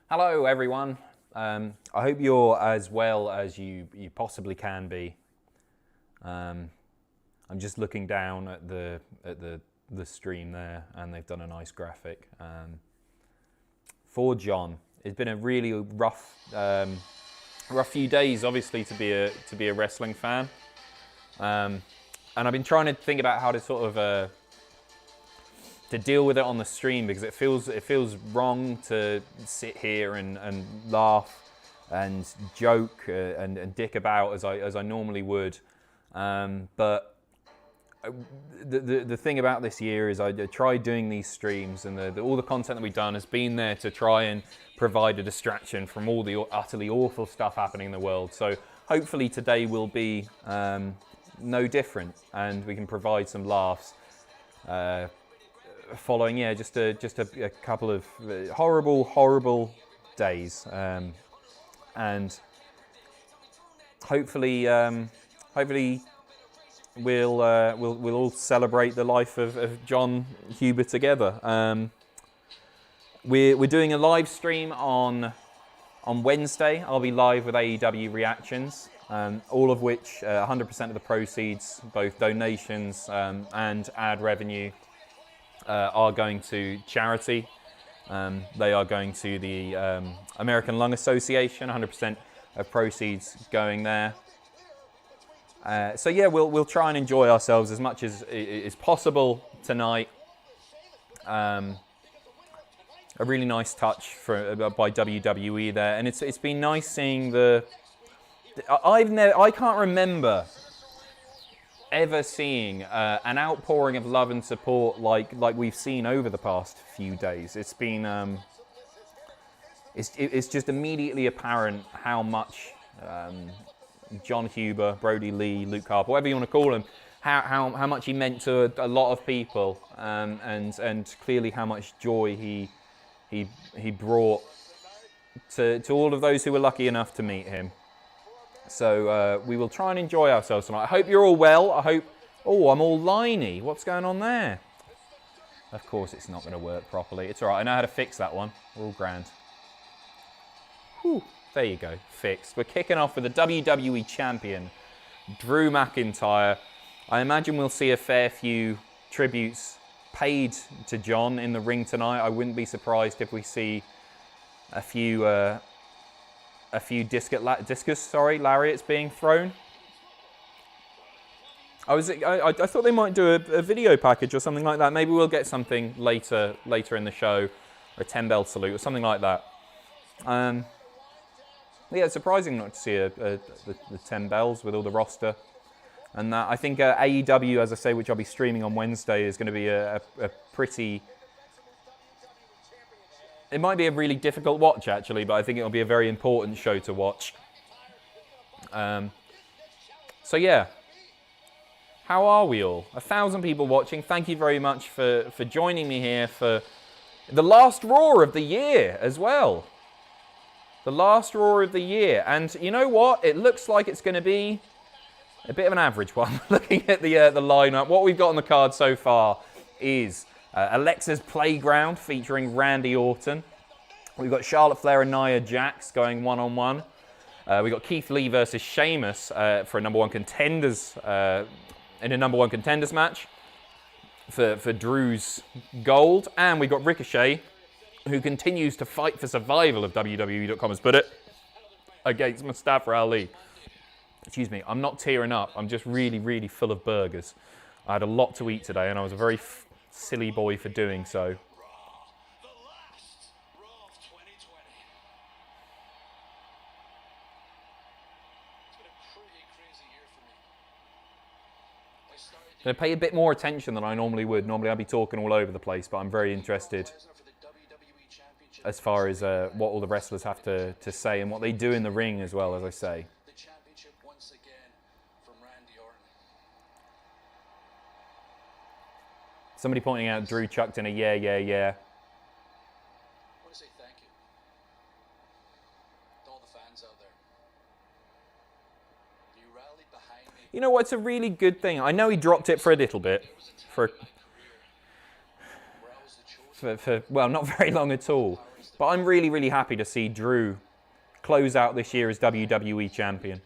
Hello everyone. I hope you're as well as you possibly can be. I'm just looking down at the stream there, and they've done a nice graphic for John. It's been a really rough few days, obviously, to be a wrestling fan, and I've been trying to think about how to sort of to deal with it on the stream, because it feels wrong to sit here and laugh and joke and dick about as I normally would. But the thing about this year is I tried doing these streams, and all the content that we've done has been there to try and provide a distraction from all the utterly awful stuff happening in the world. So hopefully today will be no different, and we can provide some laughs. Following, just a couple of horrible days, and hopefully we'll all celebrate the life of John Huber together. We're doing a live stream on Wednesday. I'll be live with AEW reactions, all of which 100% of the proceeds, both donations and ad revenue, are going to charity. They are going to the American Lung Association. 100% of proceeds going there. So yeah, we'll try and enjoy ourselves as much as is possible tonight. A really nice touch by WWE there, and it's been nice seeing I can't remember ever seeing an outpouring of love and support like we've seen over the past few days. It's been it's just immediately apparent how much John Huber, Brody Lee, Luke Harper, whatever you want to call him, how much he meant to a lot of people, and clearly how much joy he brought to all of those who were lucky enough to meet him. So we will try and enjoy ourselves tonight. I hope you're all well. I hope... Oh, I'm all liney. What's going on there? Of course it's not going to work properly. It's all right. I know how to fix that one. We're all grand. Whew. There you go. Fixed. We're kicking off with the WWE Champion, Drew McIntyre. I imagine we'll see a fair few tributes paid to John in the ring tonight. I wouldn't be surprised if we see a few discus lariats being thrown. I thought they might do a video package or something like that. Maybe we'll get something later in the show, or a 10-bell salute or something like that. Yeah, it's surprising not to see the 10 bells with all the roster. And that, I think AEW, as I say, which I'll be streaming on Wednesday, is going to be a pretty... It might be a really difficult watch, actually, but I think it'll be a very important show to watch. So yeah, how are we all? 1,000 people watching. Thank you very much for joining me here for the last Raw of the year as well. The last Raw of the year. And you know what? It looks like it's going to be a bit of an average one. Looking at the lineup, what we've got on the card so far is... Alexa's Playground featuring Randy Orton. We've got Charlotte Flair and Nia Jax going one-on-one. We've got Keith Lee versus Sheamus for a number one contenders in a number one contenders match for Drew's gold. And we've got Ricochet, who continues to fight for survival, of WWE.com has put it, against Mustafa Ali. Excuse me, I'm not tearing up. I'm just really full of burgers. I had a lot to eat today, and I was a very silly boy for doing so. I'm going to pay a bit more attention than I normally would. Normally I'd be talking all over the place, but I'm very interested as far as what all the wrestlers have to say and what they do in the ring as well, as I say. Somebody pointing out Drew chucked in a yeah. I want to say thank you to all the fans out there. You rallied behind me. You know what? It's a really good thing. I know he dropped it for a little bit, for well, not very long at all. But I'm really, really happy to see Drew close out this year as WWE Champion.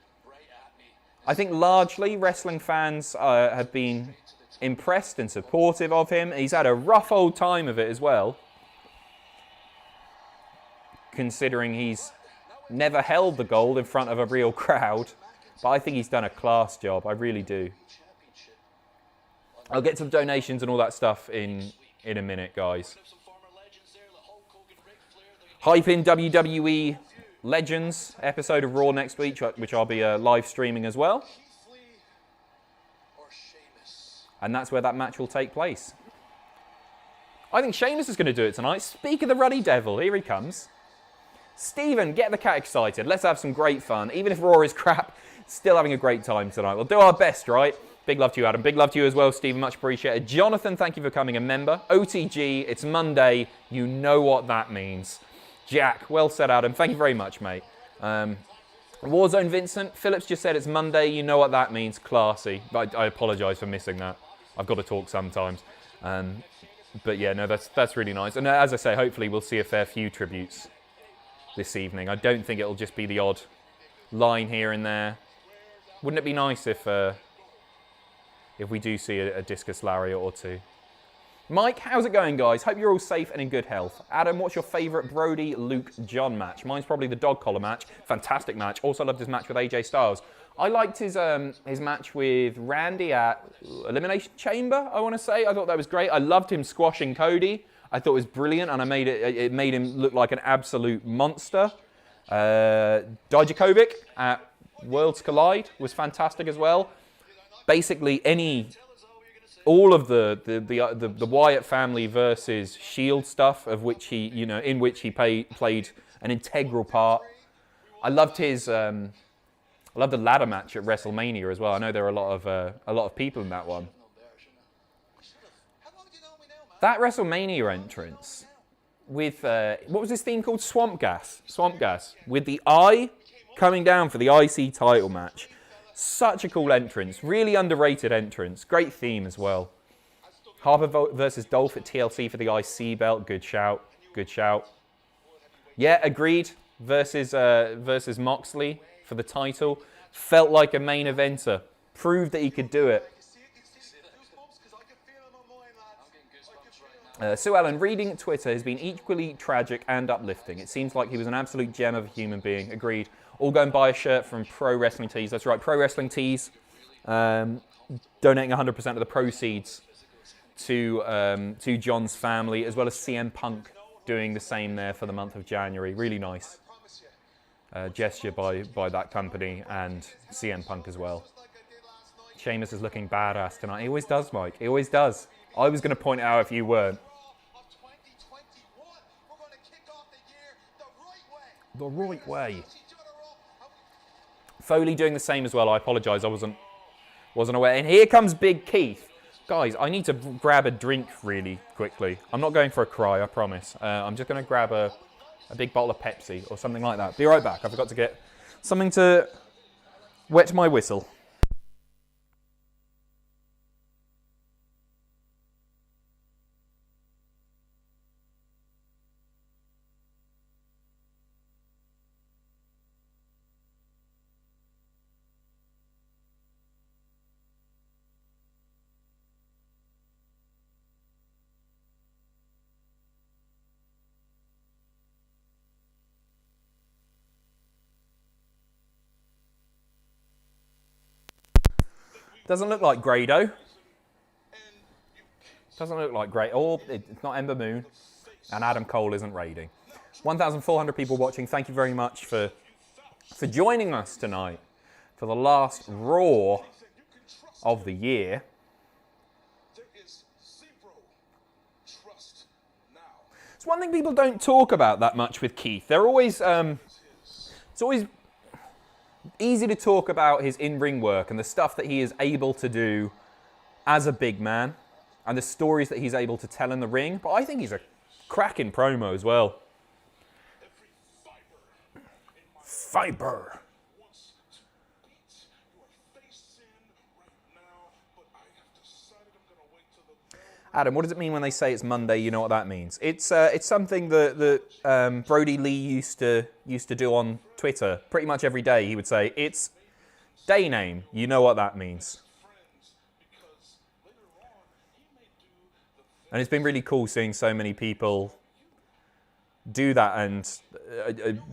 I think largely wrestling fans have been impressed and supportive of him. He's had a rough old time of it as well, considering he's never held the gold in front of a real crowd. But I think he's done a class job. I really do. I'll get to the donations and all that stuff in a minute, guys. Hype in WWE Legends episode of Raw next week, which I'll be live streaming as well. And that's where that match will take place. I think Sheamus is going to do it tonight. Speak of the ruddy devil, here he comes. Stephen, get the cat excited. Let's have some great fun. Even if Raw is crap, still having a great time tonight. We'll do our best, right? Big love to you, Adam. Big love to you as well, Stephen. Much appreciated. Jonathan, thank you for becoming a member. OTG, it's Monday. You know what that means. Jack, well said, Adam. Thank you very much, mate. Warzone Vincent, Phillips just said it's Monday. You know what that means. Classy. I apologise for missing that. I've got to talk sometimes. But yeah, no, that's really nice. And as I say, hopefully we'll see a fair few tributes this evening. I don't think it'll just be the odd line here and there. Wouldn't it be nice if we do see a discus lariat or two? Mike, how's it going, guys? Hope you're all safe and in good health. Adam, what's your favourite Brody, Luke, John match? Mine's probably the dog collar match. Fantastic match. Also loved his match with AJ Styles. I liked his match with Randy at Elimination Chamber, I want to say. I thought that was great. I loved him squashing Cody. I thought it was brilliant, and it made him look like an absolute monster. Dijakovic at Worlds Collide was fantastic as well. Basically, all of the Wyatt family versus Shield stuff, of which he, in which he played an integral part. I loved the ladder match at WrestleMania as well. I know there are a lot of people in that one. That WrestleMania entrance with, what was this theme called? Swamp Gas. Swamp Gas. With the eye coming down for the IC title match. Such a cool entrance. Really underrated entrance. Great theme as well. Harper versus Dolph at TLC for the IC belt. Good shout. Good shout. Yeah, agreed. Versus Moxley for the title. Felt like a main eventer. Proved that he could do it. Sue Ellen, reading Twitter has been equally tragic and uplifting. It seems like he was an absolute gem of a human being. Agreed. All go and buy a shirt from Pro Wrestling Tees. That's right, Pro Wrestling Tees. Donating 100% of the proceeds to John's family, as well as CM Punk doing the same there for the month of January. Really nice gesture by that company and CM Punk as well. Sheamus is looking badass tonight. He always does, Mike. He always does. I was going to point it out if you weren't. The right way. Foley doing the same as well. I apologise. I wasn't aware. And here comes Big Keith. Guys, I need to grab a drink really quickly. I'm not going for a cry, I promise. I'm just going to grab a big bottle of Pepsi or something like that. Be right back. I forgot to get something to wet my whistle. Doesn't look like Grado. Doesn't look like Grado. Or it's not Ember Moon. And Adam Cole isn't raiding. 1,400 people watching. Thank you very much for joining us tonight for the last Raw of the year. It's one thing people don't talk about that much with Keith. They're always, it's always easy to talk about his in-ring work and the stuff that he is able to do as a big man and the stories that he's able to tell in the ring. But I think he's a cracking promo as well. Fiber. Adam, what does it mean when they say it's Monday? You know what that means. It's something that Brody Lee used to do on Twitter. Pretty much every day he would say, it's day name. You know what that means. And it's been really cool seeing so many people do that, and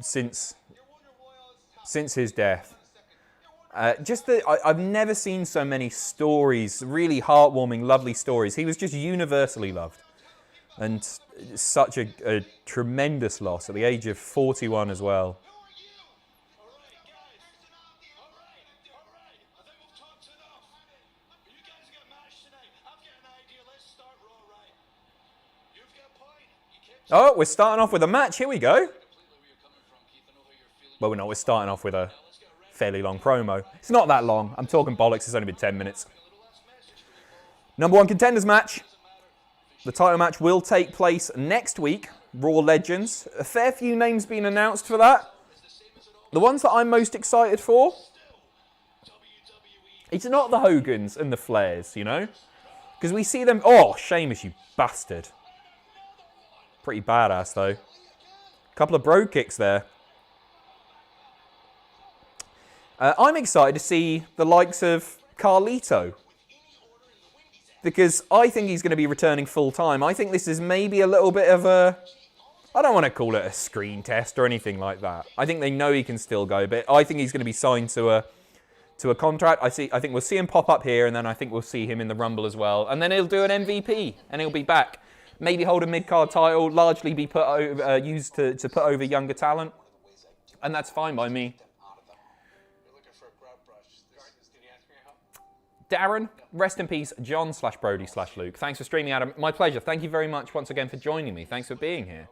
since his death. I've never seen so many stories, really heartwarming, lovely stories. He was just universally loved. And such a tremendous loss at the age of 41 as well. Oh, we're starting off with a match. Here we go. Well, we're not. We're starting off with a fairly long promo. It's not that long. I'm talking bollocks. It's only been 10 minutes. Number 1 contenders match. The title match will take place next week. Raw Legends. A fair few names being announced for that. The ones that I'm most excited for. It's not the Hogans and the Flairs, you know. Because we see them... Oh, Sheamus, you bastard. Pretty badass, though. Couple of bro kicks there. I'm excited to see the likes of Carlito. Because I think he's going to be returning full-time. I think this is maybe a little bit of a... I don't want to call it a screen test or anything like that. I think they know he can still go, but I think he's going to be signed to a contract. I think we'll see him pop up here, and then I think we'll see him in the Rumble as well. And then he'll do an MVP, and he'll be back. Maybe hold a mid-card title, largely be put over, used to put over younger talent. And that's fine by me. Darren, rest in peace, John/Brody/Luke. Thanks for streaming, Adam. My pleasure. Thank you very much once again for joining me. Thanks for being here.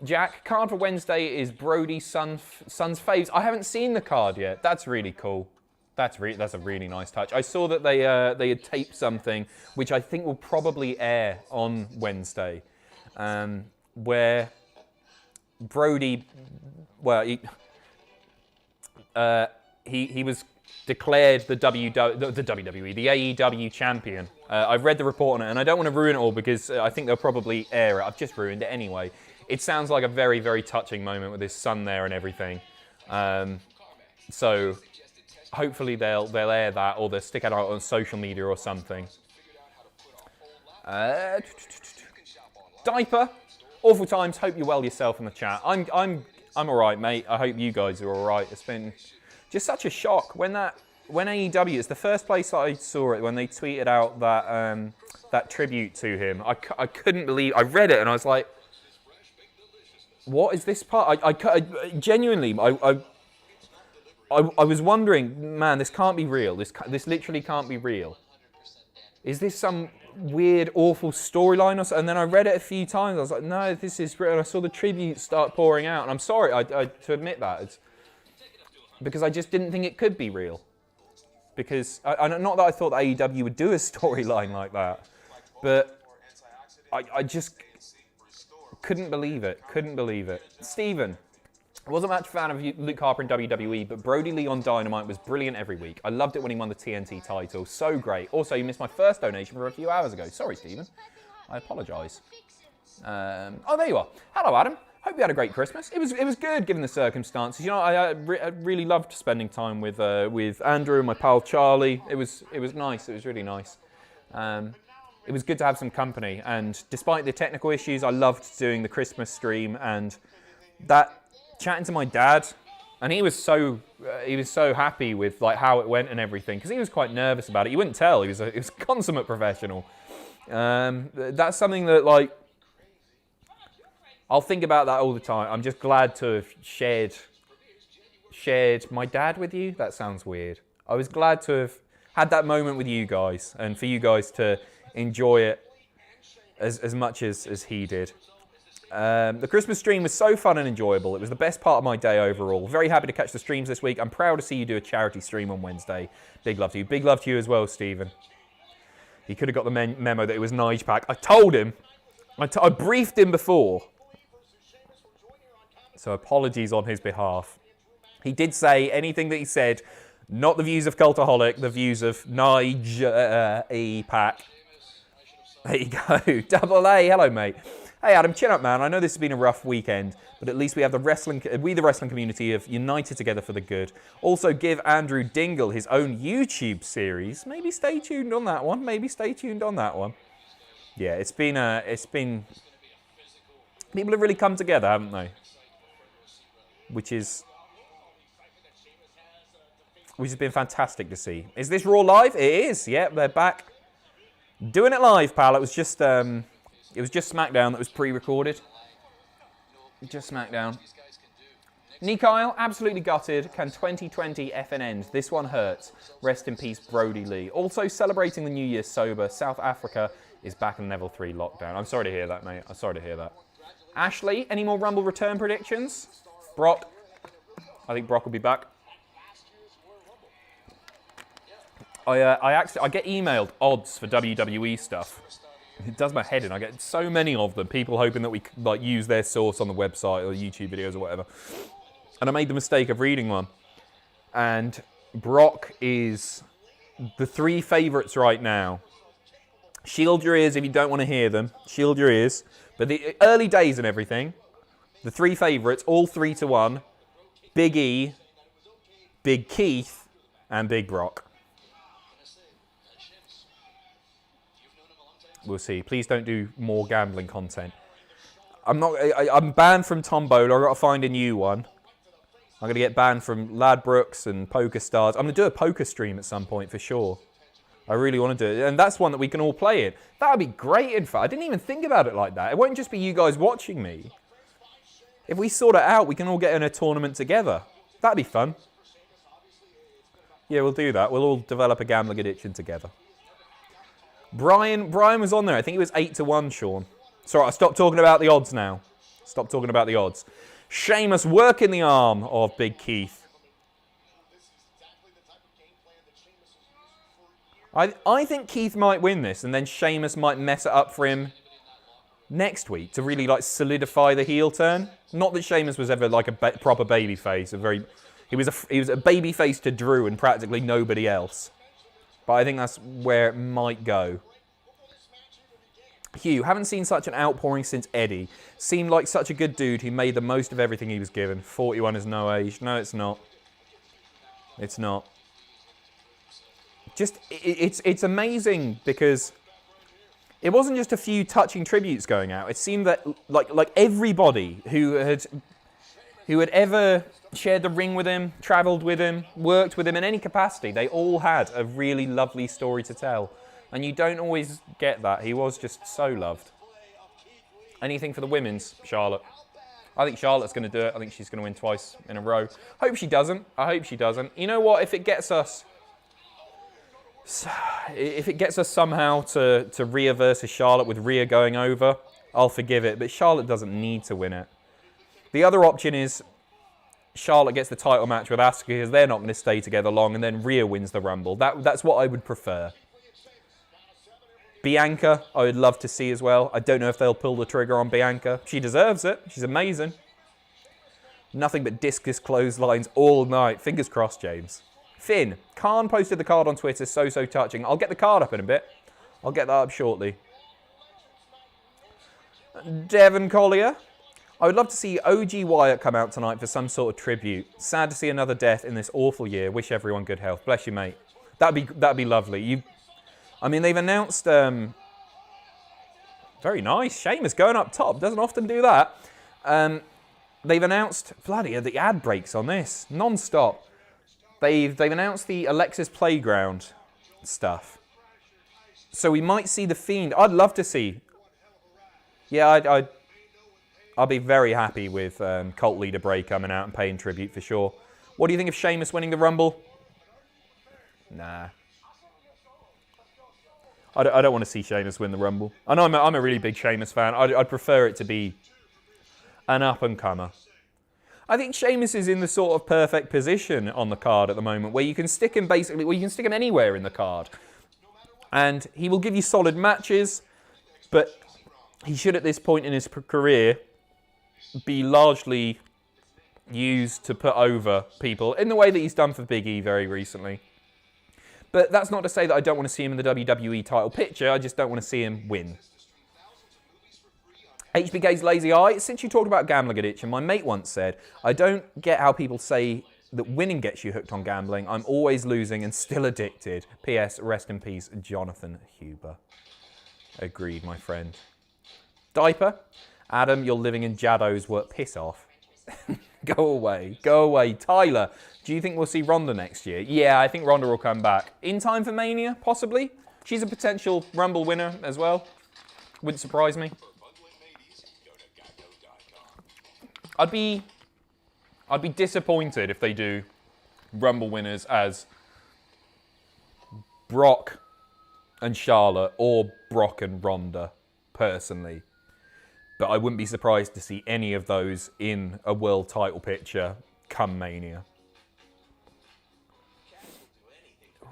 Jack, card for Wednesday is Brody's son's faves. I haven't seen the card yet. That's really cool. That's a really nice touch. I saw that they had taped something, which I think will probably air on Wednesday, where Brody, well, he was declared the WWE, the AEW champion. I've read the report on it, and I don't want to ruin it all because I think they'll probably air it. I've just ruined it anyway. It sounds like a very, very touching moment with his son there and everything. So hopefully they'll air that, or they'll stick it out on social media or something. Diaper, awful times. Hope you're well yourself in the chat. I'm all right, mate. I hope you guys are all right. It's been just such a shock when AEW. It's the first place I saw it when they tweeted out that tribute to him. I couldn't believe. I read it and I was like, what is this part? I genuinely. I was wondering, man, this can't be real. This literally can't be real. Is this some weird, awful storyline or something? And then I read it a few times. I was like, no, this is real. And I saw the tributes start pouring out. And I'm sorry to admit that. Because I just didn't think it could be real. Because, not that I thought AEW would do a storyline like that. But I just couldn't believe it. Couldn't believe it. Stephen. I wasn't much a fan of Luke Harper in WWE, but Brody Lee on Dynamite was brilliant every week. I loved it when he won the TNT title. So great. Also, you missed my first donation from a few hours ago. Sorry, Stephen. I apologise. Oh, there you are. Hello, Adam. Hope you had a great Christmas. It was good given the circumstances. You know, I really loved spending time with Andrew and my pal Charlie. It was nice. It was really nice. It was good to have some company. And despite the technical issues, I loved doing the Christmas stream and that. Chatting to my dad, and he was so happy with like how it went and everything because he was quite nervous about it. You wouldn't tell. He was a consummate professional. That's something that like I'll think about that all the time. I'm just glad to have shared my dad with you. That sounds weird. I was glad to have had that moment with you guys and for you guys to enjoy it as much as he did. The Christmas stream was so fun and enjoyable. It was the best part of my day overall. Very happy to catch the streams this week. I'm proud to see you do a charity stream on Wednesday. Big love to you. Big love to you as well, Stephen. He could have got the memo that it was Nige Pack. I told him. I briefed him before. So apologies on his behalf. He did say anything that he said, not the views of Cultaholic, the views of Nige Pack. There you go. Double A. Hello, mate. Hey, Adam, chin up, man. I know this has been a rough weekend, but at least we have the wrestling community, have united together for the good. Also, give Andrew Dingle his own YouTube series. Maybe stay tuned on that one. Yeah, it's been. People have really come together, haven't they? Which has been fantastic to see. Is this Raw live? It is. Yep, they're back. Doing it live, pal. It was just SmackDown that was pre-recorded. Just SmackDown. Nikyle, absolutely gutted. Can 2020 effing end? This one hurts. Rest in peace, Brody Lee. Also celebrating the New Year sober. South Africa is back in level 3 lockdown. I'm sorry to hear that, mate. I'm sorry to hear that. Ashley, any more Rumble return predictions? Brock. I think Brock will be back. I get emailed odds for WWE stuff. It does my head in. I get so many of them. People hoping that we like use their source on the website or YouTube videos or whatever. And I made the mistake of reading one. And Brock is the 3 favourites right now. Shield your ears if you don't want to hear them. Shield your ears. But the early days and everything, the 3 favourites, all 3-1. Big E, Big Keith, and Big Brock. We'll see. Please don't do more gambling content. I'm banned from Tombola. I've got to find a new one. I'm going to get banned from Ladbrokes and Poker Stars. I'm going to do a poker stream at some point for sure. I really want to do it. And that's one that we can all play in. That would be great, in fact. I didn't even think about it like that. It won't just be you guys watching me. If we sort it out, we can all get in a tournament together. That'd be fun. Yeah, we'll do that. We'll all develop a gambling addiction together. Brian was on there. I think it was 8-1, Sean. Sorry, I stopped talking about the odds now. Stop talking about the odds. Sheamus working the arm of Big Keith. I think Keith might win this, and then Sheamus might mess it up for him next week to really like solidify the heel turn. Not that Sheamus was ever like a proper babyface. He was a babyface to Drew and practically nobody else. But I think that's where it might go. Hugh, haven't seen such an outpouring since Eddie. Seemed like such a good dude who made the most of everything he was given. 41 is no age. No, it's not. It's not. Just, it's amazing because it wasn't just a few touching tributes going out. It seemed that like everybody who had ever shared the ring with him, travelled with him, worked with him in any capacity, they all had a really lovely story to tell. And you don't always get that. He was just so loved. Anything for the women's, Charlotte? I think Charlotte's going to do it. I think she's going to win twice in a row. Hope she doesn't. I hope she doesn't. You know what? If it gets us somehow to Rhea versus Charlotte with Rhea going over, I'll forgive it. But Charlotte doesn't need to win it. The other option is Charlotte gets the title match with Asuka because they're not going to stay together long, and then Rhea wins the Rumble. That's what I would prefer. Bianca, I would love to see as well. I don't know if they'll pull the trigger on Bianca. She deserves it. She's amazing. Nothing but discus clotheslines all night. Fingers crossed, James. Finn, Khan posted the card on Twitter. So touching. I'll get the card up in a bit. I'll get that up shortly. Devon Collier, I would love to see OG Wyatt come out tonight for some sort of tribute. Sad to see another death in this awful year. Wish everyone good health. Bless you, mate. That'd be lovely. I mean, they've announced... very nice. Sheamus going up top. Doesn't often do that. They've announced... Bloody, the ad breaks on this. Non-stop. They've announced the Alexa's Playground stuff. So we might see The Fiend. I'd love to see... Yeah, I'll be very happy with Cult Leader Bray coming out and paying tribute for sure. What do you think of Sheamus winning the Rumble? Nah. I don't want to see Sheamus win the Rumble. I know I'm a really big Sheamus fan. I'd prefer it to be an up-and-comer. I think Sheamus is in the sort of perfect position on the card at the moment where you can stick him anywhere in the card. And he will give you solid matches, but he should at this point in his career be largely used to put over people in the way that he's done for Big E very recently. But that's not to say that I don't want to see him in the WWE title picture. I just don't want to see him win. HBK's lazy eye. Since you talked about gambling addiction, my mate once said, I don't get how people say that winning gets you hooked on gambling. I'm always losing and still addicted. P.S. Rest in peace, Jonathan Huber. Agreed, my friend. Diaper. Adam, you're living in Jaddo's work. Piss off. Go away. Go away. Tyler, do you think we'll see Ronda next year? Yeah, I think Ronda will come back. In time for Mania, possibly. She's a potential Rumble winner as well. Wouldn't surprise me. I'd be disappointed if they do Rumble winners as Brock and Charlotte or Brock and Ronda, personally. But I wouldn't be surprised to see any of those in a world title picture come Mania.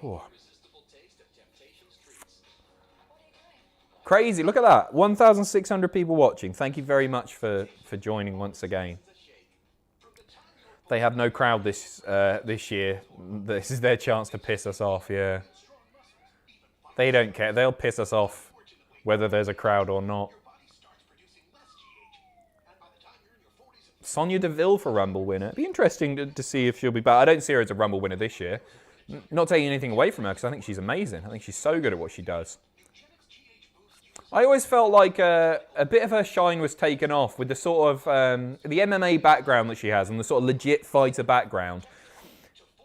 Ooh. Crazy, look at that. 1,600 people watching. Thank you very much for joining once again. They have no crowd this year. This is their chance to piss us off, yeah. They don't care. They'll piss us off whether there's a crowd or not. Sonya Deville for Rumble winner. It'd be interesting to see if she'll be back. I don't see her as a Rumble winner this year. Not taking anything away from her, because I think she's amazing. I think she's so good at what she does. I always felt like a bit of her shine was taken off with the sort of the MMA background that she has and the sort of legit fighter background.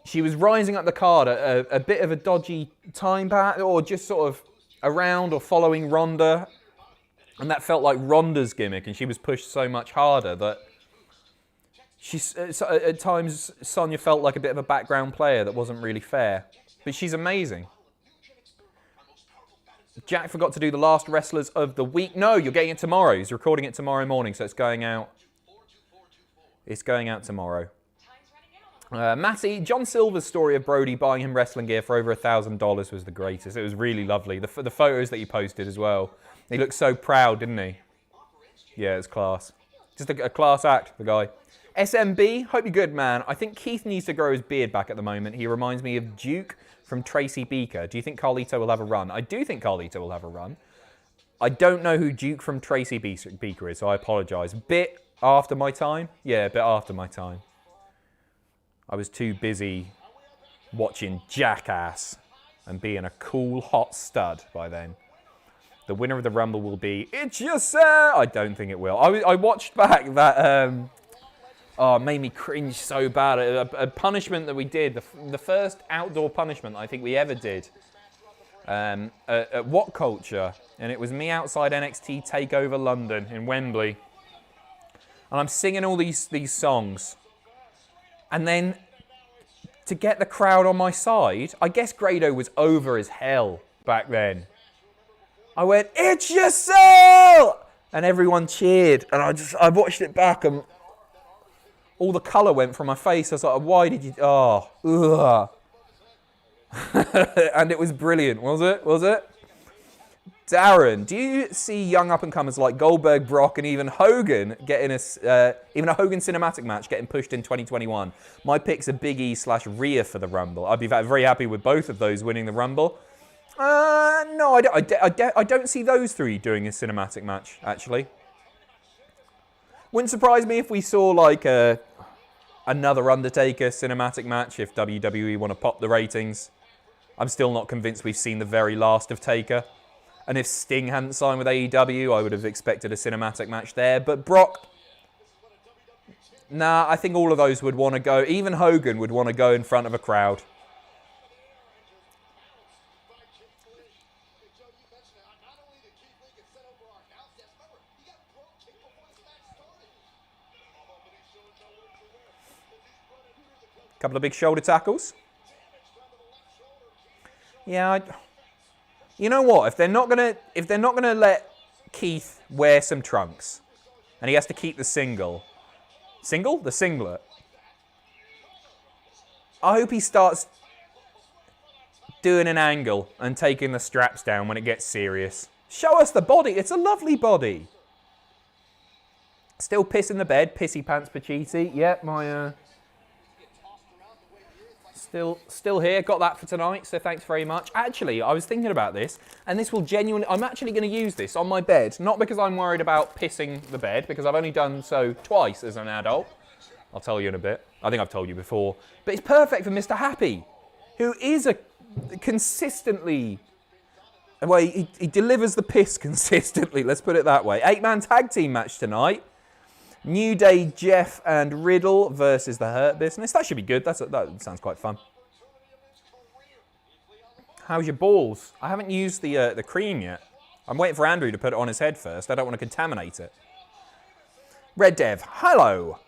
She was rising up the card at a bit of a dodgy time, or just sort of around or following Ronda. And that felt like Ronda's gimmick, and she was pushed so much harder that at times Sonya felt like a bit of a background player that wasn't really fair. But she's amazing. Jack forgot to do the last wrestlers of the week. No, you're getting it tomorrow. He's recording it tomorrow morning, so it's going out. It's going out tomorrow. Matty, John Silver's story of Brody buying him wrestling gear for over $1,000 was the greatest. It was really lovely. The photos that he posted as well. He looked so proud, didn't he? Yeah, it's class. Just a class act, the guy. SMB, hope you're good, man. I think Keith needs to grow his beard back at the moment. He reminds me of Duke from Tracy Beaker. Do you think Carlito will have a run? I do think Carlito will have a run. I don't know who Duke from Tracy Beaker is, so I apologise. Bit after my time? Yeah, a bit after my time. I was too busy watching Jackass and being a cool, hot stud by then. The winner of the Rumble will be It's Yourself. I don't think it will. I watched back that... Oh, it made me cringe so bad. A punishment that we did, the first outdoor punishment I think we ever did at What Culture, and it was me outside NXT TakeOver London in Wembley, and I'm singing all these songs, and then to get the crowd on my side, I guess Grado was over as hell back then. I went, It's Yourself! And everyone cheered, and I watched it back, and all the colour went from my face. I was like, why did you... Oh, ugh. And it was brilliant, was it? Was it? Darren, do you see young up-and-comers like Goldberg, Brock, and even Hogan getting even a Hogan cinematic match getting pushed in 2021? My pick's a Big E/Rhea for the Rumble. I'd be very happy with both of those winning the Rumble. No, I don't see those three doing a cinematic match, actually. Wouldn't surprise me if we saw like another Undertaker cinematic match if WWE want to pop the ratings. I'm still not convinced we've seen the very last of Taker. And if Sting hadn't signed with AEW, I would have expected a cinematic match there. But Brock, nah, I think all of those would want to go. Even Hogan would want to go in front of a crowd. Couple of big shoulder tackles. Yeah, you know what? If they're not gonna let Keith wear some trunks, and he has to keep the singlet. I hope he starts doing an angle and taking the straps down when it gets serious. Show us the body. It's a lovely body. Still piss in the bed. Pissy pants Pacitti. Yep, my Still here. Got that for tonight, so thanks very much. Actually, I was thinking about this, and this will genuinely... I'm actually going to use this on my bed, not because I'm worried about pissing the bed, because I've only done so twice as an adult. I'll tell you in a bit. I think I've told you before. But it's perfect for Mr. Happy, who is a consistently... Well, he delivers the piss consistently, let's put it that way. 8-man tag team match tonight. New Day, Jeff and Riddle versus the Hurt Business. That should be good. That sounds quite fun. How's your balls? I haven't used the cream yet. I'm waiting for Andrew to put it on his head first. I don't want to contaminate it. Red Dev, hello.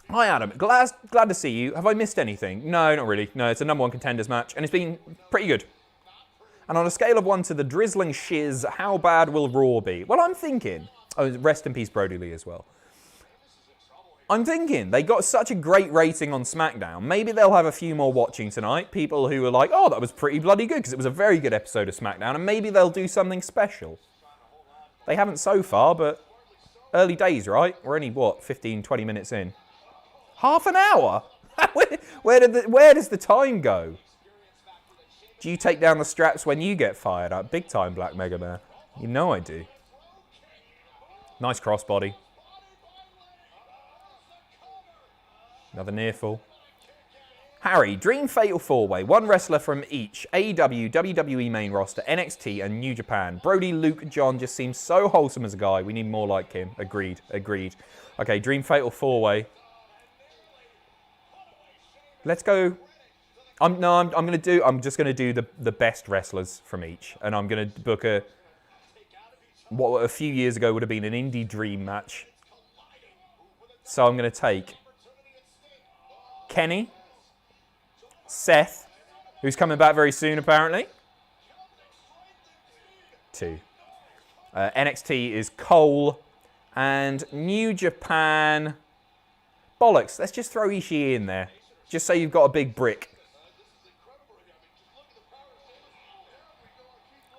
Hi, Adam. Glad to see you. Have I missed anything? No, not really. No, it's a #1 contenders match, and it's been pretty good. And on a scale of 1 to the drizzling shiz, how bad will Raw be? Well, I'm thinking... Oh, rest in peace, Brody Lee as well. I'm thinking they got such a great rating on SmackDown. Maybe they'll have a few more watching tonight. People who are like, oh, that was pretty bloody good because it was a very good episode of SmackDown. And maybe they'll do something special. They haven't so far, but early days, right? We're only, what, 15, 20 minutes in. Half an hour? Where does the time go? Do you take down the straps when you get fired up? Big time, Black Mega Man. You know I do. Nice crossbody. Another near fall. Harry, Dream Fatal 4-Way. One wrestler from each. AEW, WWE main roster, NXT, and New Japan. Brody, Luke, John just seems so wholesome as a guy. We need more like him. Agreed. Okay, Dream Fatal 4-Way. Let's go. I'm just gonna do the best wrestlers from each. And I'm gonna book what a few years ago would have been an indie dream match. So I'm gonna take Kenny, Seth, who's coming back very soon apparently. 2. NXT is Cole, and New Japan, bollocks, let's just throw Ishii in there. Just so you've got a big brick.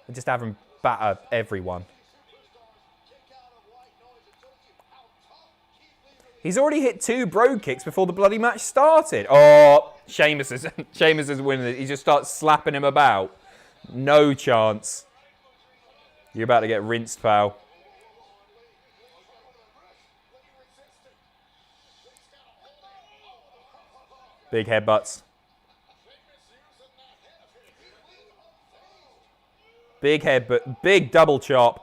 And just have him batter everyone. He's already hit 2 bro kicks before the bloody match started. Oh, Sheamus is winning it. He just starts slapping him about. No chance. You're about to get rinsed, pal. Big headbutts. Big headbutt. Big double chop.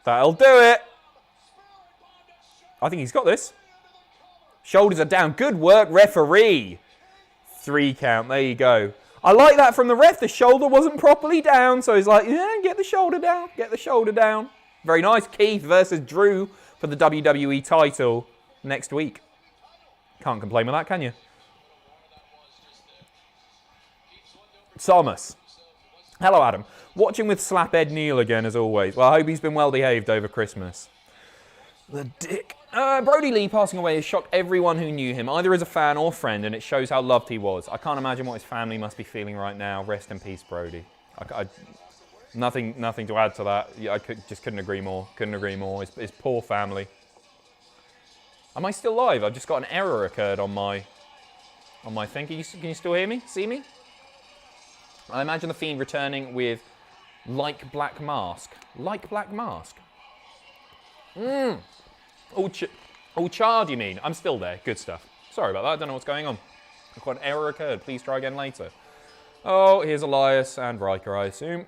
That'll do it. I think he's got this. Shoulders are down. Good work, referee. 3 count. There you go. I like that from the ref. The shoulder wasn't properly down. So he's like, yeah, get the shoulder down. Get the shoulder down. Very nice. Keith versus Drew for the WWE title next week. Can't complain with that, can you? Thomas. Hello, Adam. Watching with Slaphead Neil again, as always. Well, I hope he's been well behaved over Christmas. The dick. Brody Lee passing away has shocked everyone who knew him, either as a fan or friend, and it shows how loved he was. I can't imagine what his family must be feeling right now. Rest in peace, Brody. Nothing to add to that. Yeah, just couldn't agree more. His poor family. Am I still live? I've just got an error occurred on my thing. Can you still hear me? See me? I imagine the Fiend returning with Like Black Mask. Like Black Mask? All charred, you mean? I'm still there. Good stuff. Sorry about that. I don't know what's going on. I've got an error occurred. Please try again later. Oh, here's Elias and Riker, I assume.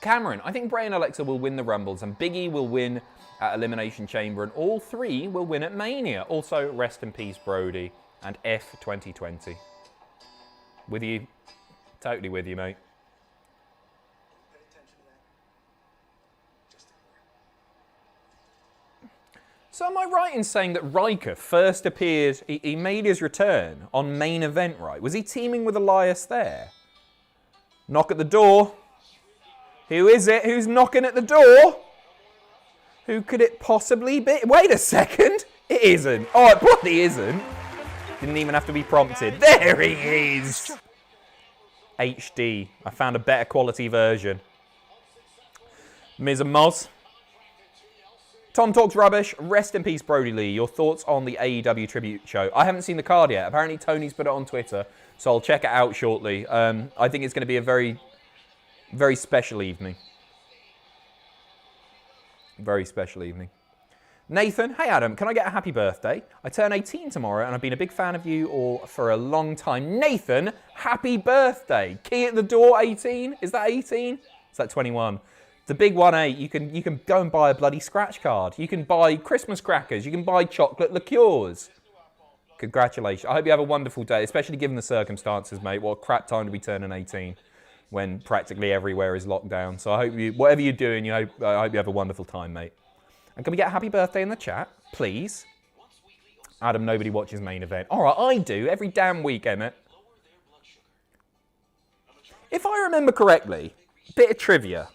Cameron, I think Bray and Alexa will win the Rumbles, and Big E will win at Elimination Chamber, and all 3 will win at Mania. Also, rest in peace, Brody, and F 2020. With you. Totally with you, mate. So am I right in saying that Riker first appeared, he made his return on Main Event, right? Was he teaming with Elias there? Knock at the door. Who is it? Who's knocking at the door? Who could it possibly be? Wait a second. It isn't. Oh, it bloody isn't. Didn't even have to be prompted. There he is. HD. I found a better quality version. Miz and Moz. Tom talks rubbish. Rest in peace, Brody Lee. Your thoughts on the AEW tribute show? I haven't seen the card yet. Apparently Tony's put it on Twitter, so I'll check it out shortly. I think it's going to be a very, very special evening. Very special evening. Nathan, hey Adam, can I get a happy birthday? I turn 18 tomorrow and I've been a big fan of you all for a long time. Nathan, happy birthday. Key at the door, 18? Is that 18? Is that 21? The big 1-8, you can go and buy a bloody scratch card. You can buy Christmas crackers. You can buy chocolate liqueurs. Congratulations. I hope you have a wonderful day, especially given the circumstances, mate. What a crap time to be turning 18 when practically everywhere is locked down. So I hope you, whatever you're doing, I hope you have a wonderful time, mate. And can we get a happy birthday in the chat, please? Adam, nobody watches main event. All right, I do every damn week, Emmett. If I remember correctly, bit of trivia.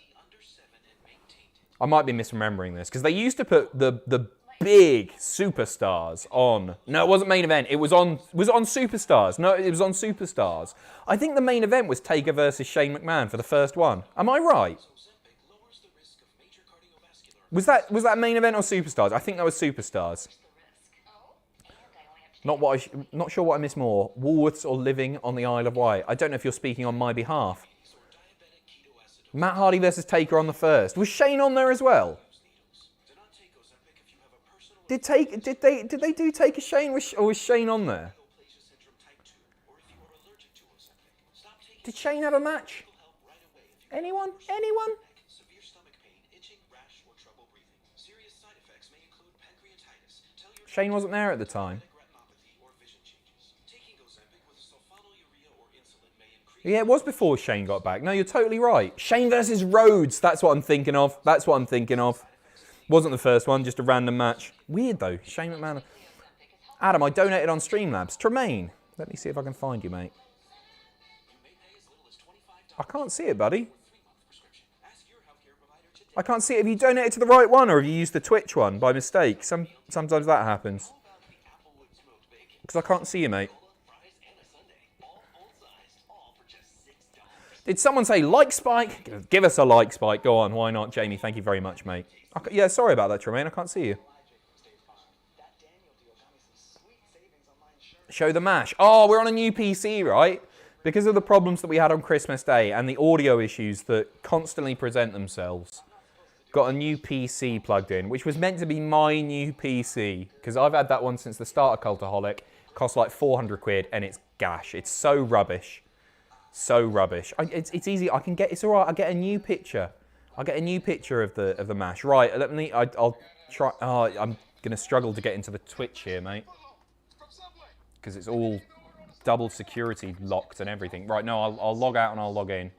I might be misremembering this because they used to put the big superstars on. No, it wasn't main event. It was on Superstars. No, it was on Superstars. I think the main event was Taker versus Shane McMahon for the first one. Am I right? Was that main event or Superstars? I think that was Superstars. Not sure what I missed more. Woolworths or living on the Isle of Wight. I don't know if you're speaking on my behalf. Matt Hardy versus Taker on the first. Was Shane on there as well? Did they do Taker Shane or was Shane on there? Did Shane have a match? Anyone? Anyone? Shane wasn't there at the time. Yeah, it was before Shane got back. No, you're totally right. Shane versus Rhodes. That's what I'm thinking of. That's what I'm thinking of. Wasn't the first one, just a random match. Weird though. Shane McMahon. Adam, I donated on Streamlabs. Tremaine. Let me see if I can find you, mate. I can't see it, buddy. I can't see it. Have you donated to the right one or have you used the Twitch one by mistake? Sometimes that happens. Because I can't see you, mate. Did someone say like spike? Give us a like spike. Go on. Why not, Jamie? Thank you very much, mate. Yeah, sorry about that, Tremaine. I can't see you. Show the mash. Oh, we're on a new PC, right? Because of the problems that we had on Christmas Day and the audio issues that constantly present themselves. Got a new PC plugged in, which was meant to be my new PC. Because I've had that one since the start of Cultaholic. Cost like 400 quid and it's gash. It's so rubbish. So rubbish. It's easy. I can get. It's all right. I get a new picture. I'll get a new picture of the mash. Right. Let me. I'll try. Oh, I'm gonna struggle to get into the Twitch here, mate, because it's all double security locked and everything. Right. No. I'll log out and I'll log in.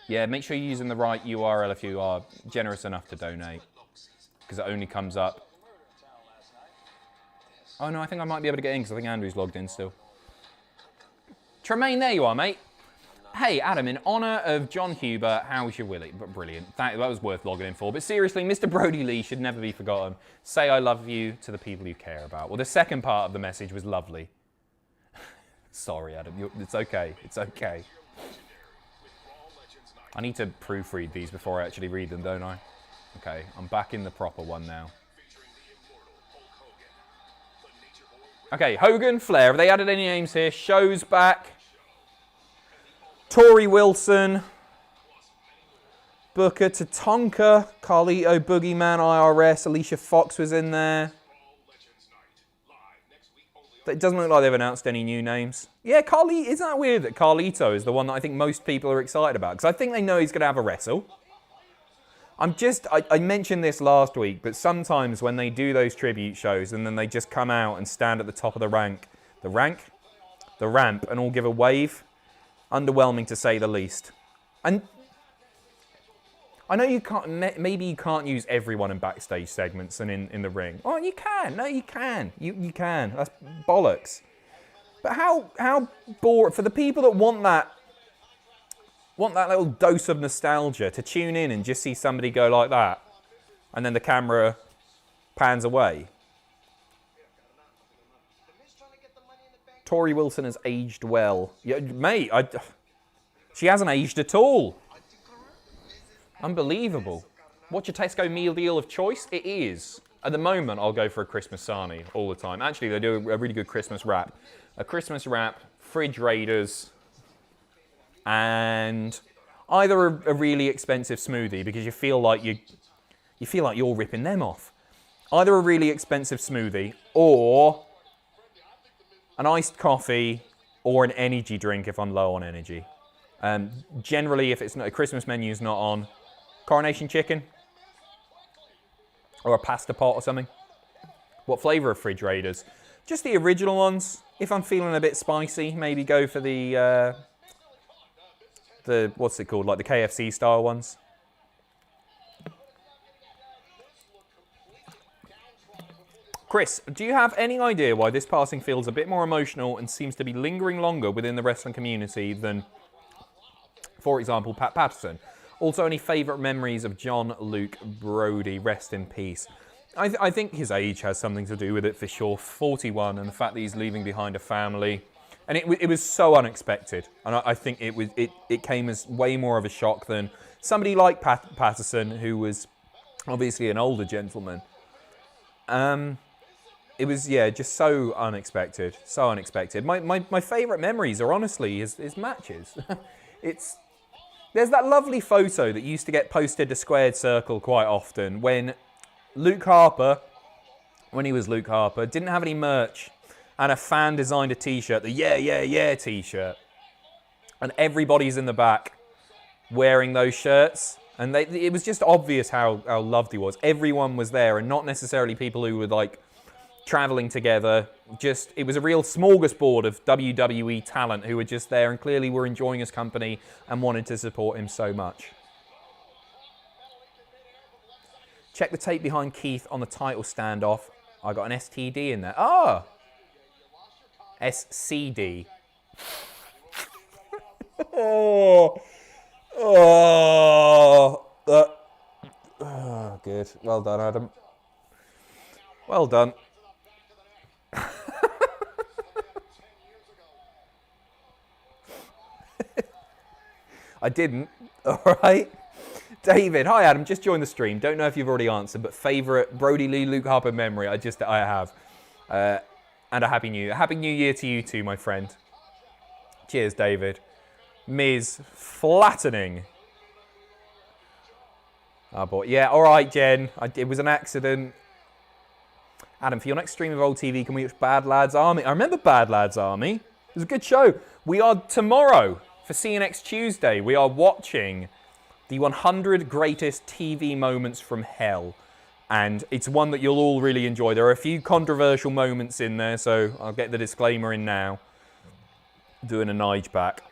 Yeah. Make sure you're using the right URL if you are generous enough to donate, because it only comes up. Oh no. I think I might be able to get in because I think Andrew's logged in still. Tremaine, there you are, mate. Hey, Adam, in honour of John Huber, how's your Willie? Brilliant. That was worth logging in for. But seriously, Mr. Brody Lee should never be forgotten. Say I love you to the people you care about. Well, the second part of the message was lovely. Sorry, Adam. It's okay. It's okay. I need to proofread these before I actually read them, don't I? Okay, I'm back in the proper one now. Okay, Hogan, Flair. Have they added any names here? Show's back. Tori Wilson, Booker, Tatanka, Carlito, Boogeyman, IRS, Alicia Fox was in there. It doesn't look like they've announced any new names. Yeah, isn't that weird that Carlito is the one that I think most people are excited about? Because I think they know he's going to have a wrestle. I mentioned this last week, but sometimes when they do those tribute shows and then they just come out and stand at the top of the ramp, and all give a wave. Underwhelming to say the least. And I know you can't, maybe you can't use everyone in backstage segments and in the ring. Oh, you can. No, you can. You can. That's bollocks. But how boring, for the people that want that little dose of nostalgia to tune in and just see somebody go like that and then the camera pans away. Tori Wilson has aged well. Yeah, mate, she hasn't aged at all. Unbelievable. What's your Tesco meal deal of choice? It is. At the moment, I'll go for a Christmas sarnie all the time. Actually, they do a really good Christmas wrap. A Christmas wrap, fridge raiders, and either a really expensive smoothie because you feel like you're ripping them off. Either a really expensive smoothie or an iced coffee or an energy drink if I'm low on energy. Generally, if it's not, a Christmas menu's not on, coronation chicken or a pasta pot or something. What flavour of fridge raiders? Just the original ones. If I'm feeling a bit spicy, maybe go for the what's it called, like the KFC style ones. Chris, do you have any idea why this passing feels a bit more emotional and seems to be lingering longer within the wrestling community than, for example, Pat Patterson? Also, any favourite memories of John Luke Brody? Rest in peace. I think his age has something to do with it for sure. 41, and the fact that he's leaving behind a family. And it was so unexpected. And I think it came as way more of a shock than somebody like Patterson, who was obviously an older gentleman. It was, yeah, just so unexpected. So unexpected. My favourite memories are honestly his matches. There's that lovely photo that used to get posted to Squared Circle quite often when Luke Harper, when he was Luke Harper, didn't have any merch and a fan designed a t-shirt, the Yeah, Yeah, Yeah t-shirt. And everybody's in the back wearing those shirts. And it was just obvious how loved he was. Everyone was there and not necessarily people who were like traveling together. Just, it was a real smorgasbord of WWE talent who were just there and clearly were enjoying his company and wanted to support him so much. Check the tape behind Keith on the title standoff. I got an STD in there. Ah! SCD. Oh, good. Well done, Adam. Well done. I didn't. All right. David, hi Adam, just joined the stream. Don't know if you've already answered, but favourite Brody Lee, Luke Harper memory? I have. And a Happy New Year. Happy New Year to you too, my friend. Cheers, David. Miz flattening. Oh boy. Yeah, all right, Jen. It was an accident. Adam, for your next stream of Old TV, can we watch Bad Lads Army? I remember Bad Lads Army. It was a good show. We are tomorrow, for CNX Tuesday, we are watching the 100 greatest TV moments from hell. And it's one that you'll all really enjoy. There are a few controversial moments in there, so I'll get the disclaimer in now. Doing a Nige back.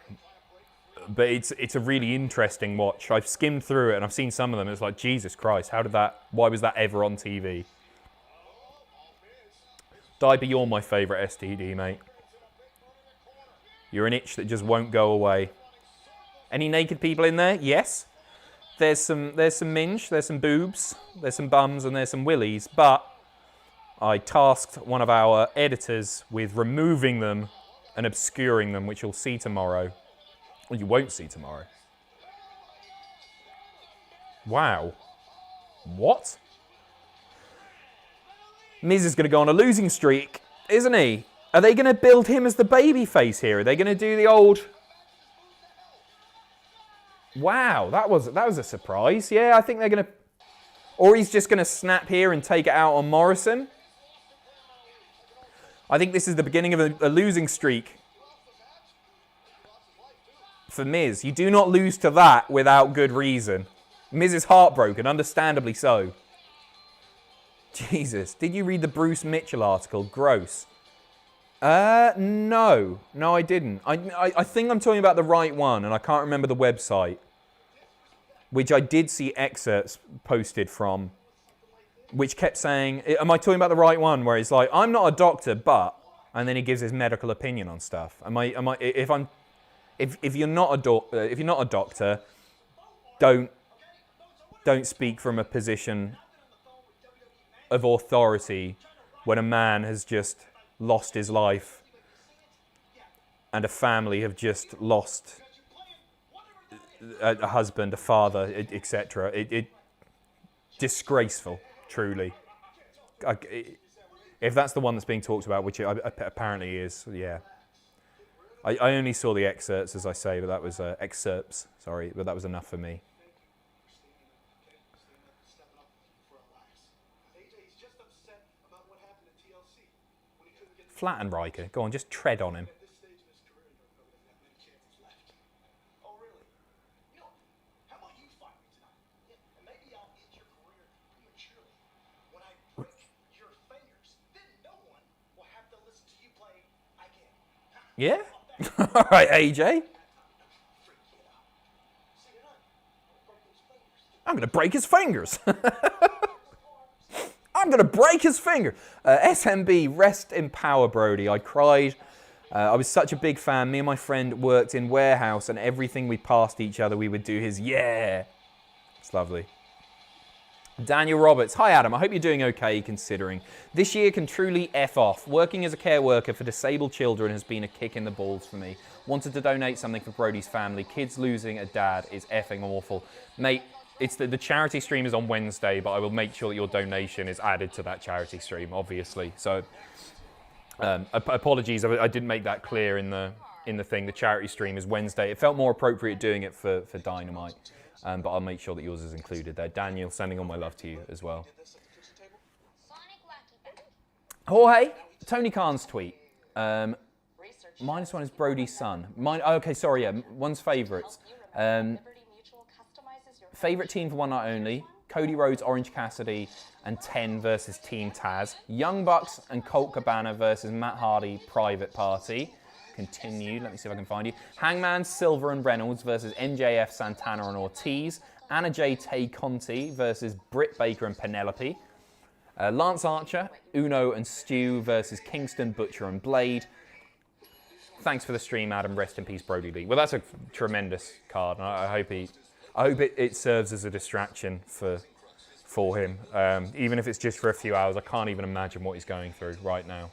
But it's a really interesting watch. I've skimmed through it and I've seen some of them. It's like, Jesus Christ, why was that ever on TV? Diaper, you're my favourite STD, mate. You're an itch that just won't go away. Any naked people in there? Yes. There's some minge, there's some boobs, there's some bums, and there's some willies. But I tasked one of our editors with removing them and obscuring them, which you'll see tomorrow. Well, you won't see tomorrow. Wow. What? Miz is going to go on a losing streak, isn't he? Are they going to build him as the baby face here? Are they going to do the old... Wow, that was a surprise. Yeah, I think they're going to... Or he's just going to snap here and take it out on Morrison. I think this is the beginning of a losing streak for Miz. You do not lose to that without good reason. Miz is heartbroken, understandably so. Jesus, did you read the Bruce Mitchell article? Gross. No, I didn't. I think I'm talking about the right one, and I can't remember the website, which I did see excerpts posted from, which kept saying, am I talking about the right one, where it's like, I'm not a doctor, but, and then he gives his medical opinion on stuff. If you're not a doctor, don't speak from a position of authority when a man has just lost his life and a family have just lost a husband, a father, etc. It disgraceful, truly. if that's the one that's being talked about, which it apparently is, yeah. I only saw the excerpts, as I say, but that was excerpts. Sorry, but that was enough for me. Flatten Riker. Go on, just tread on him. Yeah? All right, AJ. I'm going to break his fingers. I'm going to break his finger. SMB, rest in power, Brody. I cried. I was such a big fan. Me and my friend worked in warehouse, and everything we passed each other, we would do his yeah. It's lovely. Daniel Roberts. Hi, Adam. I hope you're doing okay, considering this year can truly F off. Working as a care worker for disabled children has been a kick in the balls for me. Wanted to donate something for Brody's family. Kids losing a dad is effing awful. Mate, it's the charity stream is on Wednesday, but I will make sure that your donation is added to that charity stream, obviously. So, apologies, I didn't make that clear in the thing. The charity stream is Wednesday. It felt more appropriate doing it for Dynamite. But I'll make sure that yours is included there. Daniel, sending all my love to you as well. Jorge, Tony Khan's tweet. -1 is Brody's son. Okay, sorry, yeah. One's favourites. Favourite team for one night only. Cody Rhodes, Orange Cassidy, and 10 versus Team Taz. Young Bucks and Colt Cabana versus Matt Hardy, Private Party. Continued. Let me see if I can find you. Hangman, Silver, and Reynolds versus MJF, Santana, and Ortiz. Anna J. Tay Conti versus Britt Baker and Penelope. Lance Archer, Uno, and Stu versus Kingston, Butcher, and Blade. Thanks for the stream, Adam. Rest in peace, Brody Lee. Well, that's a tremendous card. And I hope it serves as a distraction for him. Even if it's just for a few hours, I can't even imagine what he's going through right now.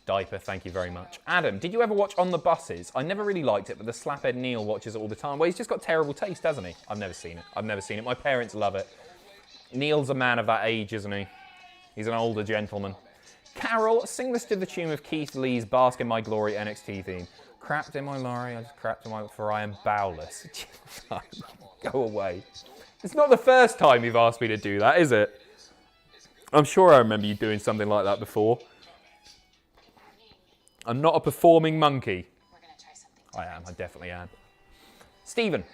Diaper, thank you very much. Adam, did you ever watch On the Buses? I never really liked it, but the Slaphead Neil watches it all the time. Well, he's just got terrible taste, hasn't he? I've never seen it. My parents love it. Neil's a man of that age, isn't he? He's an older gentleman. Carol, sing this to the tune of Keith Lee's Bask in My Glory NXT theme. Crapped in my lorry, I just crapped in my... for I am bowless. Go away. It's not the first time you've asked me to do that, is it? I'm sure I remember you doing something like that before. I'm not a performing monkey. I am, I definitely am. Stephen,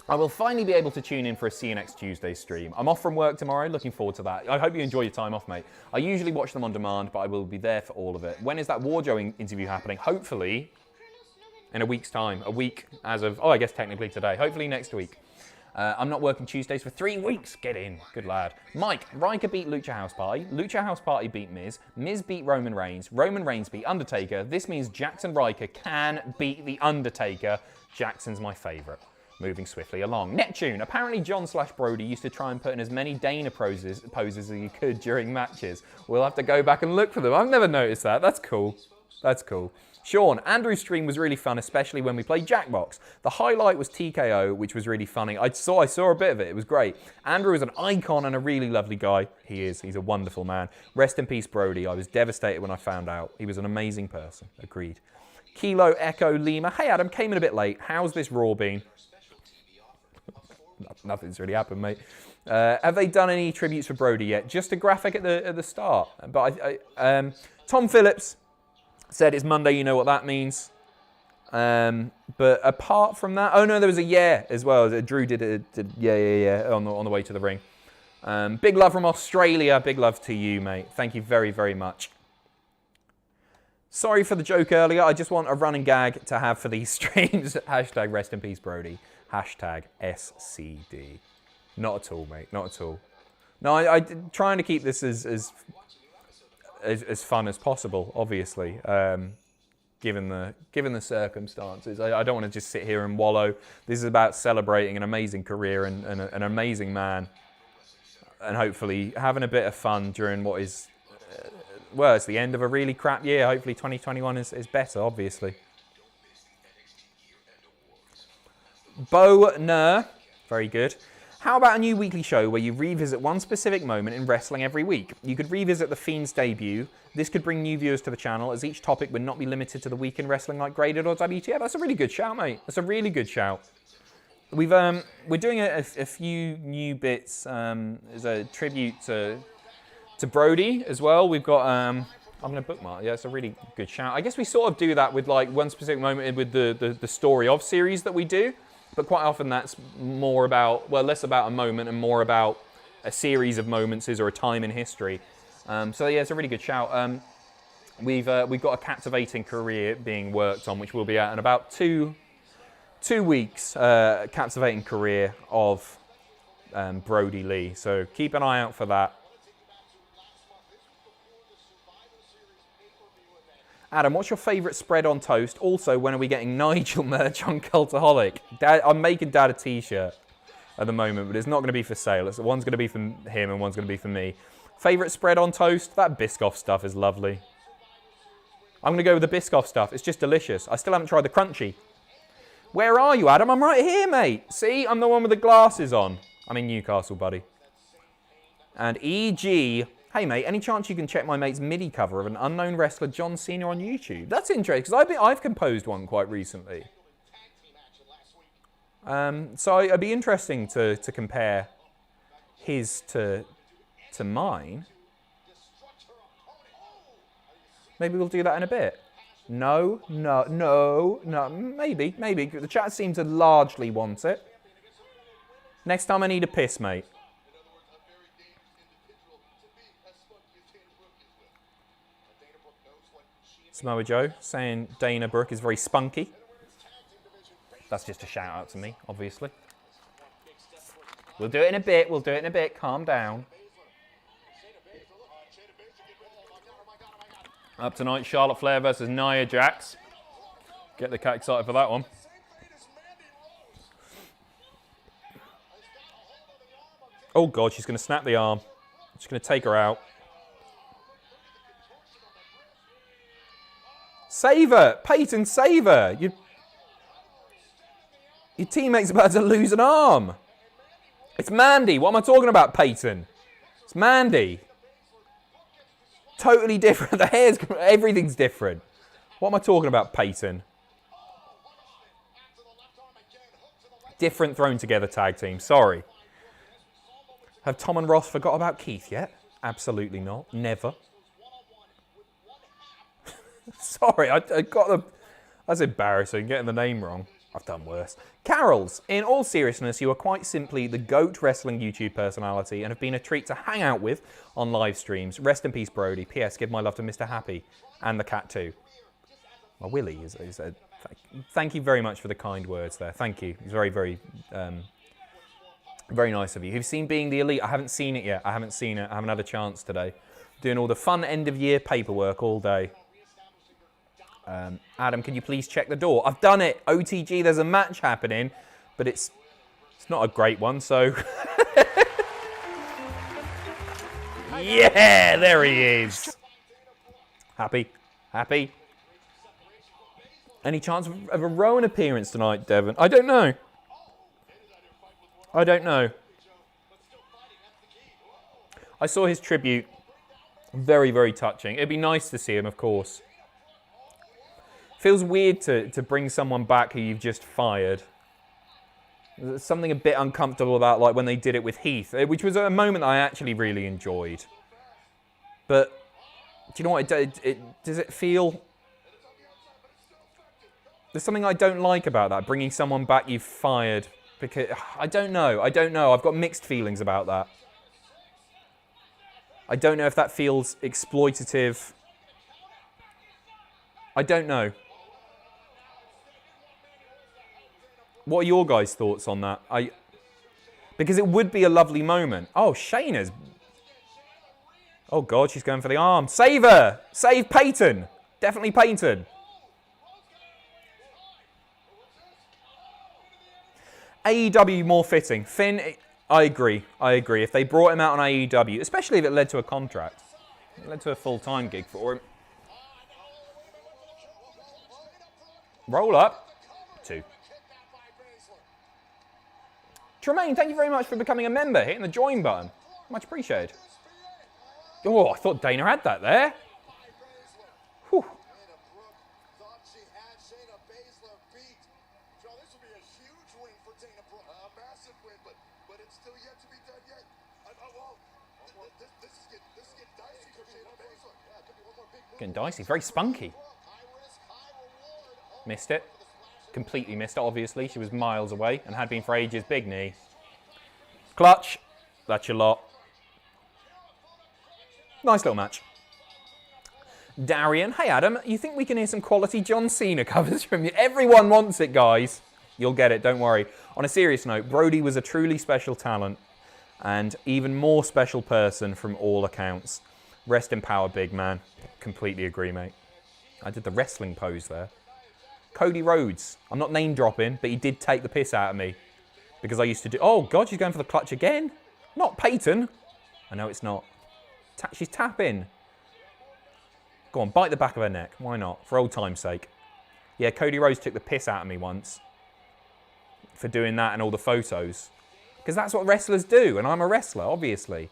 I will finally be able to tune in for a See You Next Tuesday stream. I'm off from work tomorrow, looking forward to that. I hope you enjoy your time off, mate. I usually watch them on demand, but I will be there for all of it. When is that Wardrobe interview happening? Hopefully in a week's time. A week as of, I guess technically today. Hopefully next week. I'm not working Tuesdays for 3 weeks. Get in. Good lad. Mike, Riker beat Lucha House Party. Lucha House Party beat Miz. Miz beat Roman Reigns. Roman Reigns beat Undertaker. This means Jackson Riker can beat The Undertaker. Jackson's my favourite. Moving swiftly along. Neptune. Apparently John/Brody used to try and put in as many Dana poses as he could during matches. We'll have to go back and look for them. I've never noticed that. That's cool. That's cool. Sean, Andrew's stream was really fun, especially when we played Jackbox. The highlight was TKO, which was really funny. I saw a bit of it. It was great. Andrew is an icon and a really lovely guy. He is. He's a wonderful man. Rest in peace, Brody. I was devastated when I found out. He was an amazing person. Agreed. Kilo Echo Lima. Hey, Adam, came in a bit late. How's this Raw been? Nothing's really happened, mate. Have they done any tributes for Brody yet? Just a graphic at the start. But Tom Phillips said it's Monday, you know what that means. But apart from that, oh no, there was a yeah as well. Drew did yeah on the way to the ring. Big love from Australia. Big love to you, mate. Thank you very, very much. Sorry for the joke earlier. I just want a running gag to have for these streams. Hashtag rest in peace, Brody. Hashtag SCD. Not at all, mate. Not at all. No, I'm trying to keep this as fun as possible, obviously, given the circumstances. I don't want to just sit here and wallow. This is about celebrating an amazing career and an amazing man, and hopefully having a bit of fun during what is, well, it's the end of a really crap year. Hopefully 2021 is better, obviously. Bo Nur, very good. How about a new weekly show where you revisit one specific moment in wrestling every week? You could revisit The Fiend's debut. This could bring new viewers to the channel, as each topic would not be limited to the week in wrestling like Graded or WTF. That's a really good shout, mate. That's a really good shout. We're doing a few new bits as a tribute to Brody as well. We've got I'm gonna bookmark. Yeah, it's a really good shout. I guess we sort of do that with like one specific moment with the story of series that we do. But quite often that's more about, well, less about a moment and more about a series of moments or a time in history. So yeah, it's a really good shout. We've got a captivating career being worked on, which we'll be at in about two weeks. Captivating career of Brody Lee. So keep an eye out for that. Adam, what's your favourite spread on toast? Also, when are we getting Nigel merch on Cultaholic? Dad, I'm making Dad a t-shirt at the moment, but it's not going to be for sale. One's going to be for him and one's going to be for me. Favourite spread on toast? That Biscoff stuff is lovely. I'm going to go with the Biscoff stuff. It's just delicious. I still haven't tried the crunchy. Where are you, Adam? I'm right here, mate. See? I'm the one with the glasses on. I'm in Newcastle, buddy. And EG... Hey mate, any chance you can check my mate's MIDI cover of an unknown wrestler, John Cena, on YouTube? That's interesting, because I've composed one quite recently. So it'd be interesting to compare his to mine. Maybe we'll do that in a bit. No, maybe. The chat seems to largely want it. Next time I need a piss, mate. Samoa Joe saying Dana Brooke is very spunky. That's just a shout out to me, obviously. We'll do it in a bit. Calm down. Up tonight, Charlotte Flair versus Nia Jax. Get the cat excited for that one. Oh God, she's going to snap the arm. She's going to take her out. Save her! Peyton, save her! Your teammate's about to lose an arm. It's Mandy. What am I talking about, Peyton? It's Mandy. Totally different. The hair's... Everything's different. What am I talking about, Peyton? Different thrown together tag team. Sorry. Have Tom and Ross forgot about Keith yet? Absolutely not. Never. Sorry, I got the... That's embarrassing, getting the name wrong. I've done worse. Carols, in all seriousness, you are quite simply the GOAT wrestling YouTube personality and have been a treat to hang out with on live streams. Rest in peace, Brody. P.S. Give my love to Mr. Happy and the cat too. Well, Willie is a... Thank you very much for the kind words there. Thank you. It's very, very... very nice of you. You've seen Being the Elite? I haven't seen it yet. I haven't seen it. I haven't had a chance today. Doing all the fun end-of-year paperwork all day. Adam, can you please check the door? I've done it. OTG, there's a match happening, but it's not a great one, so... Yeah, there he is. Happy? Happy? Any chance of a Rowan appearance tonight, Devon? I don't know. I don't know. I saw his tribute. Very, very touching. It'd be nice to see him, of course. Feels weird to bring someone back who you've just fired. There's something a bit uncomfortable about like when they did it with Heath, which was a moment I actually really enjoyed. But do you know what? Does it feel... There's something I don't like about that, bringing someone back you've fired. Because I don't know. I've got mixed feelings about that. I don't know if that feels exploitative. I don't know. What are your guys' thoughts on that? Because it would be a lovely moment. Oh, Shayna's... Oh, God, she's going for the arm. Save her! Save Peyton! Definitely Peyton. AEW more fitting. Finn, I agree. If they brought him out on AEW, especially if it led to a contract. It led to a full-time gig for him. Roll up. 2. Tremaine, thank you very much for becoming a member, hitting the join button. Much appreciated. Oh, I thought Dana had that there. Whew. Getting dicey, very spunky. Missed it. Completely missed it, obviously. She was miles away and had been for ages. Big knee. Clutch. That's your lot. Nice little match. Darian. Hey, Adam. You think we can hear some quality John Cena covers from you? Everyone wants it, guys. You'll get it, don't worry. On a serious note, Brody was a truly special talent and even more special person from all accounts. Rest in power, big man. Completely agree, mate. I did the wrestling pose there. Cody Rhodes. I'm not name dropping, but he did take the piss out of me. Because I used to do... Oh, God, she's going for the clutch again. Not Peyton. I know it's not. She's tapping. Go on, bite the back of her neck. Why not? For old time's sake. Yeah, Cody Rhodes took the piss out of me once. For doing that and all the photos. Because that's what wrestlers do. And I'm a wrestler, obviously.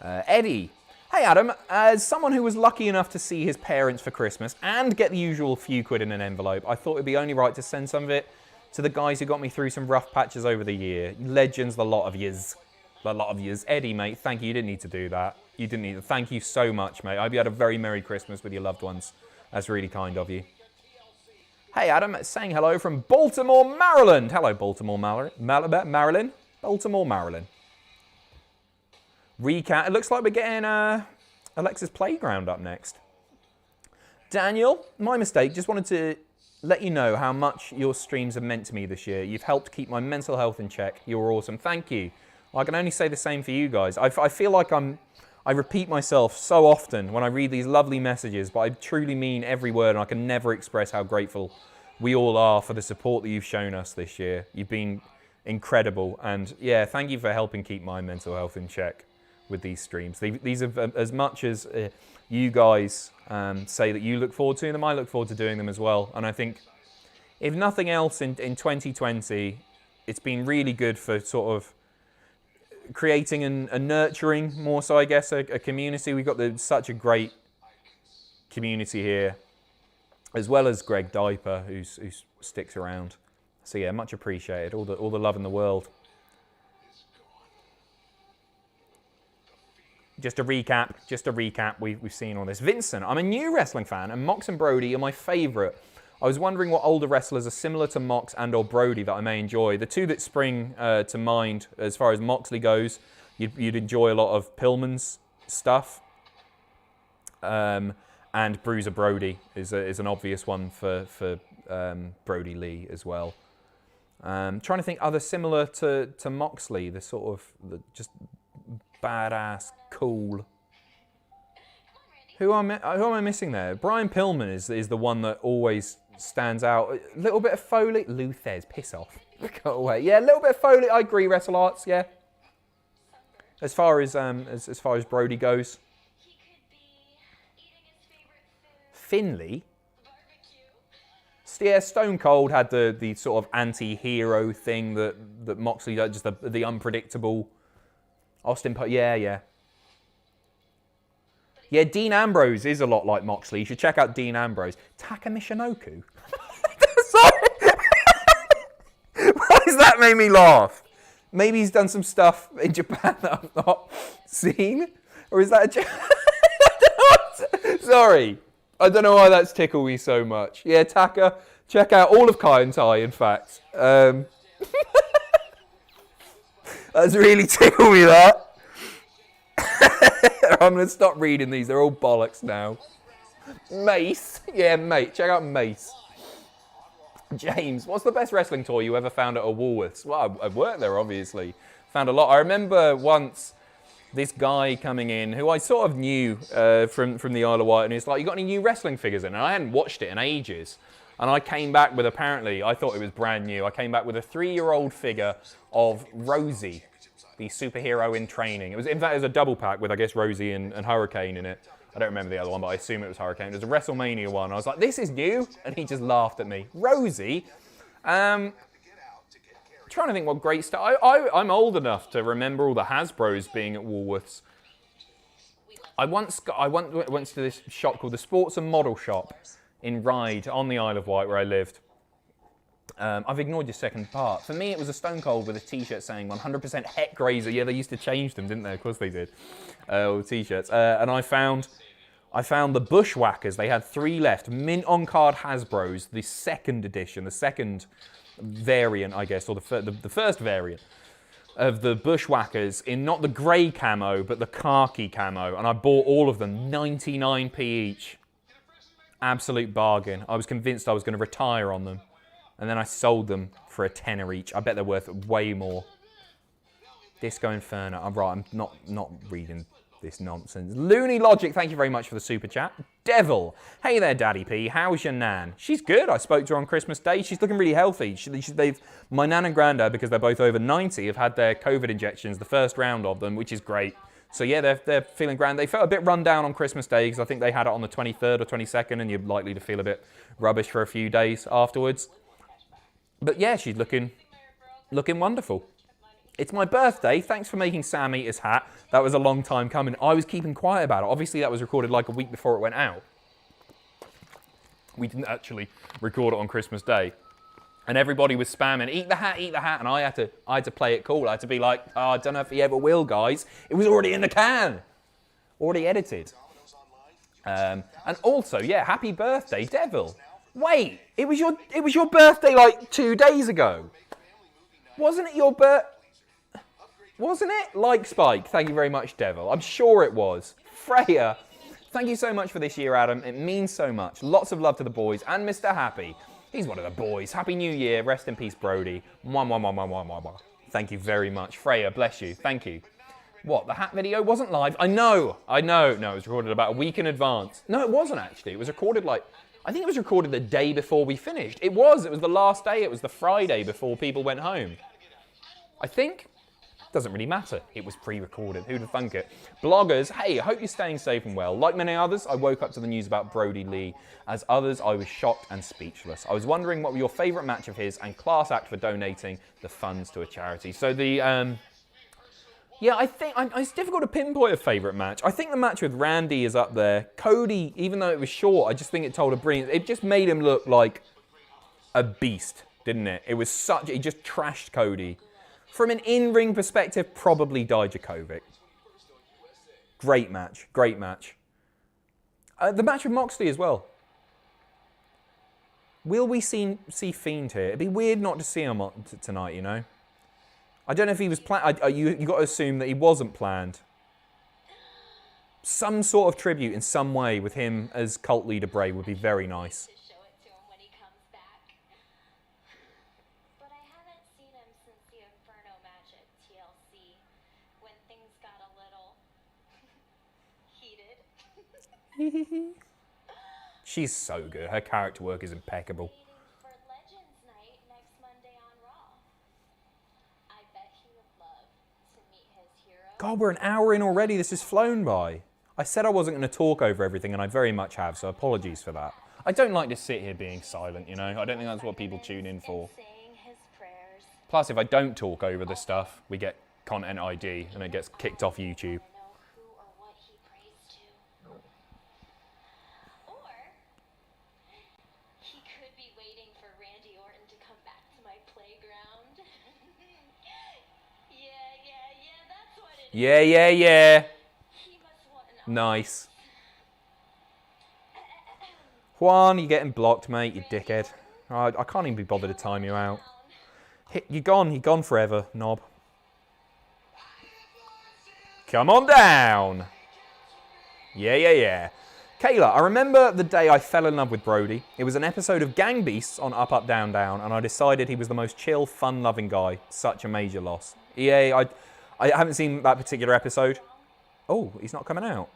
Eddie. Hey Adam, as someone who was lucky enough to see his parents for Christmas and get the usual few quid in an envelope, I thought it'd be only right to send some of it to the guys who got me through some rough patches over the year. Legends, the lot of yous. The lot of yous. Eddie, mate, thank you. You didn't need to do that. You didn't need to. Thank you so much, mate. I hope you had a very Merry Christmas with your loved ones. That's really kind of you. Hey Adam, saying hello from Baltimore, Maryland. Hello, Baltimore, Maryland. Baltimore, Maryland. Recap. It looks like we're getting Alexa's Playground up next. Daniel, my mistake. Just wanted to let you know how much your streams have meant to me this year. You've helped keep my mental health in check. You're awesome. Thank you. I can only say the same for you guys. I feel like I repeat myself so often when I read these lovely messages, but I truly mean every word, and I can never express how grateful we all are for the support that you've shown us this year. You've been incredible, and yeah, thank you for helping keep my mental health in check with these streams. These are, as much as you guys say that you look forward to them, I look forward to doing them as well. And I think, if nothing else, in 2020, it's been really good for sort of creating and nurturing more so, I guess, a community. We've got such a great community here, as well as Greg Diaper, who sticks around. So yeah, much appreciated. All the love in the world. Just a recap, we've seen all this. Vincent, I'm a new wrestling fan, and Mox and Brody are my favourite. I was wondering what older wrestlers are similar to Mox and or Brody that I may enjoy. The two that spring to mind, as far as Moxley goes, you'd enjoy a lot of Pillman's stuff. And Bruiser Brody is an obvious one for Brody Lee as well. Trying to think other similar to Moxley, the sort of just badass, cool. Who am I missing there? Brian Pillman is the one that always stands out. A little bit of Foley. Luthez, piss off. Go away. Yeah, a little bit of Foley. I agree, Wrestle Arts, yeah. As far as Brody goes. Finley. Yeah, Stone Cold had the sort of anti-hero thing that Moxley does, just the unpredictable. Austin, yeah. Yeah, Dean Ambrose is a lot like Moxley. You should check out Dean Ambrose. Taka Michinoku? Sorry. Why does that make me laugh? Maybe he's done some stuff in Japan that I've not seen? Or is that a joke? Sorry. I don't know why that's tickled me so much. Yeah, Taka, check out all of Kai and Tai, in fact. That's really tickled me, that. I'm going to stop reading these. They're all bollocks now. Mace. Yeah, mate. Check out Mace. James, what's the best wrestling toy you ever found at a Woolworths? Well, I've worked there, obviously. Found a lot. I remember once this guy coming in who I sort of knew from the Isle of Wight, and he's like, you got any new wrestling figures in? And I hadn't watched it in ages. And I came back with, apparently, I thought it was brand new. I came back with a 3-year-old figure of Rosie, the superhero in training. It was, in fact, it was a double pack with, I guess, Rosie and Hurricane in it. I don't remember the other one, but I assume it was Hurricane. It was a WrestleMania one. I was like, this is new? And he just laughed at me. Rosie? Trying to think what great stuff. I'm old enough to remember all the Hasbros being at Woolworths. I once went to this shop called the Sports and Model Shop in Ryde on the Isle of Wight where I lived. I've ignored your second part. For me, it was a Stone Cold with a T-shirt saying 100% Heck Grazer. Yeah, they used to change them, didn't they? Of course they did. All the T-shirts. And I found the Bushwhackers. They had 3 left. Mint on card Hasbros, the second edition, the second variant, I guess, or the first variant of the Bushwhackers in not the grey camo, but the khaki camo. And I bought all of them, 99p each. Absolute bargain. I was convinced I was going to retire on them. And then I sold them for a tenner each. I bet they're worth way more. Disco Inferno. I'm right, I'm not reading this nonsense. Looney Logic, thank you very much for the super chat. Devil, hey there, Daddy P. How's your nan? She's good. I spoke to her on Christmas Day. She's looking really healthy. My nan and granddad, because they're both over 90, have had their COVID injections, the first round of them, which is great. So yeah, they're feeling grand. They felt a bit run down on Christmas Day because I think they had it on the 23rd or 22nd, and you're likely to feel a bit rubbish for a few days afterwards. But yeah, she's looking wonderful. It's my birthday. Thanks for making Sam eat his hat. That was a long time coming. I was keeping quiet about it. Obviously, that was recorded like a week before it went out. We didn't actually record it on Christmas Day. And everybody was spamming, eat the hat, and I had to play it cool. I had to be like, oh, I don't know if he ever will, guys. It was already in the can. Already edited. And also, yeah, happy birthday, Devil. Wait, it was your birthday like 2 days ago. Wasn't it your birthday? Wasn't it? Like Spike. Thank you very much, Devil. I'm sure it was. Freya, thank you so much for this year, Adam. It means so much. Lots of love to the boys and Mr. Happy. He's one of the boys. Happy New Year. Rest in peace, Brody. Mwah, mwah, mwah, mwah, mwah, mwah, mwah. Thank you very much. Freya, bless you. Thank you. What, the hat video wasn't live? I know. No, it was recorded about a week in advance. No, it wasn't actually. It was recorded I think it was recorded the day before we finished. It was the last day. It was the Friday before people went home. I think. Doesn't really matter. It was pre-recorded. Who'd have thunk it? Bloggers, hey, I hope you're staying safe and well. Like many others, I woke up to the news about Brody Lee. As others, I was shocked and speechless. I was wondering what were your favourite match of his and class act for donating the funds to a charity. So the, yeah, I think it's difficult to pinpoint a favourite match. I think the match with Randy is up there. Cody, even though it was short, I just think it told a brilliant. It just made him look like a beast, didn't it? It just trashed Cody. From an in-ring perspective, probably Dijakovic. Great match. Great match. The match with Moxley as well. Will we see Fiend here? It'd be weird not to see him tonight, you know? I don't know if he was planned. You got to assume that he wasn't planned. Some sort of tribute in some way with him as cult leader Bray would be very nice. She's so good. Her character work is impeccable. For Legends Night next Monday on Raw. I bet he would love to meet his hero. God, we're an hour in already. This has flown by. I said I wasn't going to talk over everything, and I very much have, so apologies for that. I don't like to sit here being silent, you know? I don't think that's what people tune in for. Plus, if I don't talk over the stuff, we get content ID, and it gets kicked off YouTube. Randy Orton to come back to my playground. Yeah, that's what it is. Yeah. He must want an Nice. Juan, you're getting blocked, mate, you dickhead. I can't even be bothered to time you out. You're gone forever, knob. Come on down. Yeah. Kayla, I remember the day I fell in love with Brody. It was an episode of Gang Beasts on Up, Up, Down, Down, and I decided he was the most chill, fun-loving guy. Such a major loss. EA, I haven't seen that particular episode. Oh, he's not coming out.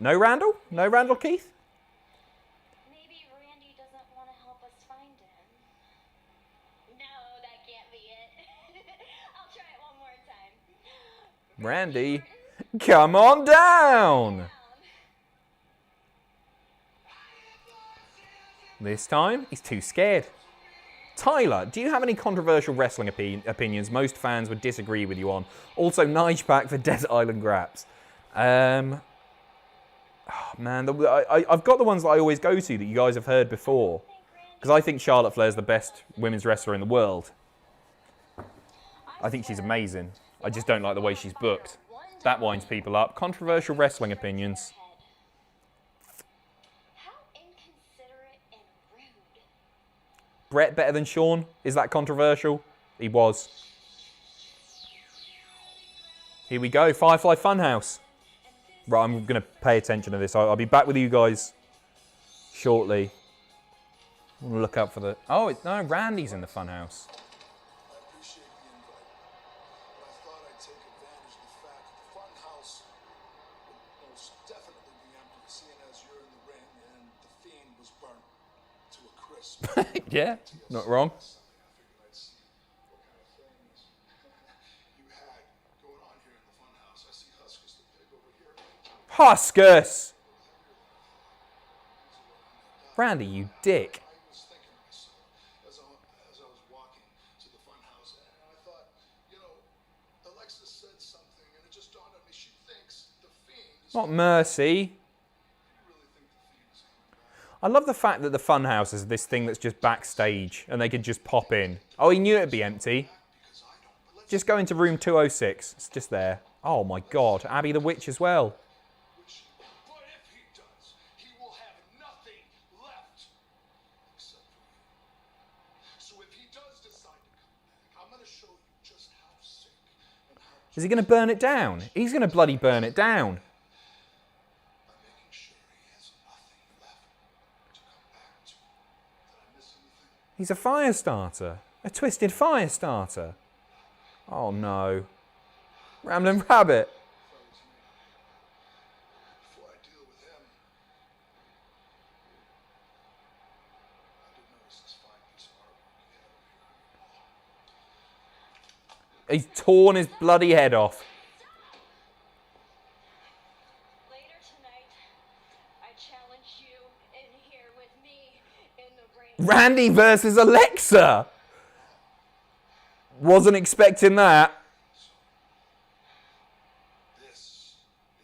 No Randall? No Randall Keith? Maybe Randy doesn't want to help us find him. No, that can't be it. I'll try it one more time. Randy, come on down. This time, he's too scared. Tyler, do you have any controversial wrestling opinions most fans would disagree with you on? Also, Nige Pack for Desert Island Graps. Oh man, I've got the ones that I always go to that you guys have heard before. Because I think Charlotte Flair's the best women's wrestler in the world. I think she's amazing. I just don't like the way she's booked. That winds people up. Controversial wrestling opinions. How inconsiderate and rude. Brett better than Sean? Is that controversial? He was. Here we go. Firefly Funhouse. Right, I'm going to pay attention to this. I'll be back with you guys shortly. I'm going to look up for the... Oh, no, Randy's in the Funhouse. I appreciate the invite, but I thought I'd take advantage of the fact that the Funhouse would most definitely be empty, seeing as you're in the ring and the Fiend was burnt to a crisp. Yeah, not wrong. I figured I'd see what kind of things you had going on here in the Funhouse. I see Huskus the pig over here. Huskus! Randy, you dick. I was thinking to myself as I was walking to the Funhouse, and I thought, you know, Alexa said something, and it just dawned on me. She thinks the Fiend is. Not Mercy. You really think the Fiend is coming back? I love the fact that the Funhouse is this thing that's just backstage and they could just pop in. Oh, he knew it'd be empty. Because I don't. But let's Just go into room 206. It's just there. Oh my god, Abby the Witch as well. wish. But if he does, he will have nothing left except for you. So if he does decide to come back, I'm going to show you just how sick and how. Is he going to burn it down? He's going to bloody burn it down. I'm making sure he has nothing left to come back to. Did I miss anything? He's a fire starter. A twisted fire starter. Oh no. Ramblin' Rabbit. Before I deal with him, I did notice this fine piece of artwork you had over here. He's torn his bloody head off. Later tonight, I challenge you in here with me in the ring. Randy versus Alexa. Wasn't expecting that. This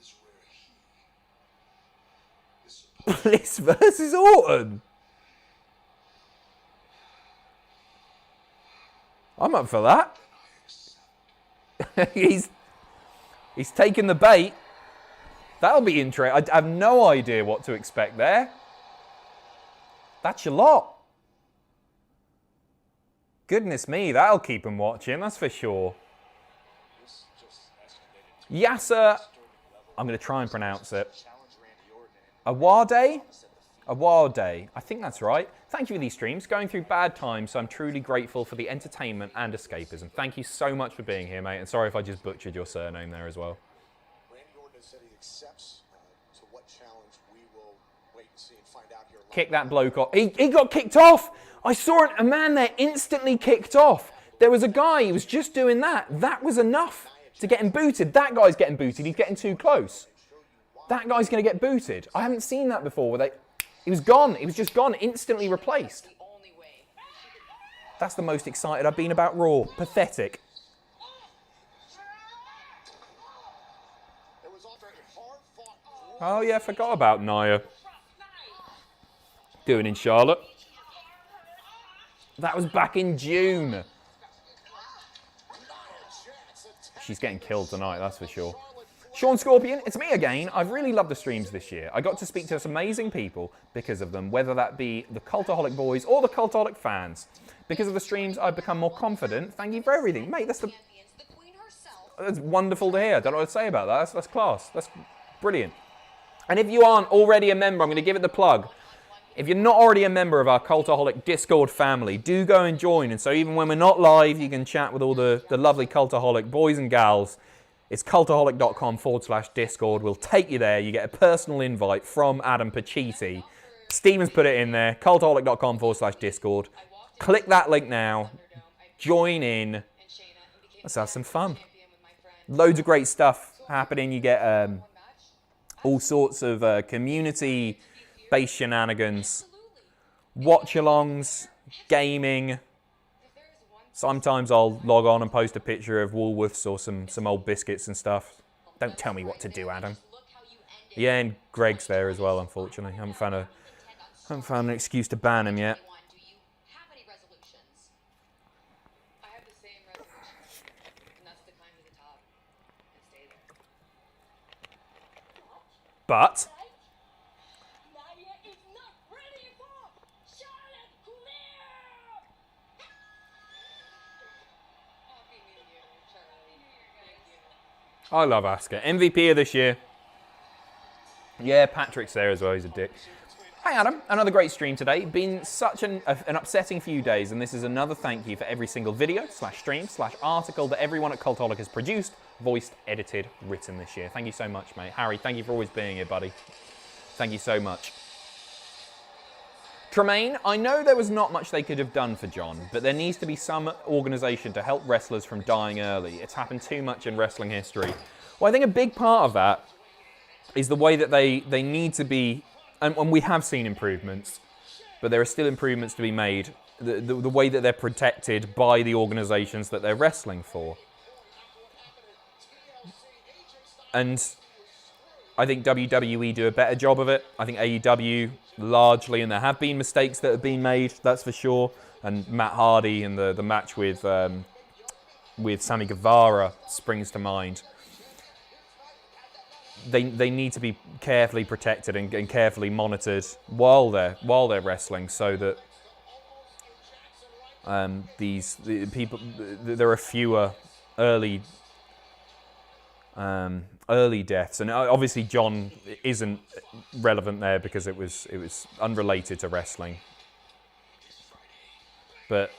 is where he is supposed Bliss versus Orton. I'm up for that. he's taken the bait. That'll be interesting. I have no idea what to expect there. That's your lot. Goodness me, that'll keep him watching, that's for sure. Yasser, I'm going to try and pronounce it. Awade? Awade, I think that's right. Thank you for these streams. Going through bad times, so I'm truly grateful for the entertainment and escapism. Thank you so much for being here, mate. And sorry if I just butchered your surname there as well. Randy Orton said he accepts to what challenge we will wait and see and find out here. Kick that bloke off. He got kicked off. I saw a man there instantly kicked off. There was a guy, he was just doing that. That was enough to get him booted. That guy's getting booted. He's getting too close. That guy's going to get booted. I haven't seen that before. Where he was gone. He was just gone, instantly replaced. That's the most excited I've been about Raw. Pathetic. Oh yeah, forgot about Nia. Doing in Charlotte. That was back in June. She's getting killed tonight, that's for sure. Sean Scorpion, it's me again. I've really loved the streams this year. I got to speak to some amazing people because of them, whether that be the Cultaholic boys or the Cultaholic fans. Because of the streams, I've become more confident. Thank you for everything. Mate, that's wonderful to hear. I don't know what to say about that. That's class. That's brilliant. And if you aren't already a member, I'm going to give it the plug. If you're not already a member of our Cultaholic Discord family, do go and join. And so even when we're not live, you can chat with all the lovely Cultaholic boys and gals. It's cultaholic.com/Discord. We'll take you there. You get a personal invite from Adam Pacitti. Steven's put it in there. cultaholic.com/Discord. Click that link now. Join in. Let's have some fun. Loads of great stuff happening. You get all sorts of community-based shenanigans. watch-alongs, gaming. Sometimes I'll log on and post a picture of Woolworths or some old biscuits and stuff. Don't tell me what to do, Adam. Yeah, and Greg's there as well, unfortunately. I haven't found an excuse to ban him yet. But I love Asuka. MVP of this year. Yeah, Patrick's there as well. He's a dick. Hi, Adam. Another great stream today. Been such an upsetting few days, and this is another thank you for every single video, /stream, /article that everyone at Cultaholic has produced, voiced, edited, written this year. Thank you so much, mate. Harry, thank you for always being here, buddy. Thank you so much. Tremaine, I know there was not much they could have done for John, but there needs to be some organisation to help wrestlers from dying early. It's happened too much in wrestling history. Well, I think a big part of that is the way that they need to be, and we have seen improvements, but there are still improvements to be made. The way that they're protected by the organisations that they're wrestling for. And I think WWE do a better job of it. I think AEW largely, and there have been mistakes that have been made, that's for sure. And Matt Hardy and the match with Sammy Guevara springs to mind. They need to be carefully protected and carefully monitored while they're wrestling, so that there are fewer early deaths. And obviously John isn't relevant there because it was unrelated to wrestling. But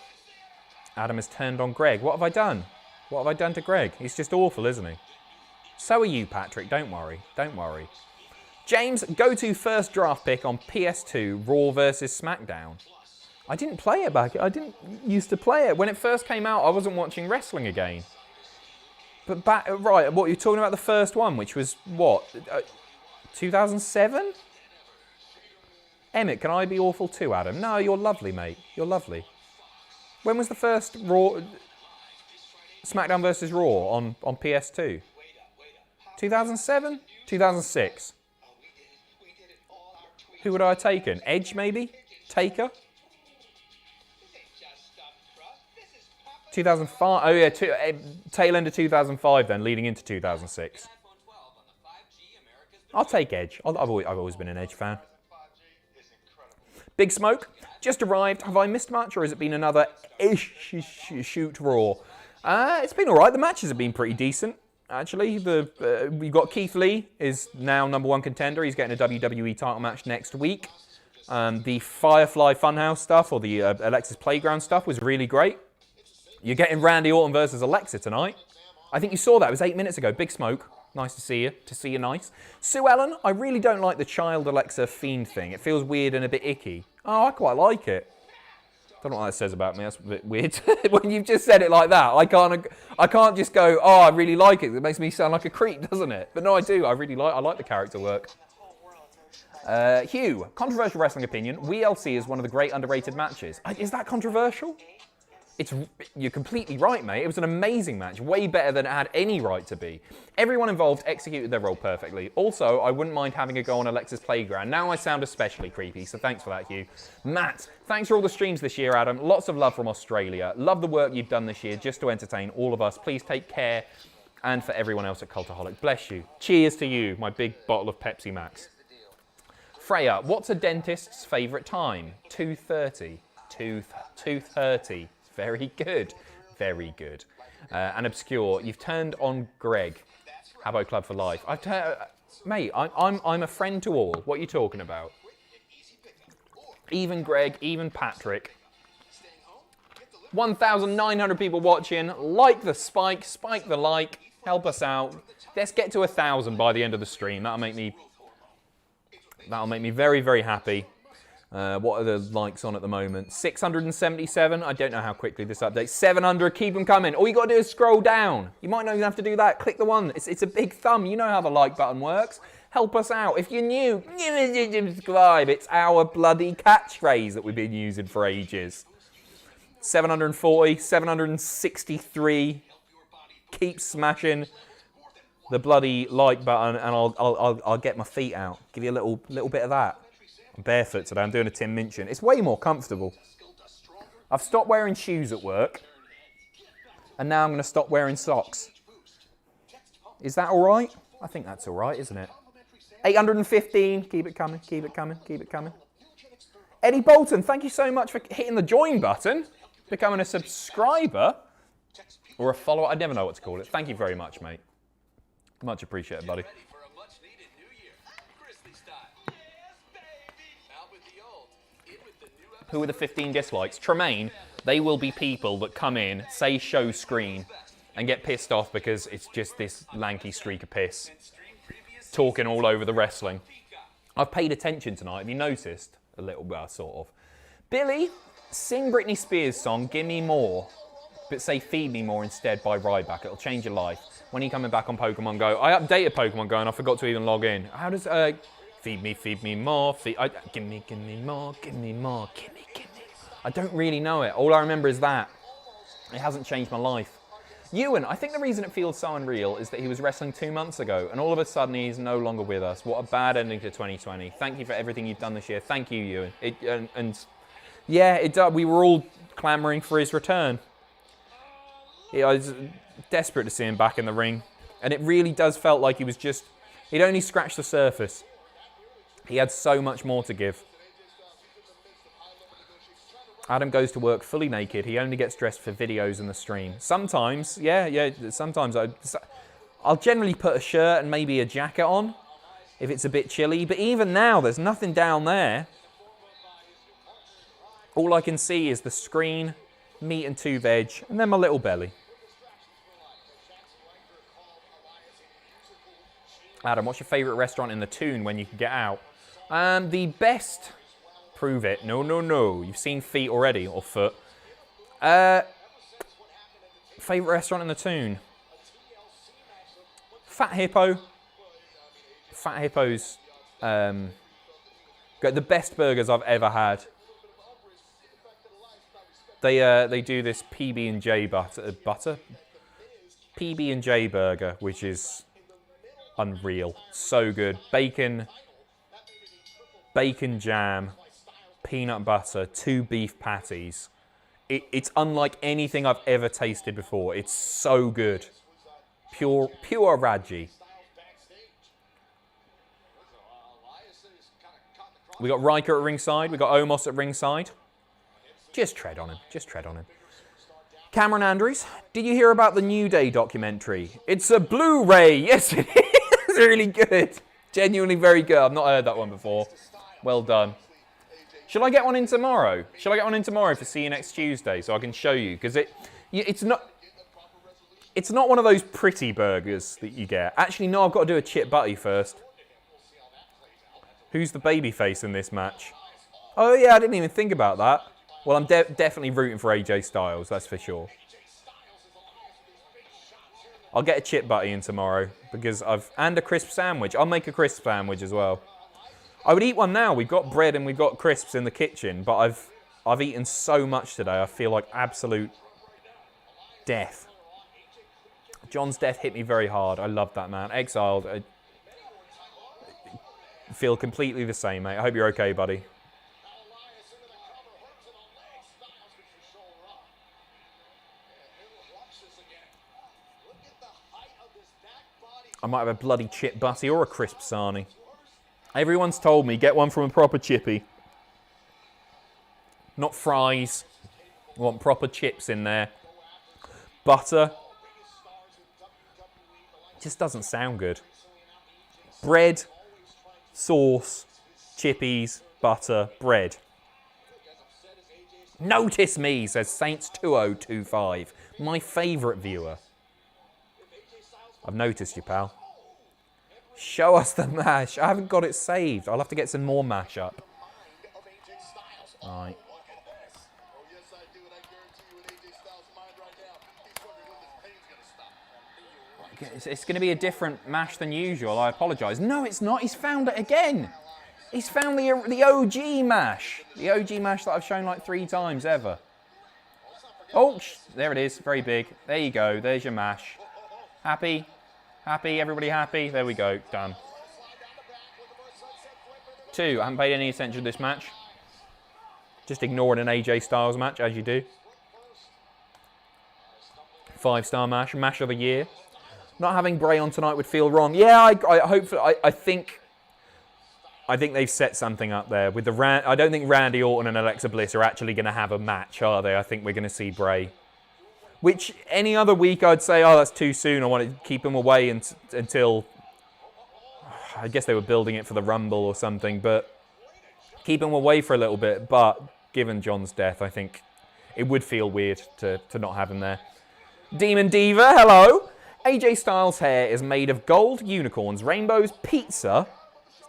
Adam has turned on Greg. What have I done? What have I done to Greg? He's just awful, isn't he? So are you, Patrick. Don't worry. Don't worry. James, go-to first draft pick on PS2, Raw versus SmackDown. I didn't play it back. I didn't used to play it. When it first came out, I wasn't watching wrestling again. But back, right, what, you're talking about the first one, which was, what, 2007? Emmett, can I be awful too, Adam? No, you're lovely, mate. You're lovely. When was the first Raw, SmackDown versus Raw on PS2? 2007? 2006? Who would I have taken? Edge, maybe? Taker? 2005? Oh, yeah, tail end of 2005 then, leading into 2006. I'll take Edge. I've always been an Edge fan. Big Smoke, just arrived. Have I missed much, or has it been another shoot Raw? It's been all right. The matches have been pretty decent, actually. We've got Keith Lee is now #1 contender. He's getting a WWE title match next week. The Firefly Funhouse stuff, or the Alexa's Playground stuff, was really great. You're getting Randy Orton versus Alexa tonight. I think you saw that. It was 8 minutes ago. Big Smoke. Nice to see you. To see you nice. Sue Ellen, I really don't like the child Alexa Fiend thing. It feels weird and a bit icky. Oh, I quite like it. Don't know what that says about me. That's a bit weird. When you've just said it like that, I can't just go, oh, I really like it. It makes me sound like a creep, doesn't it? But no, I do. I like the character work. Hugh, controversial wrestling opinion. WLC is one of the great underrated matches. Is that controversial? You're completely right, mate. It was an amazing match, way better than it had any right to be. Everyone involved executed their role perfectly. Also, I wouldn't mind having a go on Alexa's Playground. Now I sound especially creepy, so thanks for that, Hugh. Matt, thanks for all the streams this year, Adam. Lots of love from Australia. Love the work you've done this year just to entertain all of us. Please take care, and for everyone else at Cultaholic. Bless you. Cheers to you, my big bottle of Pepsi Max. Freya, what's a dentist's favourite time? 2:30. 2:30. Very good. Very good. And Obscure, you've turned on Greg. Habbo Club for life. Mate, I'm a friend to all. What are you talking about? Even Greg, even Patrick. 1,900 people watching. Like the spike the like. Help us out. Let's get to 1,000 by the end of the stream. That'll make me very, very happy. What are the likes on at the moment? 677. I don't know how quickly this updates. 700. Keep them coming. All you got to do is scroll down. You might not even have to do that. Click the one. It's a big thumb. You know how the like button works. Help us out. If you're new, subscribe. It's our bloody catchphrase that we've been using for ages. 740, 763. Keep smashing the bloody like button, and I'll get my feet out. Give you a little bit of that. I'm barefoot today. I'm doing a Tim Minchin. It's way more comfortable. I've stopped wearing shoes at work, and now I'm going to stop wearing socks. Is that all right? I think that's all right, isn't it? 815. Keep it coming. Keep it coming. Keep it coming. Eddie Bolton, thank you so much for hitting the join button, becoming a subscriber or a follower. I never know what to call it. Thank you very much, mate. Much appreciated, buddy. Who are the 15 dislikes? Tremaine, they will be people that come in, say show screen, and get pissed off because it's just this lanky streak of piss. Talking all over the wrestling. I've paid attention tonight. Have you noticed? A little bit, sort of. Billy, sing Britney Spears' song, Give Me More, but say Feed Me More instead by Ryback. It'll change your life. When are you coming back on Pokemon Go? I updated Pokemon Go and I forgot to even log in. How does, feed me more, give me more, give me more, give me. I don't really know it. All I remember is that. It hasn't changed my life. Ewan, I think the reason it feels so unreal is that he was wrestling 2 months ago, and all of a sudden he's no longer with us. What a bad ending to 2020. Thank you for everything you've done this year. Thank you, Ewan. Yeah, it does. We were all clamouring for his return. I was desperate to see him back in the ring, and it really does felt like he'd only scratched the surface. He had so much more to give. Adam goes to work fully naked. He only gets dressed for videos and the stream. Sometimes, sometimes I'll generally put a shirt and maybe a jacket on if it's a bit chilly. But even now, there's nothing down there. All I can see is the screen, meat and 2 veg, and then my little belly. Adam, what's your favourite restaurant in the Toon when you can get out? The best... Prove it. No. You've seen feet already, or foot. Favourite restaurant in the Toon? Fat Hippo. Fat Hippo's got the best burgers I've ever had. They do this PB&J butter? PB&J burger, which is unreal. So good. Bacon jam. Peanut butter, 2 beef patties. It's unlike anything I've ever tasted before. It's so good. Pure Raji. We got Riker at ringside. We got Omos at ringside. Just tread on him. Just tread on him. Cameron Andrews, did you hear about the New Day documentary? It's a Blu-ray. Yes, it is. It's really good. Genuinely very good. I've not heard that one before. Well done. Shall I get one in tomorrow? Shall I get one in tomorrow for See You Next Tuesday so I can show you? Because it's not one of those pretty burgers that you get. Actually, no, I've got to do a chip butty first. Who's the babyface in this match? Oh, yeah, I didn't even think about that. Well, I'm definitely rooting for AJ Styles, that's for sure. I'll get a chip butty in tomorrow because and a crisp sandwich. I'll make a crisp sandwich as well. I would eat one now. We've got bread and we've got crisps in the kitchen, but I've eaten so much today. I feel like absolute death. John's death hit me very hard. I love that man. Exiled. I feel completely the same, mate. I hope you're okay, buddy. I might have a bloody chip butty or a crisp sarnie. Everyone's told me, get one from a proper chippy. Not fries. I want proper chips in there. Butter. Just doesn't sound good. Bread, sauce, chippies, butter, bread. Notice me, says Saints2025. My favourite viewer. I've noticed you, pal. Show us the mash. I haven't got it saved. I'll have to get some more mash up. Right. It's going to be a different match than usual. I apologise. No, it's not. He's found it again. He's found the OG mash. The OG mash that I've shown like 3 times ever. Oh, there it is. Very big. There you go. There's your mash. Happy? Happy? Everybody happy? There we go. Done. 2. I haven't paid any attention to this match. Just ignoring an AJ Styles match, as you do. 5-star mash. Mash of the year. Not having Bray on tonight would feel wrong. Yeah, I think they've set something up there with the I don't think Randy Orton and Alexa Bliss are actually going to have a match, are they? I think we're going to see Bray. Which any other week I'd say, oh, that's too soon. I want to keep him away until I guess they were building it for the Rumble or something, but keep him away for a little bit. But given John's death, I think it would feel weird to not have him there. Demon Diva, hello. AJ Styles' hair is made of gold, unicorns, rainbows, pizza.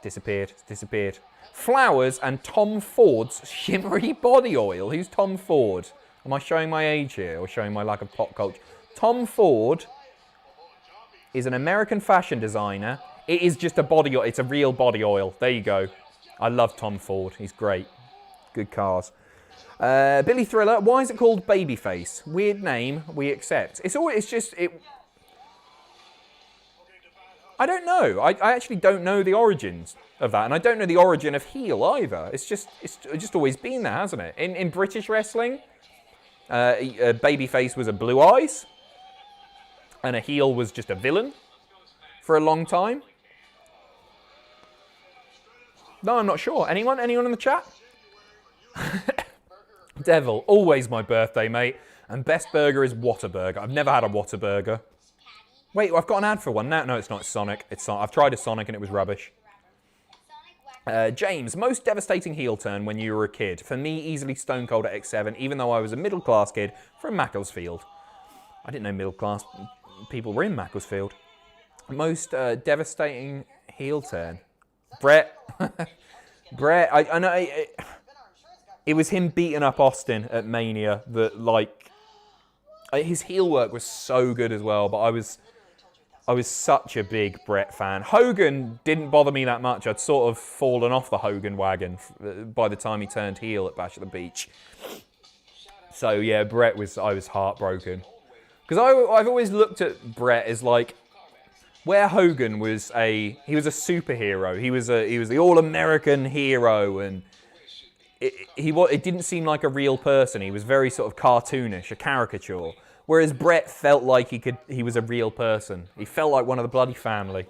It's disappeared. Flowers and Tom Ford's shimmery body oil. Who's Tom Ford? Am I showing my age here or showing my lack of pop culture? Tom Ford is an American fashion designer. It is just a body oil. It's a real body oil. There you go. I love Tom Ford. He's great. Good cars. Billy Thriller. Why is it called Babyface? Weird name. We accept. I don't know. I actually don't know the origins of that, and I don't know the origin of heel either. It's just always been there, hasn't it? In British wrestling, a babyface was a blue eyes, and a heel was just a villain for a long time. No, I'm not sure. Anyone in the chat? Devil, always my birthday, mate. And best burger is Whataburger. I've never had a Whataburger. Wait, I've got an ad for one now. No, it's not. It's Sonic. I've tried a Sonic and it was rubbish. James, most devastating heel turn when you were a kid. For me, easily Stone Cold at X7, even though I was a middle-class kid from Macclesfield. I didn't know middle-class people were in Macclesfield. Most devastating heel turn. Brett. Brett, I know. It was him beating up Austin at Mania that, like, his heel work was so good as well, but I was such a big Brett fan. Hogan didn't bother me that much. I'd sort of fallen off the Hogan wagon by the time he turned heel at Bash at the Beach. So yeah, I was heartbroken. Because I've always looked at Brett as like, where Hogan was he was a superhero. He was the all-American hero, and it didn't seem like a real person. He was very sort of cartoonish, a caricature. Whereas Brett felt like he was a real person. He felt like one of the bloody family.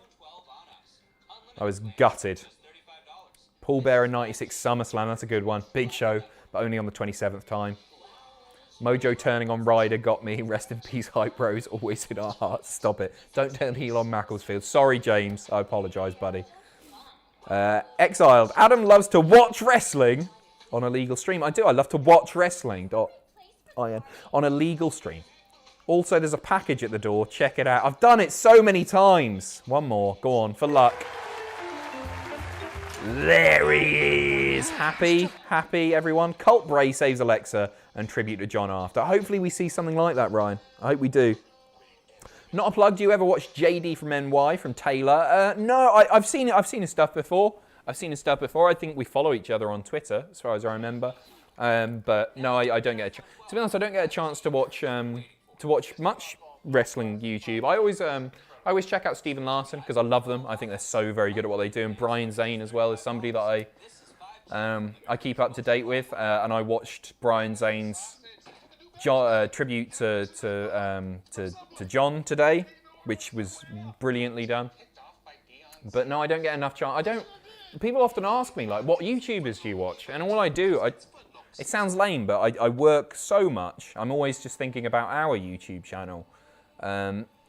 I was gutted. Paul Bearer 96 SummerSlam, that's a good one. Big show, but only on the 27th time. Mojo turning on Ryder got me. Rest in peace, Hype Bros. Always in our hearts. Stop it. Don't turn heel on Macclesfield. Sorry, James. I apologise, buddy. Exiled. Adam loves to watch wrestling on a legal stream. I do. I love to watch wrestling. On a legal stream. Also, there's a package at the door. Check it out. I've done it so many times. One more. Go on, for luck. There he is. Happy, everyone. Colt Bray saves Alexa and tribute to John after. Hopefully we see something like that, Ryan. I hope we do. Not a plug. Do you ever watch JD from NY from Taylor? No, I've seen it. I've seen his stuff before. I think we follow each other on Twitter, as far as I remember. But no, I don't get a chance. To be honest, I don't get a chance to watch much wrestling YouTube. I always check out Stephen Larson because I love them. I think they're so very good at what they do. And Brian Zane as well is somebody that I keep up to date with. And I watched Brian Zane's tribute to John today, which was brilliantly done. But no, I don't get enough chance. People often ask me, like, what YouTubers do you watch? And all I do, it sounds lame, but I work so much. I'm always just thinking about our YouTube channel.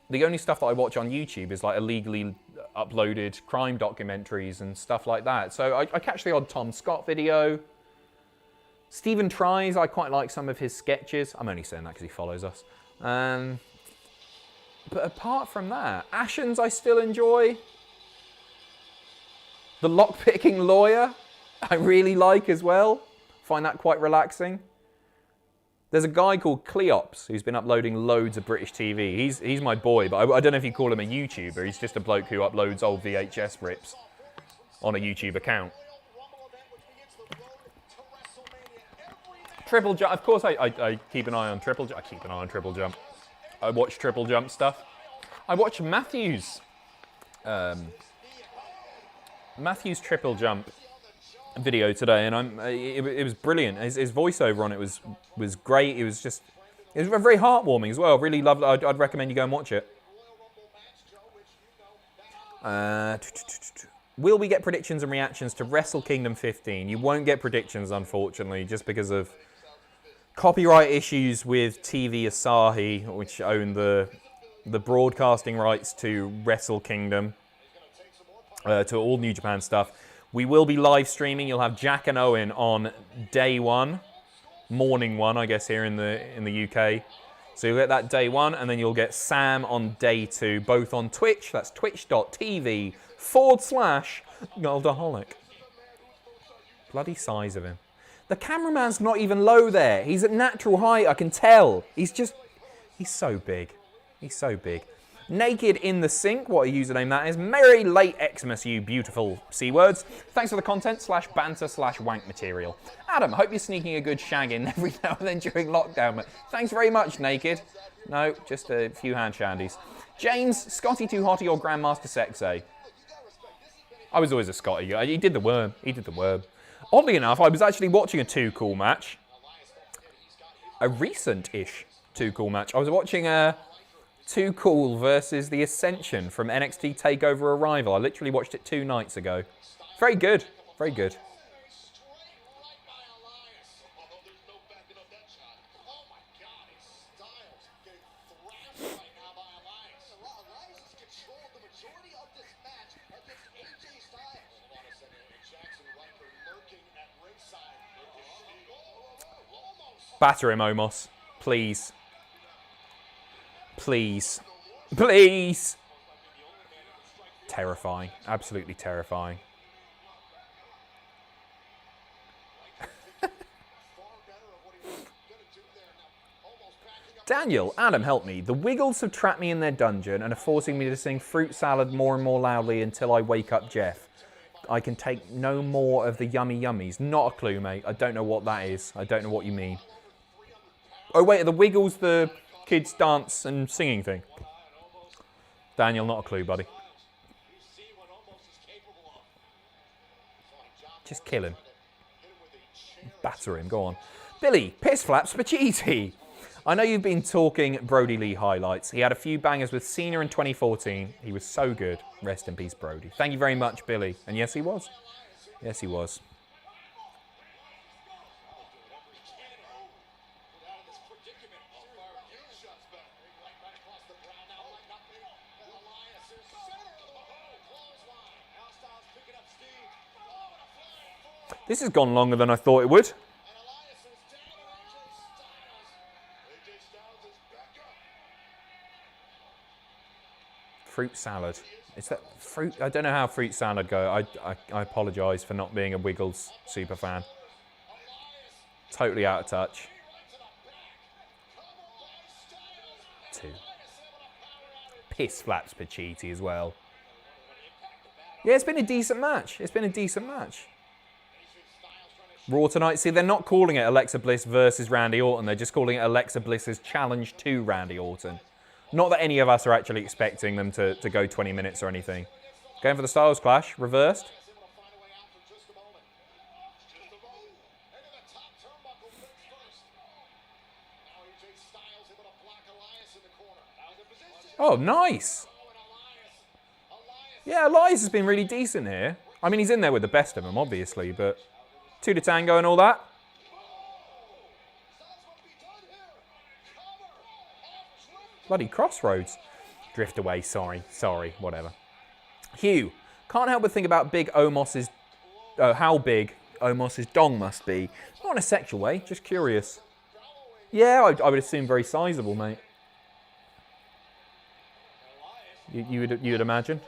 The only stuff that I watch on YouTube is like illegally uploaded crime documentaries and stuff like that. So I catch the odd Tom Scott video. Stephen Tries, I quite like some of his sketches. I'm only saying that because he follows us. But apart from that, Ashens I still enjoy. The Lockpicking Lawyer, I really like as well. Find that quite relaxing. There's a guy called Cleops who's been uploading loads of British TV. He's my boy, but I don't know if you call him a YouTuber. He's just a bloke who uploads old VHS rips on a YouTube account. Triple Jump. Of course, I keep an eye on Triple Jump. I keep an eye on Triple Jump. I watch Triple Jump stuff. I watched Matthew's Triple Jump video today, and it was brilliant. His voiceover on it was great. It was very heartwarming as well. Really loved it. I'd recommend you go and watch it. Will we get predictions and reactions to Wrestle Kingdom 15? You won't get predictions, unfortunately, just because of copyright issues with TV Asahi, which own the broadcasting rights to Wrestle Kingdom, to all New Japan stuff. We will be live streaming. You'll have Jack and Owen on day one, morning one, I guess, here in the UK. So you'll get that day one, and then you'll get Sam on day two, both on Twitch. That's twitch.tv/Cultaholic. Bloody size of him. The cameraman's not even low there. He's at natural height, I can tell. He's so big. He's so big. Naked in the Sink, what a username that is. Merry late Xmas, you beautiful C words. Thanks for the content /banter/wank material. Adam, hope you're sneaking a good shag in every now and then during lockdown. Thanks very much, Naked. No, just a few hand shandies. James, Scotty Too Hottie or Grandmaster Sexay? I was always a Scotty. He did the worm. He did the worm. Oddly enough, I was actually watching a Too Cool match. A recent-ish Too Cool match. I was watching Too Cool versus The Ascension from NXT TakeOver Arrival. I literally watched it 2 nights ago. Very good. Very good. Batter him, Omos. Please. Please. Please. Terrifying. Absolutely terrifying. Daniel, Adam, help me. The Wiggles have trapped me in their dungeon and are forcing me to sing Fruit Salad more and more loudly until I wake up Jeff. I can take no more of the yummy yummies. Not a clue, mate. I don't know what that is. I don't know what you mean. Oh, wait, are the Wiggles the kids dance and singing thing? Daniel, not a clue, buddy. Just kill him. Batter him, go on. Billy, piss flaps Pacitti. I know you've been talking Brody Lee highlights. He had a few bangers with Cena in 2014. He was so good. Rest in peace, Brody. Thank you very much, Billy. And yes, he was. Yes, he was. This has gone longer than I thought it would. Fruit salad. Is that fruit? I don't know how fruit salad go. I apologise for not being a Wiggles super fan. Totally out of touch. 2. Piss flaps Pacitti as well. Yeah, it's been a decent match. It's been a decent match. Raw tonight. See, they're not calling it Alexa Bliss versus Randy Orton. They're just calling it Alexa Bliss's challenge to Randy Orton. Not that any of us are actually expecting them to go 20 minutes or anything. Going for the Styles Clash. Reversed. Oh, nice. Yeah, Elias has been really decent here. I mean, he's in there with the best of them, obviously, but 2 to tango and all that. Bloody Crossroads. Drift away, sorry, whatever. Hugh, can't help but think about big Omos's, how big Omos's dong must be. Not in a sexual way, just curious. Yeah, I would assume very sizable, mate. You would imagine.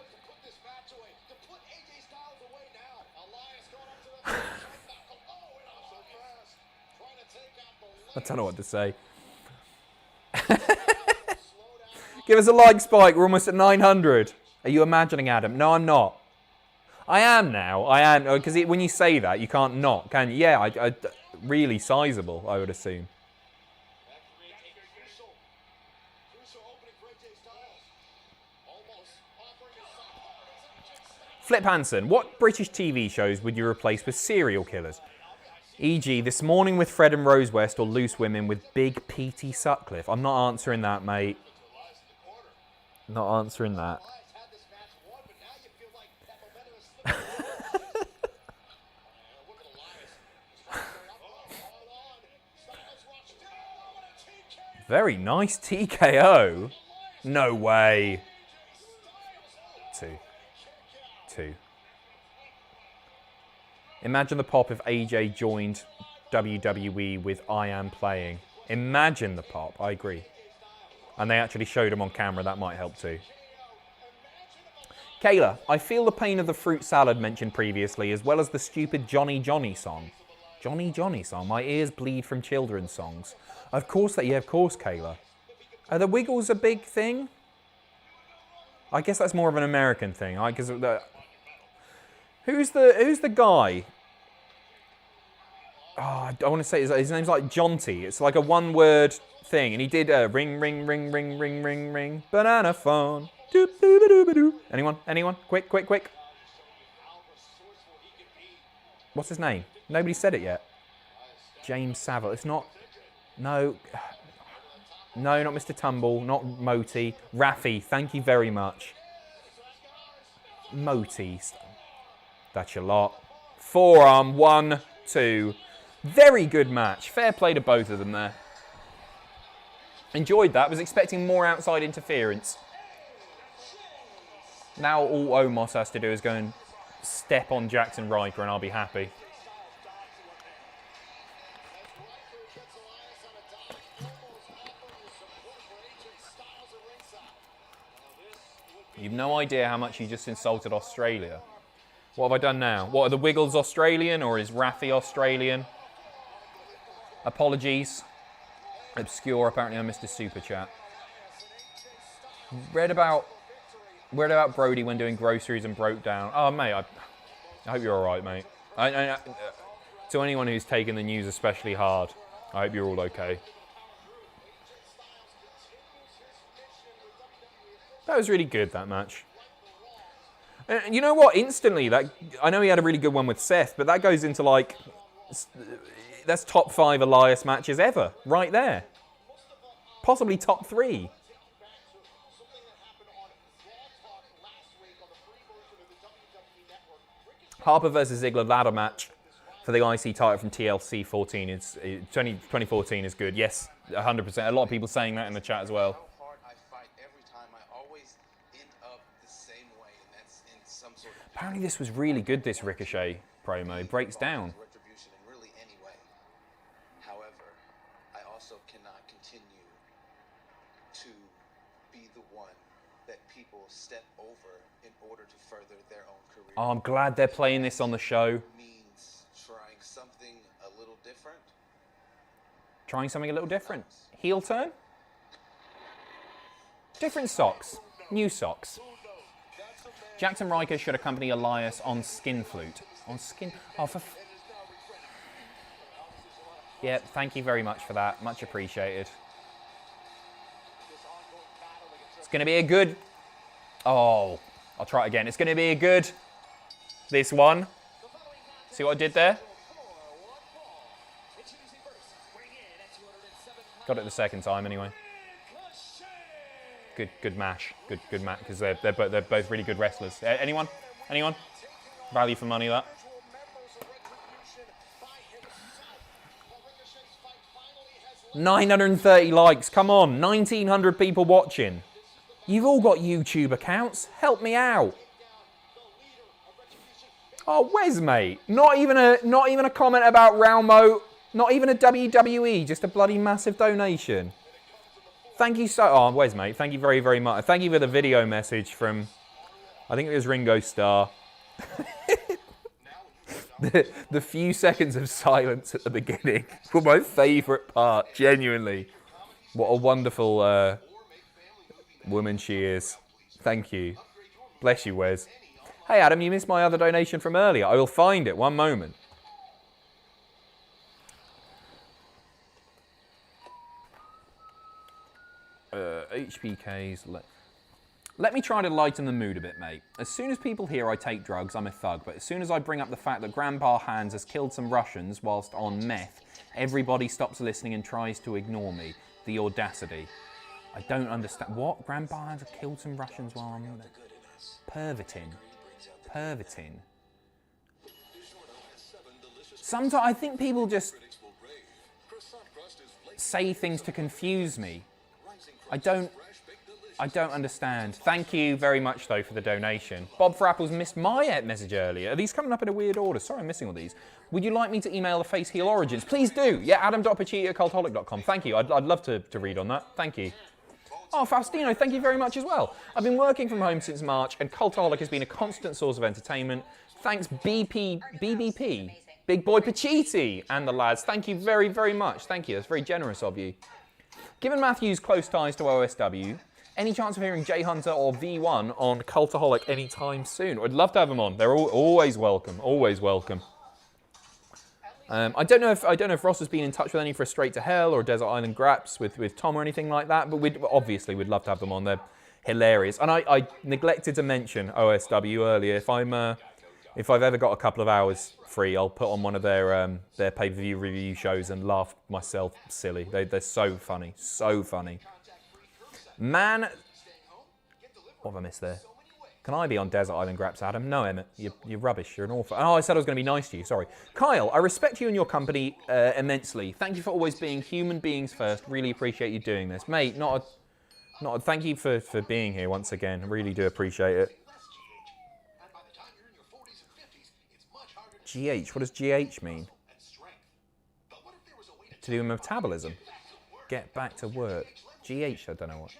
I don't know what to say. Give us a like, Spike. We're almost at 900. Are you imagining, Adam? No, I'm not. I am now. I am. Because when you say that, you can't not, can you? Yeah, I really sizable, I would assume. Flip Hansen, what British TV shows would you replace with serial killers? E.g., This Morning with Fred and Rose West or Loose Women with Big P.T. Sutcliffe. I'm not answering that, mate. Not answering that. Very nice TKO. No way. Two. Imagine the pop if AJ joined WWE with I Am Playing. Imagine the pop, I agree. And they actually showed him on camera, that might help too. Kayla, I feel the pain of the fruit salad mentioned previously, as well as the stupid Johnny Johnny song. Johnny Johnny song? My ears bleed from children's songs. Of course, Kayla. Are the Wiggles a big thing? I guess that's more of an American thing. Who's the guy? Oh, I want to say his name's like Jonty. It's like a one-word thing, and he did ring, ring, ring, ring, ring, ring, ring, banana phone. Doop, doop, doop, doop. Anyone? Quick. What's his name? Nobody said it yet. James Savile. It's not. No, not Mr. Tumble, not Moti. Rafi, thank you very much. Moti. That's your lot. Forearm, 1, 2. Very good match. Fair play to both of them there. Enjoyed that. Was expecting more outside interference. Now all Omos has to do is go and step on Jackson Riker and I'll be happy. You've no idea how much you just insulted Australia. What have I done now? What, are the Wiggles Australian or is Rafi Australian? Apologies. Obscure, apparently I missed a super chat. Read about Brody when doing groceries and broke down. Oh, mate, I hope you're all right, mate. To anyone who's taken the news especially hard, I hope you're all okay. That was really good, that match. And you know what? Instantly, I know he had a really good one with Seth, but that goes into like, that's top 5 Elias matches ever, right there. Possibly top 3. Harper versus Ziggler ladder match for the IC title from TLC 2014 is good. Yes, 100%. A lot of people saying that in the chat as well. Apparently this was really good, this Ricochet promo. Breaks down. However, I also cannot continue to be the one that people step over in order to further their own career. Oh, I'm glad they're playing this on the show. Means trying something a little different. Trying something a little different. Heel turn? Different socks. New socks. Jackson Riker should accompany Elias on Skin Flute. On Skin... Oh, yeah, thank you very much for that. Much appreciated. It's going to be a good... Oh, I'll try it again. It's going to be a good... This one. See what I did there? Got it the second time anyway. Good mash. Good match because they're both really good wrestlers. Anyone? Value for money that. $930 likes. Come on, 1,900 people watching. You've all got YouTube accounts. Help me out. Oh, Wes, mate. Not even a comment about Raumo. Not even a WWE. Just a bloody massive donation. Thank you so... Oh, Wes, mate. Thank you very, very much. Thank you for the video message from... I think it was Ringo Starr. The few seconds of silence at the beginning were my favourite part, genuinely. What a wonderful woman she is. Thank you. Bless you, Wes. Hey, Adam, you missed my other donation from earlier. I will find it. One moment. HPKs. Let me try to lighten the mood a bit, mate. As soon as people hear I take drugs, I'm a thug. But as soon as I bring up the fact that Grandpa Hans has killed some Russians whilst on meth, everybody stops listening and tries to ignore me. The audacity. I don't understand. What? Grandpa Hans has killed some Russians while on meth? Perverting. Perverting. Sometimes I think people just say things to confuse me. I don't understand. Thank you very much, though, for the donation. Bob for Apples missed my message earlier. Are these coming up in a weird order? Sorry, I'm missing all these. Would you like me to email the face heel origins? Please do. Yeah, adam.pacitti@cultaholic.com. Thank you. I'd love to read on that. Thank you. Oh, Faustino, thank you very much as well. I've been working from home since March, and Cultaholic has been a constant source of entertainment. Thanks, BBP, Big Boy Pacitti, and the lads. Thank you very, very much. Thank you. That's very generous of you. Given Matthew's close ties to OSW, any chance of hearing Jay Hunter or V1 on Cultaholic anytime soon? I'd love to have them on. They're always welcome. Always welcome. I don't know if Ross has been in touch with any for Straight to Hell or Desert Island Graps with Tom or anything like that, but we'd love to have them on. They're hilarious. And I neglected to mention OSW earlier. If I've ever got a couple of hours free, I'll put on one of their pay-per-view review shows and laugh myself silly. They're so funny, so funny. Man, what have I missed there? Can I be on Desert Island Graps, Adam? No, Emmett, you're rubbish. You're an awful... Oh, I said I was going to be nice to you. Sorry. Kyle, I respect you and your company immensely. Thank you for always being human beings first. Really appreciate you doing this. Mate, thank you for being here once again. I really do appreciate it. GH, what does GH mean? To do with metabolism. Get back to work. GH, I don't know what.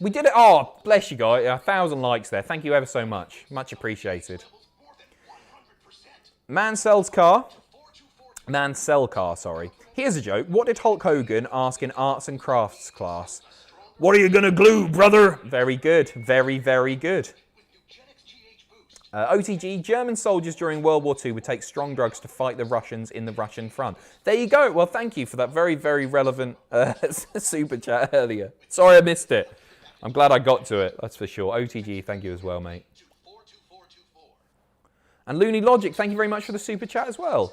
We did it. Oh, bless you guys. 1,000 likes there. Thank you ever so much. Much appreciated. Man sell car, sorry. Here's a joke. What did Hulk Hogan ask in arts and crafts class? What are you going to glue, brother? Very good. Very, very good. OTG, German soldiers during World War II would take strong drugs to fight the Russians in the Russian front. There you go. Well, thank you for that very, very relevant super chat earlier. Sorry I missed it. I'm glad I got to it, that's for sure. OTG, thank you as well, mate. And Looney Logic, thank you very much for the super chat as well.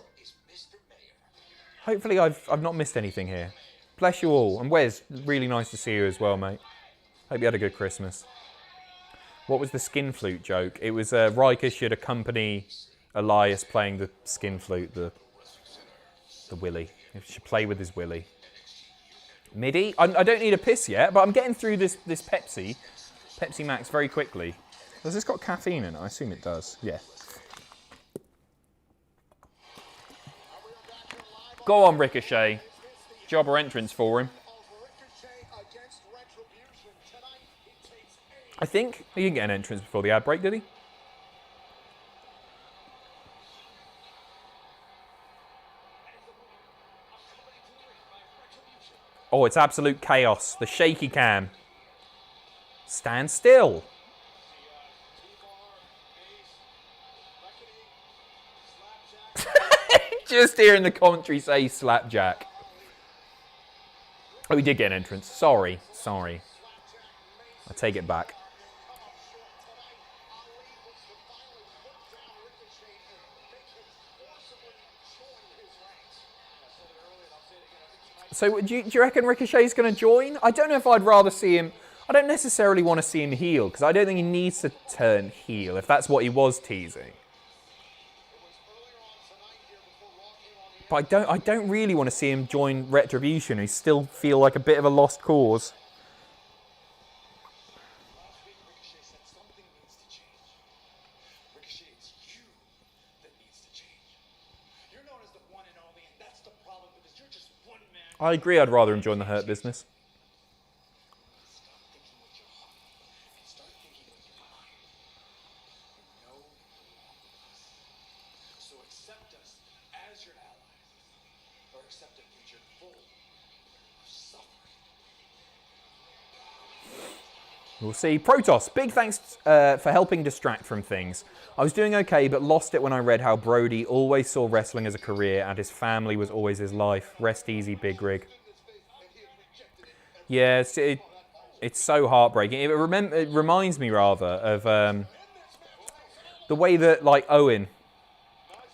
Hopefully I've not missed anything here. Bless you all. And Wes, really nice to see you as well, mate. Hope you had a good Christmas. What was the skin flute joke? It was Riker should accompany Elias playing the skin flute, the willy. He should play with his willy. MIDI? I don't need a piss yet, but I'm getting through this Pepsi Max very quickly. Has this got caffeine in it? I assume it does. Yeah. Go on, Ricochet. Jobber entrance for him. I think he didn't get an entrance before the ad break, did he? Oh, it's absolute chaos. The shaky cam. Stand still. Just hearing the commentary say slapjack. Oh, he did get an entrance. Sorry. I take it back. So do you reckon Ricochet's going to join? I don't know if I'd rather see him... I don't necessarily want to see him heel, because I don't think he needs to turn heel, if that's what he was teasing. But I don't really want to see him join Retribution, who still feel like a bit of a lost cause. I agree, I'd rather him join the Hurt Business. accept us as your allies, or accept a future full of suffering. We'll see. Protoss, big thanks for helping distract from things. I was doing okay, but lost it when I read how Brody always saw wrestling as a career and his family was always his life. Rest easy, Big Rig. Yeah, it's so heartbreaking. It reminds me, rather, of the way that, like, Owen,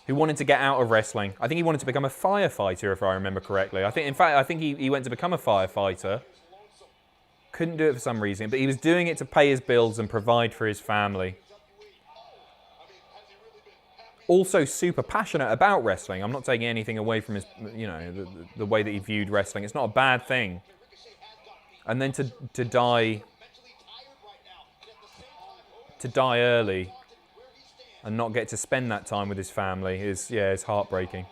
who wanted to get out of wrestling. I think he wanted to become a firefighter, if I remember correctly. I think he went to become a firefighter. Couldn't do it for some reason, but he was doing it to pay his bills and provide for his family. Also super passionate about wrestling. I'm not taking anything away from his, you know, the way that he viewed wrestling. It's not a bad thing. And then to die early and not get to spend that time with his family is, yeah, it's heartbreaking.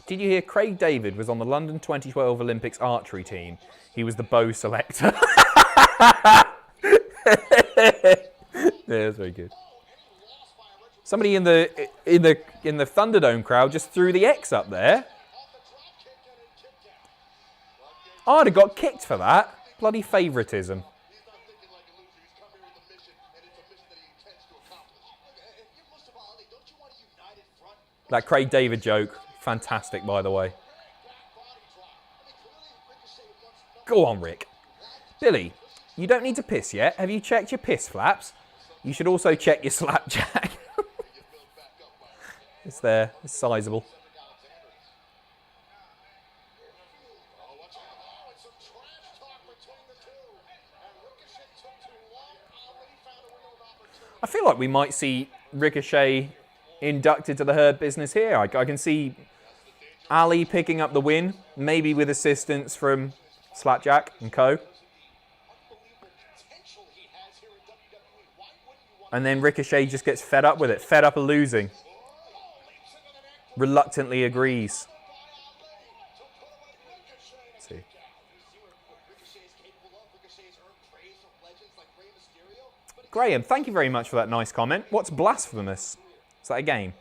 Did you hear Craig David was on the London 2012 Olympics archery team? He was the bow selector. Yeah, that's very good. Somebody in the Thunderdome crowd just threw the X up there. I'd have got kicked for that. Bloody favouritism. That Craig David joke. Fantastic, by the way. Go on, Rick. Billy, you don't need to piss yet. Have you checked your piss flaps? You should also check your slapjack. It's there. It's sizable. I feel like we might see Ricochet inducted to the Hurt Business here. I can see Ali picking up the win, maybe with assistance from Slapjack and co. And then Ricochet just gets fed up with it, fed up of losing. Reluctantly agrees. Let's see. Graham, thank you very much for that nice comment. What's blasphemous? Is that a game?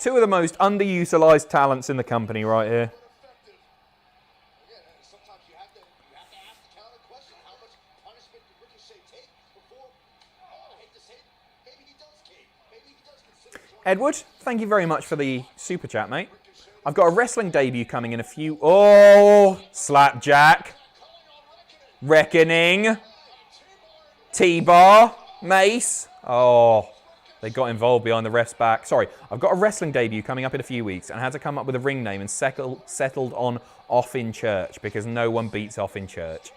Two of the most underutilized talents in the company right here. Edward, thank you very much for the super chat, mate. I've got a wrestling debut coming in a few... Oh, Slapjack. Reckoning. T-Bar. Mace. Oh, they got involved behind the ref's back. Sorry, I've got a wrestling debut coming up in a few weeks and had to come up with a ring name and settled on Off in Church because no one beats Off in Church.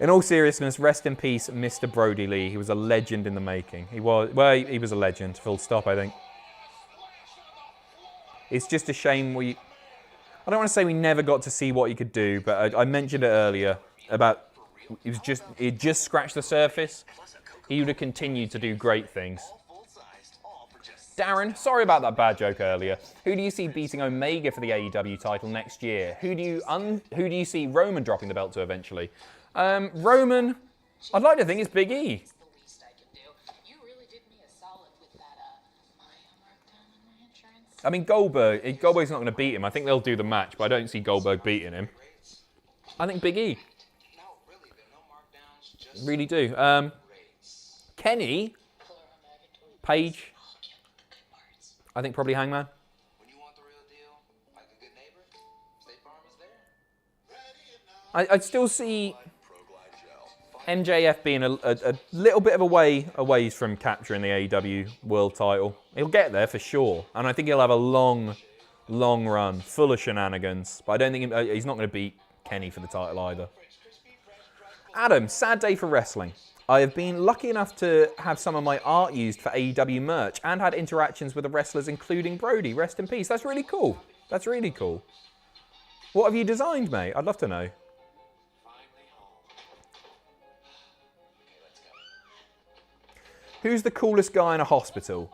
In all seriousness, rest in peace, Mr. Brody Lee. He was a legend in the making. He was a legend, full stop, I think. It's just a shame I don't want to say we never got to see what he could do, but I mentioned it earlier about it just scratched the surface. He would have continued to do great things. Darren, sorry about that bad joke earlier. Who do you see beating Omega for the AEW title next year? Who do you see Roman dropping the belt to eventually? Roman, I'd like to think it's Big E. I mean, Goldberg's not going to beat him. I think they'll do the match, but I don't see Goldberg beating him. I think Big E. Really do. Kenny, Paige, I think probably Hangman. I'd still see MJF being a little bit of a ways from capturing the AEW World Title. He'll get there for sure, and I think he'll have a long run full of shenanigans. But I don't think he's not going to beat Kenny for the title either. Adam, sad day for wrestling. I have been lucky enough to have some of my art used for AEW merch and had interactions with the wrestlers, including Brody. Rest in peace. That's really cool. That's really cool. What have you designed, mate? I'd love to know. Who's the coolest guy in a hospital?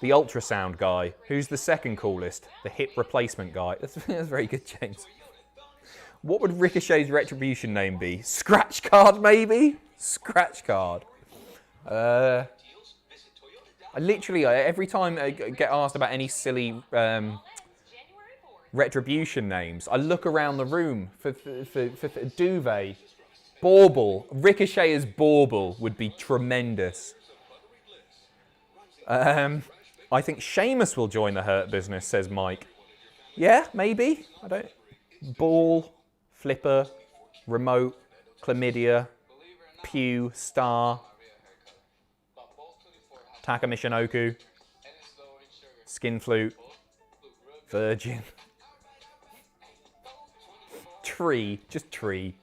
The ultrasound guy. Who's the second coolest? The hip replacement guy. That's very good, James. What would Ricochet's retribution name be? Scratch card, maybe? Scratch card. I literally, every time I get asked about any silly retribution names, I look around the room for Duvet. Bauble. Ricochet as Bauble would be tremendous. I think Sheamus will join the Hurt Business, says Mike. Yeah, maybe. I don't... Ball, Flipper, Remote, Chlamydia, Pew, Star, Taka Michinoku, Skin Flute, Virgin, Tree, just Tree.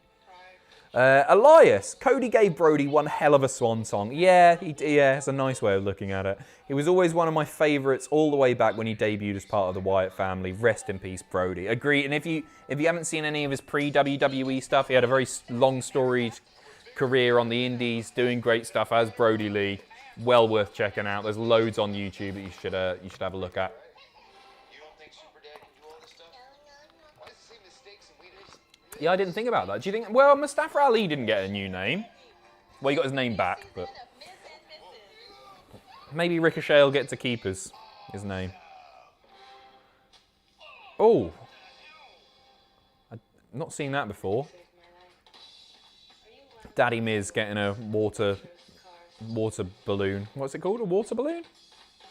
Elias, Cody gave Brody one hell of a swan song. Yeah, yeah, it's a nice way of looking at it. He was always one of my favourites all the way back when he debuted as part of the Wyatt family. Rest in peace, Brody. Agree. And if you haven't seen any of his pre-WWE stuff, he had a very long storied career on the indies, doing great stuff as Brody Lee. Well worth checking out. There's loads on YouTube that you should have a look at. Yeah, I didn't think about that. Do you think... Well, Mustafa Ali didn't get a new name. Well, he got his name back, but... Maybe Ricochet will get to keep his name. Oh. I've not seen that before. Daddy Miz getting a water balloon. What's it called? A water balloon?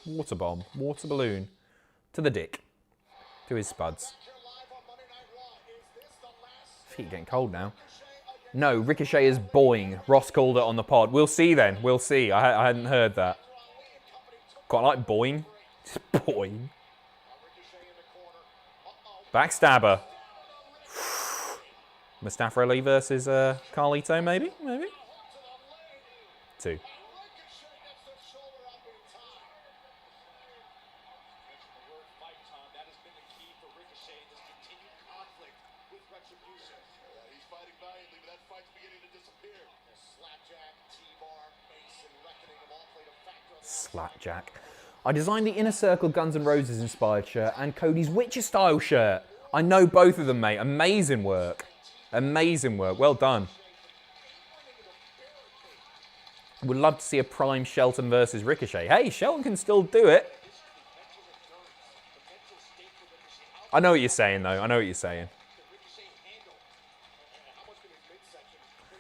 Water bomb. Water balloon. To the dick. To his spuds. Feet getting cold now. No, Ricochet is boing. Ross called it on the pod. We'll see then. We'll see. I hadn't heard that. Quite like boing. Just boing. Backstabber. Mustafa Ali versus Carlito, maybe? Maybe? 2. Slapjack. I designed the Inner Circle Guns N' Roses inspired shirt and Cody's Witcher style shirt. I know both of them, mate. Amazing work. Amazing work. Well done. Would love to see a prime Shelton versus Ricochet. Hey, Shelton can still do it. I know what you're saying, though. I know what you're saying.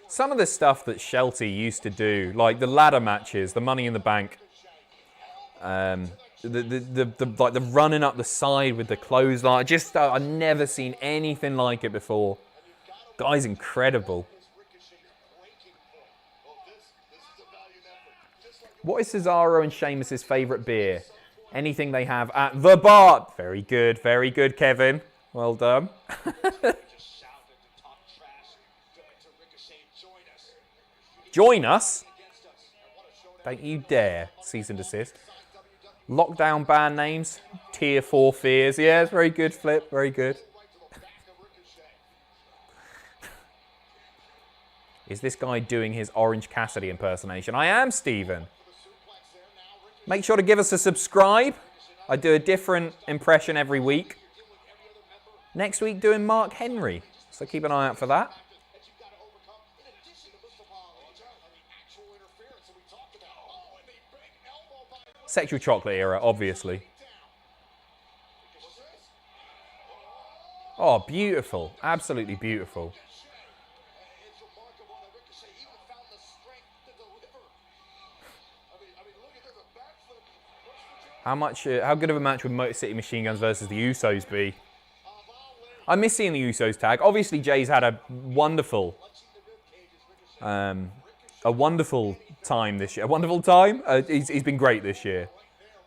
Some of the stuff that Shelty used to do, like the ladder matches, the Money in the Bank, the running up the side with the clothesline. I've never seen anything like it before. Guy's incredible. What is Cesaro and Sheamus' favourite beer? Anything they have at the bar. Very good, Kevin. Well done. Join us? Don't you dare. Cease and desist. Lockdown band names. Tier 4 fears. Yeah, it's very good, Flip. Very good. Is this guy doing his Orange Cassidy impersonation? I am, Stephen. Make sure to give us a subscribe. I do a different impression every week. Next week, doing Mark Henry. So keep an eye out for that. Sexual chocolate era, obviously. Oh, beautiful. Absolutely beautiful. How good of a match would Motor City Machine Guns versus the Usos be? I miss seeing the Usos tag. Obviously, Jay's had a wonderful time this year. A wonderful time? He's been great this year.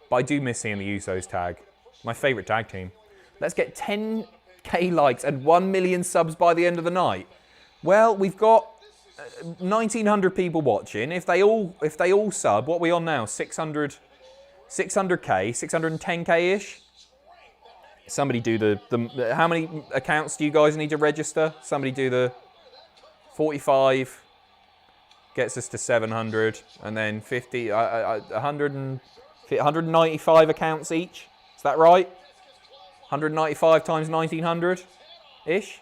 But I do miss seeing the Usos tag. My favourite tag team. Let's get 10k likes and 1 million subs by the end of the night. Well, we've got 1,900 people watching. If they all sub, what are we on now? 600k, 610k-ish? Somebody do the how many accounts do you guys need to register? Somebody do the 45. gets us to 700, and then 50, 195 accounts each. Is that right? 195 times 1900-ish.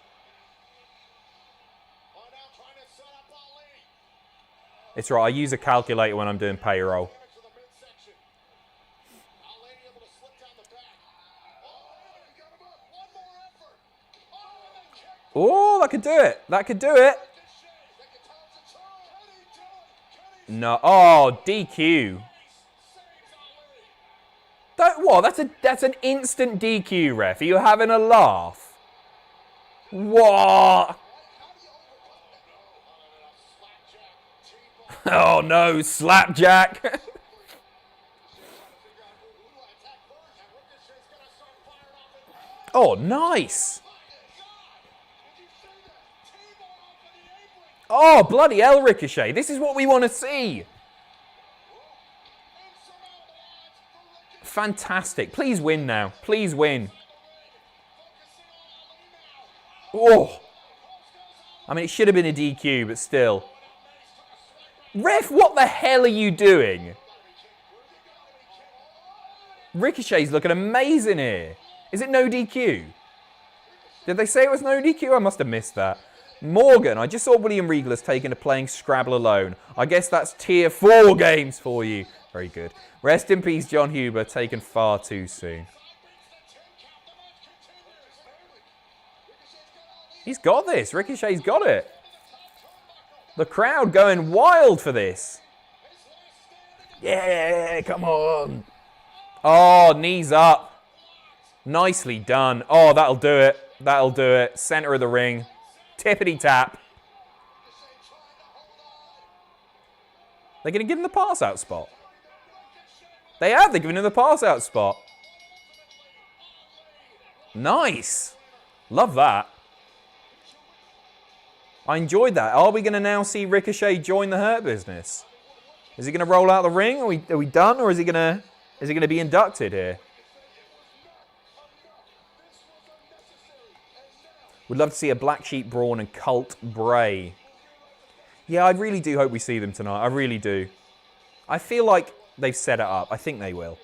It's right, I use a calculator when I'm doing payroll. Oh, that could do it. That could do it. No. Oh, DQ. What? That's an instant DQ, ref. Are you having a laugh? What? Oh no, slapjack. Oh, nice. Oh, bloody hell, Ricochet. This is what we want to see. Fantastic. Please win now. Please win. Oh. I mean, it should have been a DQ, but still. Ref, what the hell are you doing? Ricochet's looking amazing here. Is it no DQ? Did they say it was no DQ? I must have missed that. Morgan, I just saw William Regal has taken to playing Scrabble alone. I guess that's tier 4 games for you. Very good. Rest in peace, John Huber, taken far too soon. He's got this. Ricochet's got it. The crowd going wild for this. Yeah, come on. Oh, knees up. Nicely done. Oh, that'll do it. That'll do it. Center of the ring. Tippity tap. They're going to give him the pass out spot. They have. They're giving him the pass out spot. Nice. Love that. I enjoyed that. Are we going to now see Ricochet join the Hurt Business? Is he going to roll out the ring? Are we done, or is he going to be inducted here? Would love to see a Black Sheep Braun and Cult Bray. Yeah, I really do hope we see them tonight. I really do. I feel like they've set it up. I think they will.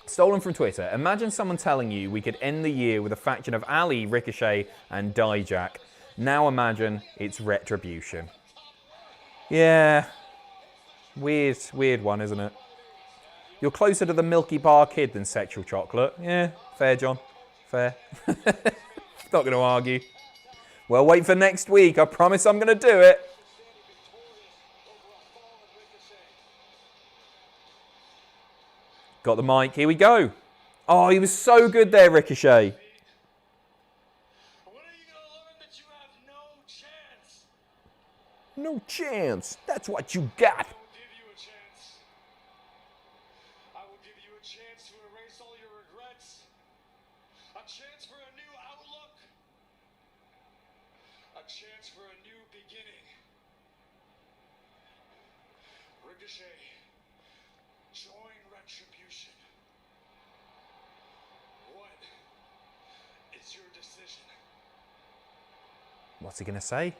Stolen from Twitter. Imagine someone telling you we could end the year with a faction of Ali, Ricochet, and Dijak. Now imagine it's Retribution. Yeah. Weird one, isn't it? You're closer to the Milky Bar Kid than Sexual Chocolate. Yeah, fair, John. Fair. Not going to argue. Well, wait for next week. I promise I'm going to do it. Got the mic. Here we go. Oh, he was so good there, Ricochet. When are you going to learn that you have no chance? No chance. That's what you got. I will give you a chance. I will give you a chance to erase all your regrets. A chance for a new outlook. A chance for a new beginning. Ricochet, join Retribution. What is your decision? What's he going to say?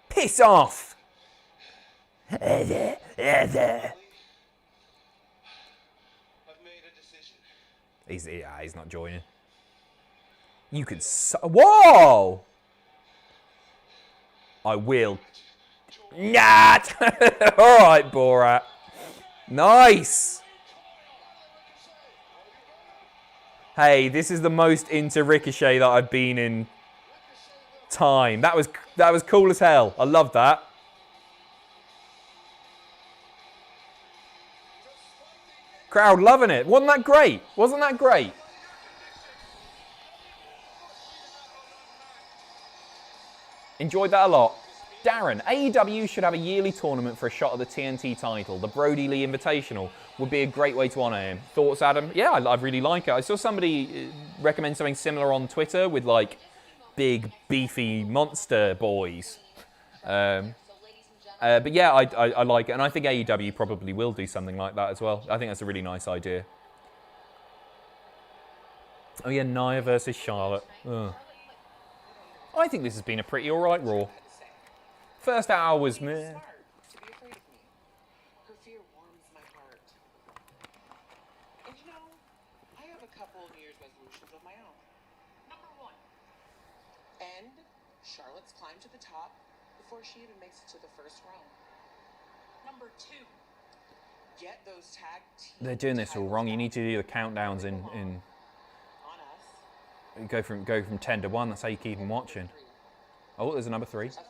Piss off! I've made a decision. He's not joining. You can... Whoa! I will. Not! All right, Borat. Nice! Hey, this is the most into Ricochet that I've been in time. That was cool as hell. I love that. Crowd loving it. Wasn't that great? Wasn't that great? Enjoyed that a lot. Darren, AEW should have a yearly tournament for a shot at the TNT title. The Brody Lee Invitational would be a great way to honour him. Thoughts, Adam? Yeah, I really like it. I saw somebody recommend something similar on Twitter with like big, beefy monster boys. But yeah, I like it. And I think AEW probably will do something like that as well. I think that's a really nice idea. Oh yeah, Nia versus Charlotte. Ugh. I think this has been a pretty alright Raw. First hour was meh. To be afraid of me. Her fear warms my heart. And you know, I have a couple New Year's resolutions of my own. Number 1. End Charlotte's climb to the top before she even makes it to the first round. Number 2. Get those tag team They're doing this all wrong. You need to do the countdowns in on us. go from 10 to 1. That's how you keep them watching. Oh, there's a number 3. Number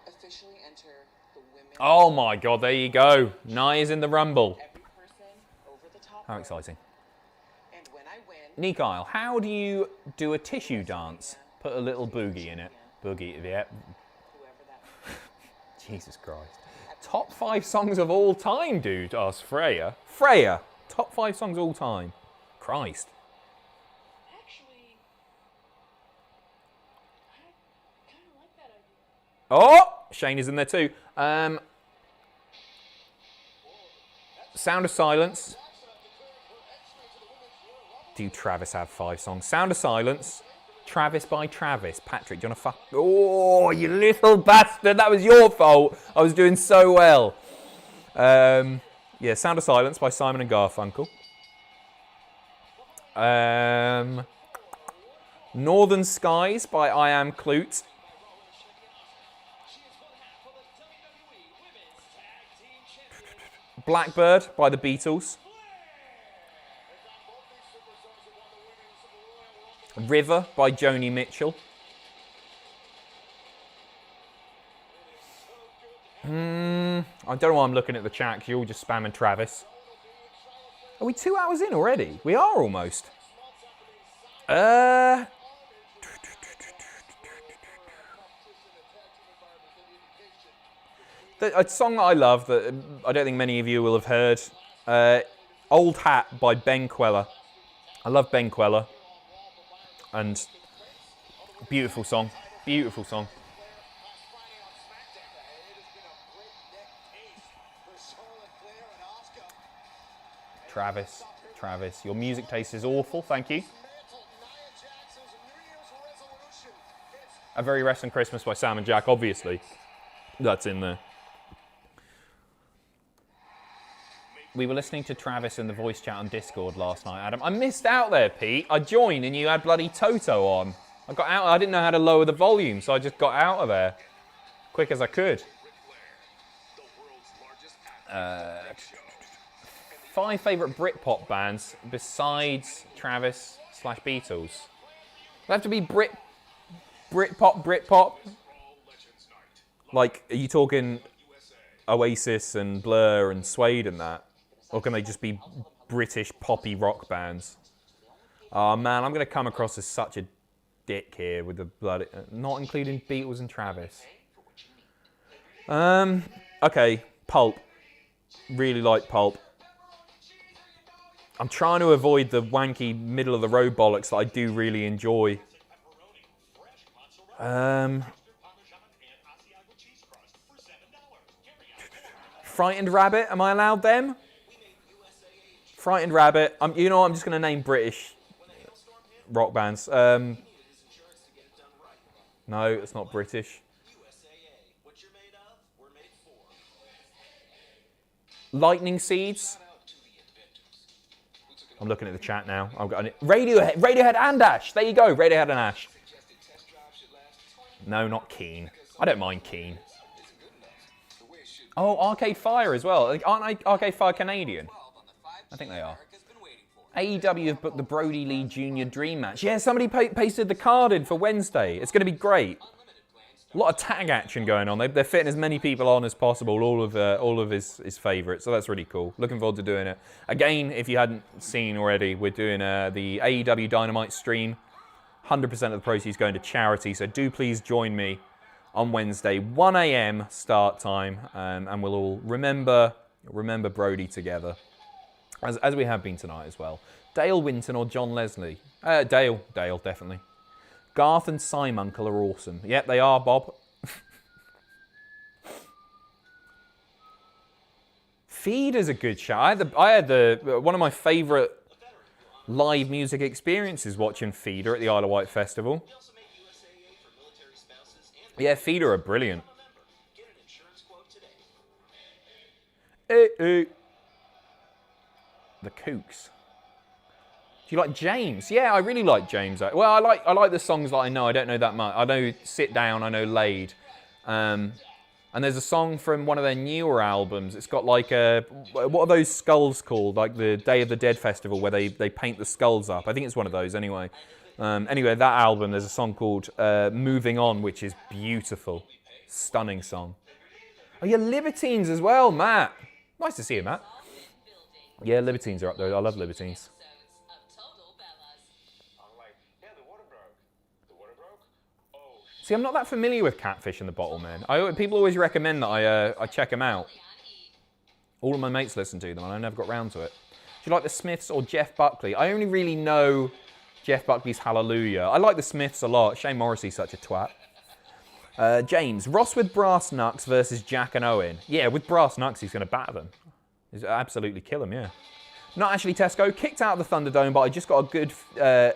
3. Officially enter the women's. Oh my God, there you go. Nia's in the Rumble. Every person over the top. How rope. exciting. And when I win, Nick Isle, how do you do a tissue dance? Put a little boogie in it. Boogie, yeah. whoever that Jesus Christ. Top 5 songs of all time, dude, asks Freya. Freya, top 5 songs of all time. Christ. Actually, I kind of like that idea. Oh, Shane is in there too. Sound of Silence. Do Travis have 5 songs? Sound of Silence. Travis by Travis. Patrick, do you want to fuck? Oh, you little bastard. That was your fault. I was doing so well. Yeah, Sound of Silence by Simon and Garfunkel. Northern Skies by I Am Clute. Blackbird by the Beatles. River by Joni Mitchell. I don't know why I'm looking at the chat because you're all just spamming Travis. Are we 2 hours in already? We are almost. A song that I love that I don't think many of you will have heard. Old Hat by Ben Queller. I love Ben Queller. And beautiful song. Beautiful song. Travis, your music taste is awful, thank you. A Very Wrestling Christmas by Sam and Jack, obviously. That's in there. We were listening to Travis in the voice chat on Discord last night, Adam. I missed out there, Pete. I joined and you had bloody Toto on. I got out, I didn't know how to lower the volume, so I just got out of there. Quick as I could. 5 favourite Britpop bands besides Travis / Beatles. They have to be Britpop. Like, are you talking Oasis and Blur and Suede and that? Or can they just be British poppy rock bands? Oh man, I'm going to come across as such a dick here with the bloody... not including Beatles and Travis. Okay, Pulp. Really like Pulp. I'm trying to avoid the wanky middle of the road bollocks that I do really enjoy. Frightened Rabbit, am I allowed them? Frightened Rabbit. You know what, I'm just going to name British rock bands. No, it's not British. Lightning Seeds. I'm looking at the chat now. I've got Radiohead and Ash. There you go, Radiohead and Ash. No, not Keane. I don't mind Keane. Oh, Arcade Fire as well. Aren't Arcade Fire Canadian? I think they are. AEW have booked the Brody Lee Jr. Dream Match. Yeah, somebody pasted the card in for Wednesday. It's going to be great. A lot of tag action going on. They're fitting as many people on as possible, all of his favourites. So that's really cool. Looking forward to doing it. Again, if you hadn't seen already, we're doing the AEW Dynamite stream. 100% of the proceeds going to charity. So do please join me on Wednesday, 1 a.m. start time, and we'll all remember Brody together, as we have been tonight as well. Dale Winton or John Leslie? Dale, definitely. Garth and Simuncle are awesome. Yep, they are, Bob. Feed is a good show. I had one of my favourite live music experiences watching Feeder at the Isle of Wight Festival. Yeah, Feeder are brilliant. The Kooks. Do you like James? Yeah, I really like James. Well, I like the songs that I know. I don't know that much. I know Sit Down. I know Laid. And there's a song from one of their newer albums. It's got like what are those skulls called? Like the Day of the Dead festival where they paint the skulls up. I think it's one of those anyway. Anyway, that album, there's a song called Moving On, which is beautiful. Stunning song. Oh, yeah, Libertines as well, Matt. Nice to see you, Matt. Yeah, Libertines are up there. I love Libertines. See, I'm not that familiar with Catfish in the Bottle, man. People always recommend that I check them out. All of my mates listen to them, and I never got round to it. Do you like the Smiths or Jeff Buckley? I only really know Jeff Buckley's Hallelujah. I like the Smiths a lot. Shane Morrissey's such a twat. James, Ross with Brass Knucks versus Jack and Owen. Yeah, with Brass Knucks, he's going to batter them. He's absolutely kill them, yeah. Not actually Tesco. Kicked out of the Thunderdome, but I just got a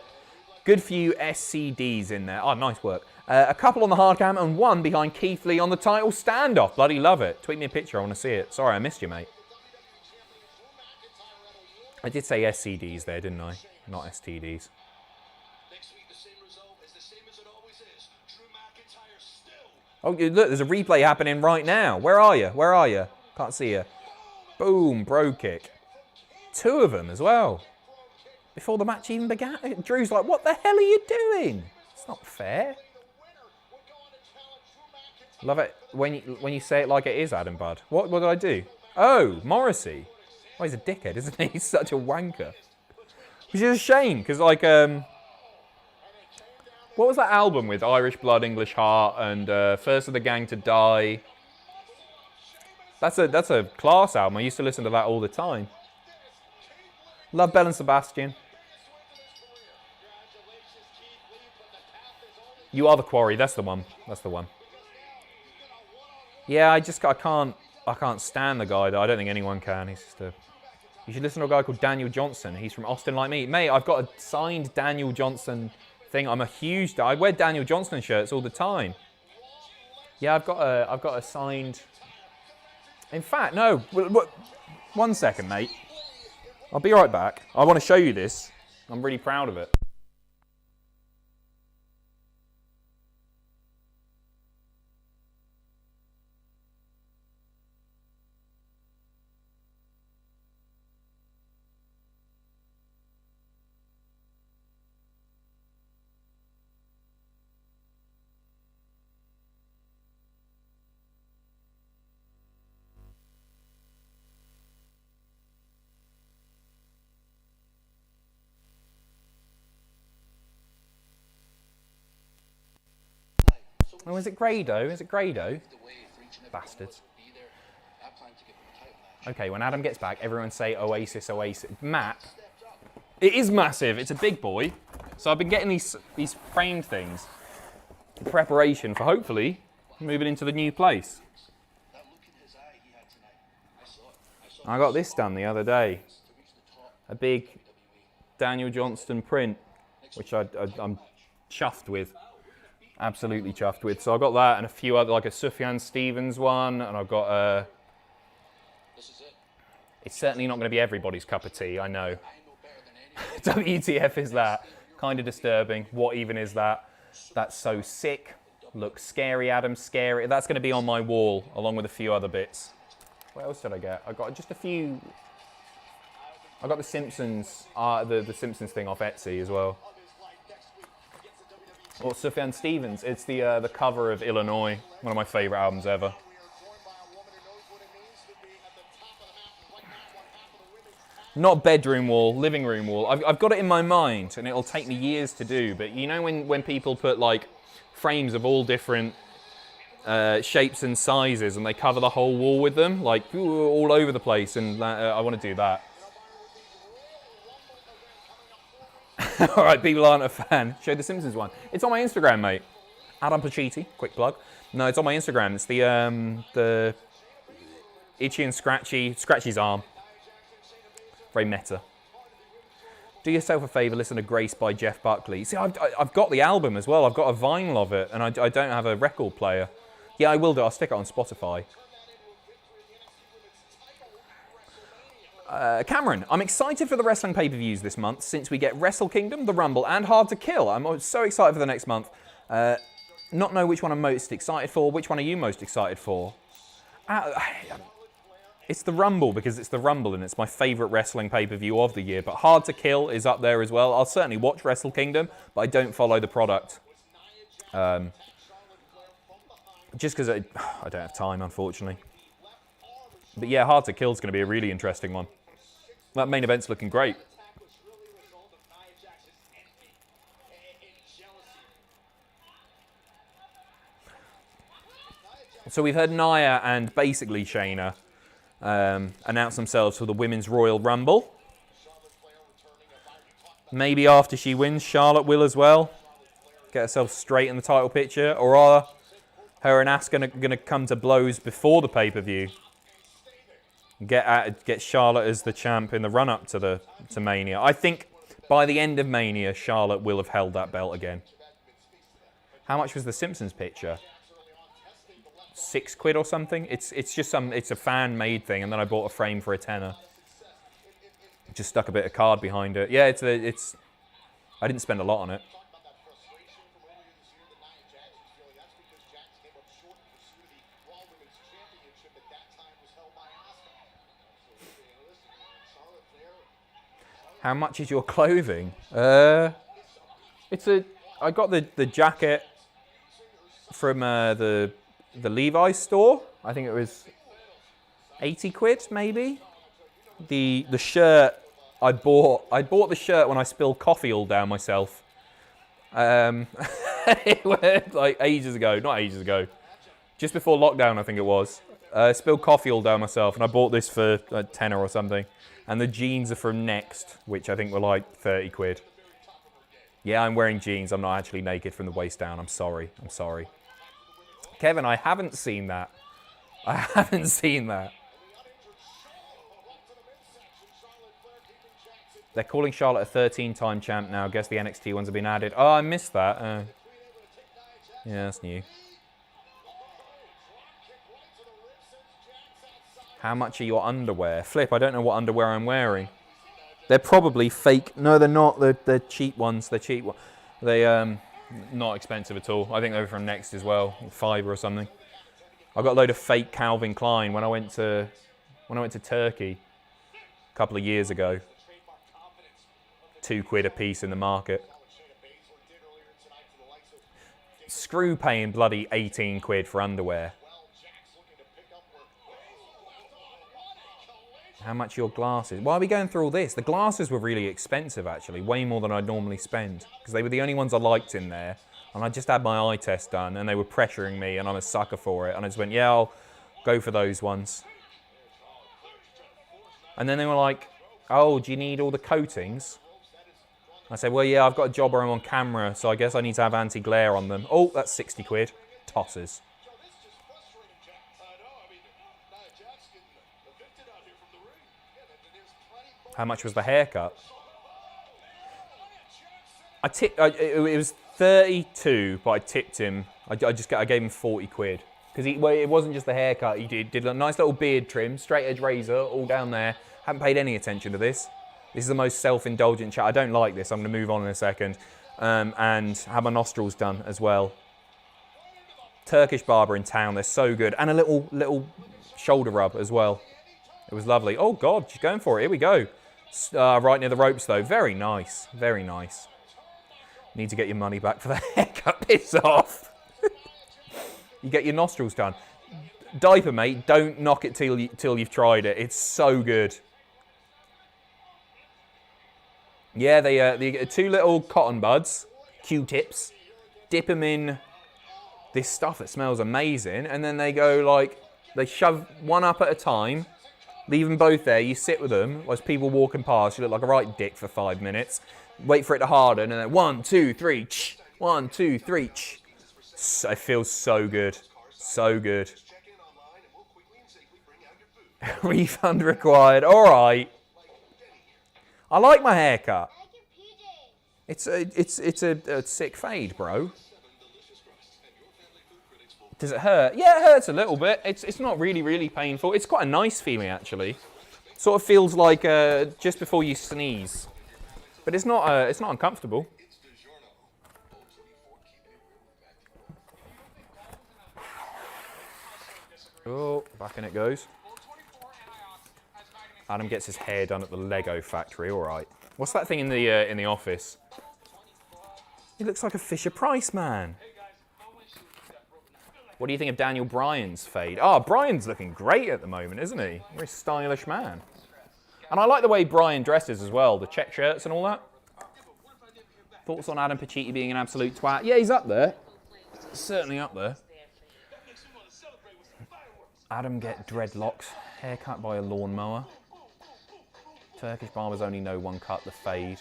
good few SCDs in there. Oh, nice work. A couple on the hard cam and one behind Keith Lee on the title standoff. Bloody love it. Tweet me a picture. I want to see it. Sorry, I missed you, mate. I did say SCDs there, didn't I? Not STDs. Oh, look, there's a replay happening right now. Where are you? Where are you? Can't see you. Boom, bro kick. Two of them as well. Before the match even began. Drew's like, what the hell are you doing? It's not fair. Love it when you say it like it is, Adam Budd. What did I do? Oh, Morrissey. Oh, he's a dickhead, isn't he? He's such a wanker. Which is a shame, because like, what was that album with Irish Blood, English Heart, and First of the Gang to Die? That's a class album. I used to listen to that all the time. Love Bell and Sebastian. You Are the Quarry. That's the one. That's the one. Yeah, I can't stand the guy though. I don't think anyone can. He's just a... You should listen to a guy called Daniel Johnson. He's from Austin like me. Mate, I've got a signed Daniel Johnson thing. I'm a huge... I wear Daniel Johnson shirts all the time. Yeah, I've got a signed... In fact, no. One second, mate. I'll be right back. I want to show you this. I'm really proud of it. Oh, is it Grado? Is it Grado? Bastards. Okay, when Adam gets back, everyone say Oasis, Oasis. Matt. It is massive. It's a big boy. So I've been getting these framed things in preparation for hopefully moving into the new place. I got this done the other day. A big Daniel Johnston print, which I'm chuffed with. Absolutely chuffed with. So I got that and a few other, like a Sufjan Stevens one, and I've got a... It's certainly not going to be everybody's cup of tea, I know. WTF is that? Kind of disturbing. What even is that? That's so sick. Looks scary, Adam, scary. That's going to be on my wall, along with a few other bits. What else did I get? I got just a few... I got the Simpsons, the Simpsons thing off Etsy as well. Or Sufjan Stevens. It's the cover of Illinois, one of my favourite albums ever. Not bedroom wall, living room wall. I've got it in my mind, and it'll take me years to do. But you know when people put like frames of all different shapes and sizes, and they cover the whole wall with them, like all over the place, and I want to do that. All right, people aren't a fan. Show the Simpsons one. It's on my Instagram, mate. Adam Pacitti, quick plug. No, it's on my Instagram. It's the Itchy and Scratchy's arm. Very meta. Do yourself a favour, listen to Grace by Jeff Buckley. See, I've got the album as well. I've got a vinyl of it, and I don't have a record player. Yeah, I will do. I'll stick it on Spotify. Cameron, I'm excited for the wrestling pay-per-views this month since we get Wrestle Kingdom, The Rumble, and Hard to Kill. I'm so excited for the next month. Not know which one I'm most excited for. Which one are you most excited for? It's the Rumble because it's the Rumble and it's my favourite wrestling pay-per-view of the year. But Hard to Kill is up there as well. I'll certainly watch Wrestle Kingdom, but I don't follow the product. Just because I don't have time, unfortunately. But yeah, Hard to Kill is going to be a really interesting one. That main event's looking great. So we've heard Nia and basically Shayna announce themselves for the Women's Royal Rumble. Maybe after she wins, Charlotte will as well. Get herself straight in the title picture. Or are her and Asuka going to come to blows before the pay-per-view? Get Charlotte as the champ in the run-up to Mania. I think by the end of Mania, Charlotte will have held that belt again. How much was the Simpsons picture? £6 or something. It's a fan-made thing, and then I bought a frame for a tenner. Just stuck a bit of card behind it. Yeah, it's. I didn't spend a lot on it. How much is your clothing? I got the jacket from the Levi's store. I think it was £80 maybe. The shirt I bought the shirt when I spilled coffee all down myself. It was like ages ago, not ages ago. Just before lockdown, I think it was. Spilled coffee all down myself, and I bought this for a tenner or something. And the jeans are from Next, which I think were like £30. Yeah, I'm wearing jeans. I'm not actually naked from the waist down. I'm sorry. Kevin, I haven't seen that. They're calling Charlotte a 13-time champ now. I guess the NXT ones have been added. Oh, I missed that. Yeah, that's new. How much are your underwear? Flip, I don't know what underwear I'm wearing. They're probably fake. No, they're not. They're cheap ones. They not expensive at all. I think they were from Next as well, $5 or something. I got a load of fake Calvin Klein when I went to Turkey a couple of years ago. £2 a piece in the market. Screw paying bloody £18 for underwear. How much are your glasses? Why are we going through all this? The glasses were really expensive, actually. Way more than I'd normally spend. Because they were the only ones I liked in there. And I just had my eye test done. And they were pressuring me. And I'm a sucker for it. And I just went, yeah, I'll go for those ones. And then they were like, oh, do you need all the coatings? I said, well, yeah, I've got a job where I'm on camera. So I guess I need to have anti-glare on them. Oh, that's £60. Tossers. How much was the haircut? It was 32, but I tipped him. I gave him £40 because it wasn't just the haircut. He did a nice little beard trim, straight edge razor, all down there. Haven't paid any attention to this. This is the most self-indulgent chat. I don't like this. I'm going to move on in a second, and have my nostrils done as well. Turkish barber in town. They're so good, and a little shoulder rub as well. It was lovely. Oh God, she's going for it. Here we go. Right near the ropes, though. Very nice. Very nice. Need to get your money back for the haircut. Piss off. You get your nostrils done. Diaper, mate. Don't knock it till you've tried it. It's so good. Yeah, they get 2 little cotton buds, Q-tips, dip them in this stuff that smells amazing, and then they go they shove one up at a time. Leave them both there. You sit with them as people walking past. You look like a right dick for 5 minutes. Wait for it to harden, and then 1, 2, 3. 1, 2, 3. It feels so good. So good. Refund required. All right. I like my haircut. It's a sick fade, bro. Does it hurt? Yeah, it hurts a little bit. It's not really painful. It's quite a nice feeling, actually. Sort of feels like just before you sneeze. But it's not uncomfortable. Oh, back in it goes. Adam gets his hair done at the Lego factory. All right. What's that thing in the office? He looks like a Fisher-Price man. What do you think of Daniel Bryan's fade? Oh, Bryan's looking great at the moment, isn't he? Very stylish man. And I like the way Bryan dresses as well, the check shirts and all that. Thoughts on Adam Pacitti being an absolute twat? Yeah, he's up there. Certainly up there. Adam get dreadlocks, haircut by a lawnmower. Turkish barbers only know one cut, the fade.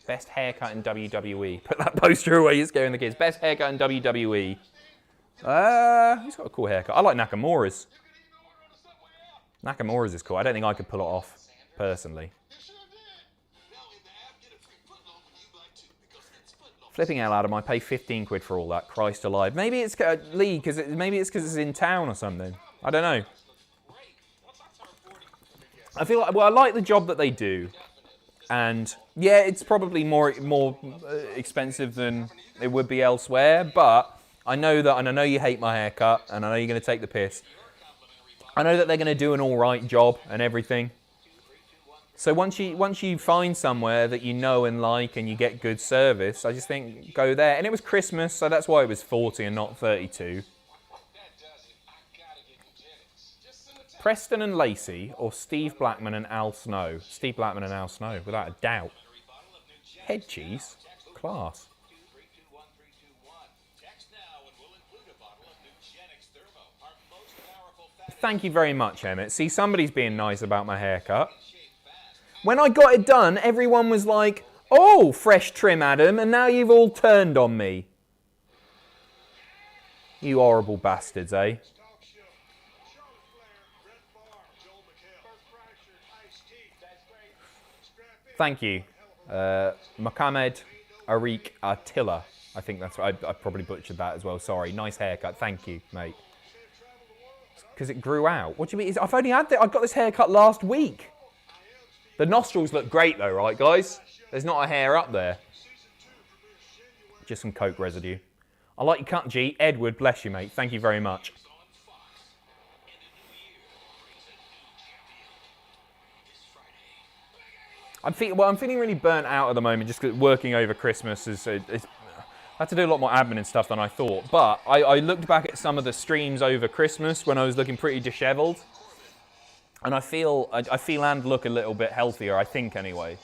Best haircut in WWE. Put that poster away, you're scaring the kids. Best haircut in WWE. He's got a cool haircut. I like Nakamura's. Nakamura's is cool. I don't think I could pull it off, personally. Flipping hell, Adam, I pay 15 quid for all that. Christ alive. Maybe it's Lee, maybe it's because it's in town or something. I don't know. I feel like, well, I like the job that they do. And yeah, it's probably more expensive than it would be elsewhere, but I know that, and I know you hate my haircut, and I know you're going to take the piss. I know that they're going to do an all right job and everything. So once you find somewhere that you know and like, and you get good service, I just think go there. And it was Christmas, so that's why it was 40 and not 32. Preston and Lacey, or Steve Blackman and Al Snow? Steve Blackman and Al Snow, without a doubt. Head cheese, class. Thank you very much, Emmett. See, somebody's being nice about my haircut. When I got it done, everyone was like, oh, fresh trim, Adam, and now you've all turned on me. You horrible bastards, eh? Thank you. Mohamed Arik Attila. I think that's right. I probably butchered that as well. Sorry. Nice haircut. Thank you, mate. Because it grew out. What do you mean? I've only had I got this haircut last week. The nostrils look great though, right, guys? There's not a hair up there. Just some coke residue. I like your cut, G. Edward, bless you, mate. Thank you very much. I'm feeling really burnt out at the moment, just 'cause working over Christmas I had to do a lot more admin and stuff than I thought. But I looked back at some of the streams over Christmas when I was looking pretty dishevelled, and I feel and look a little bit healthier, I think anyway.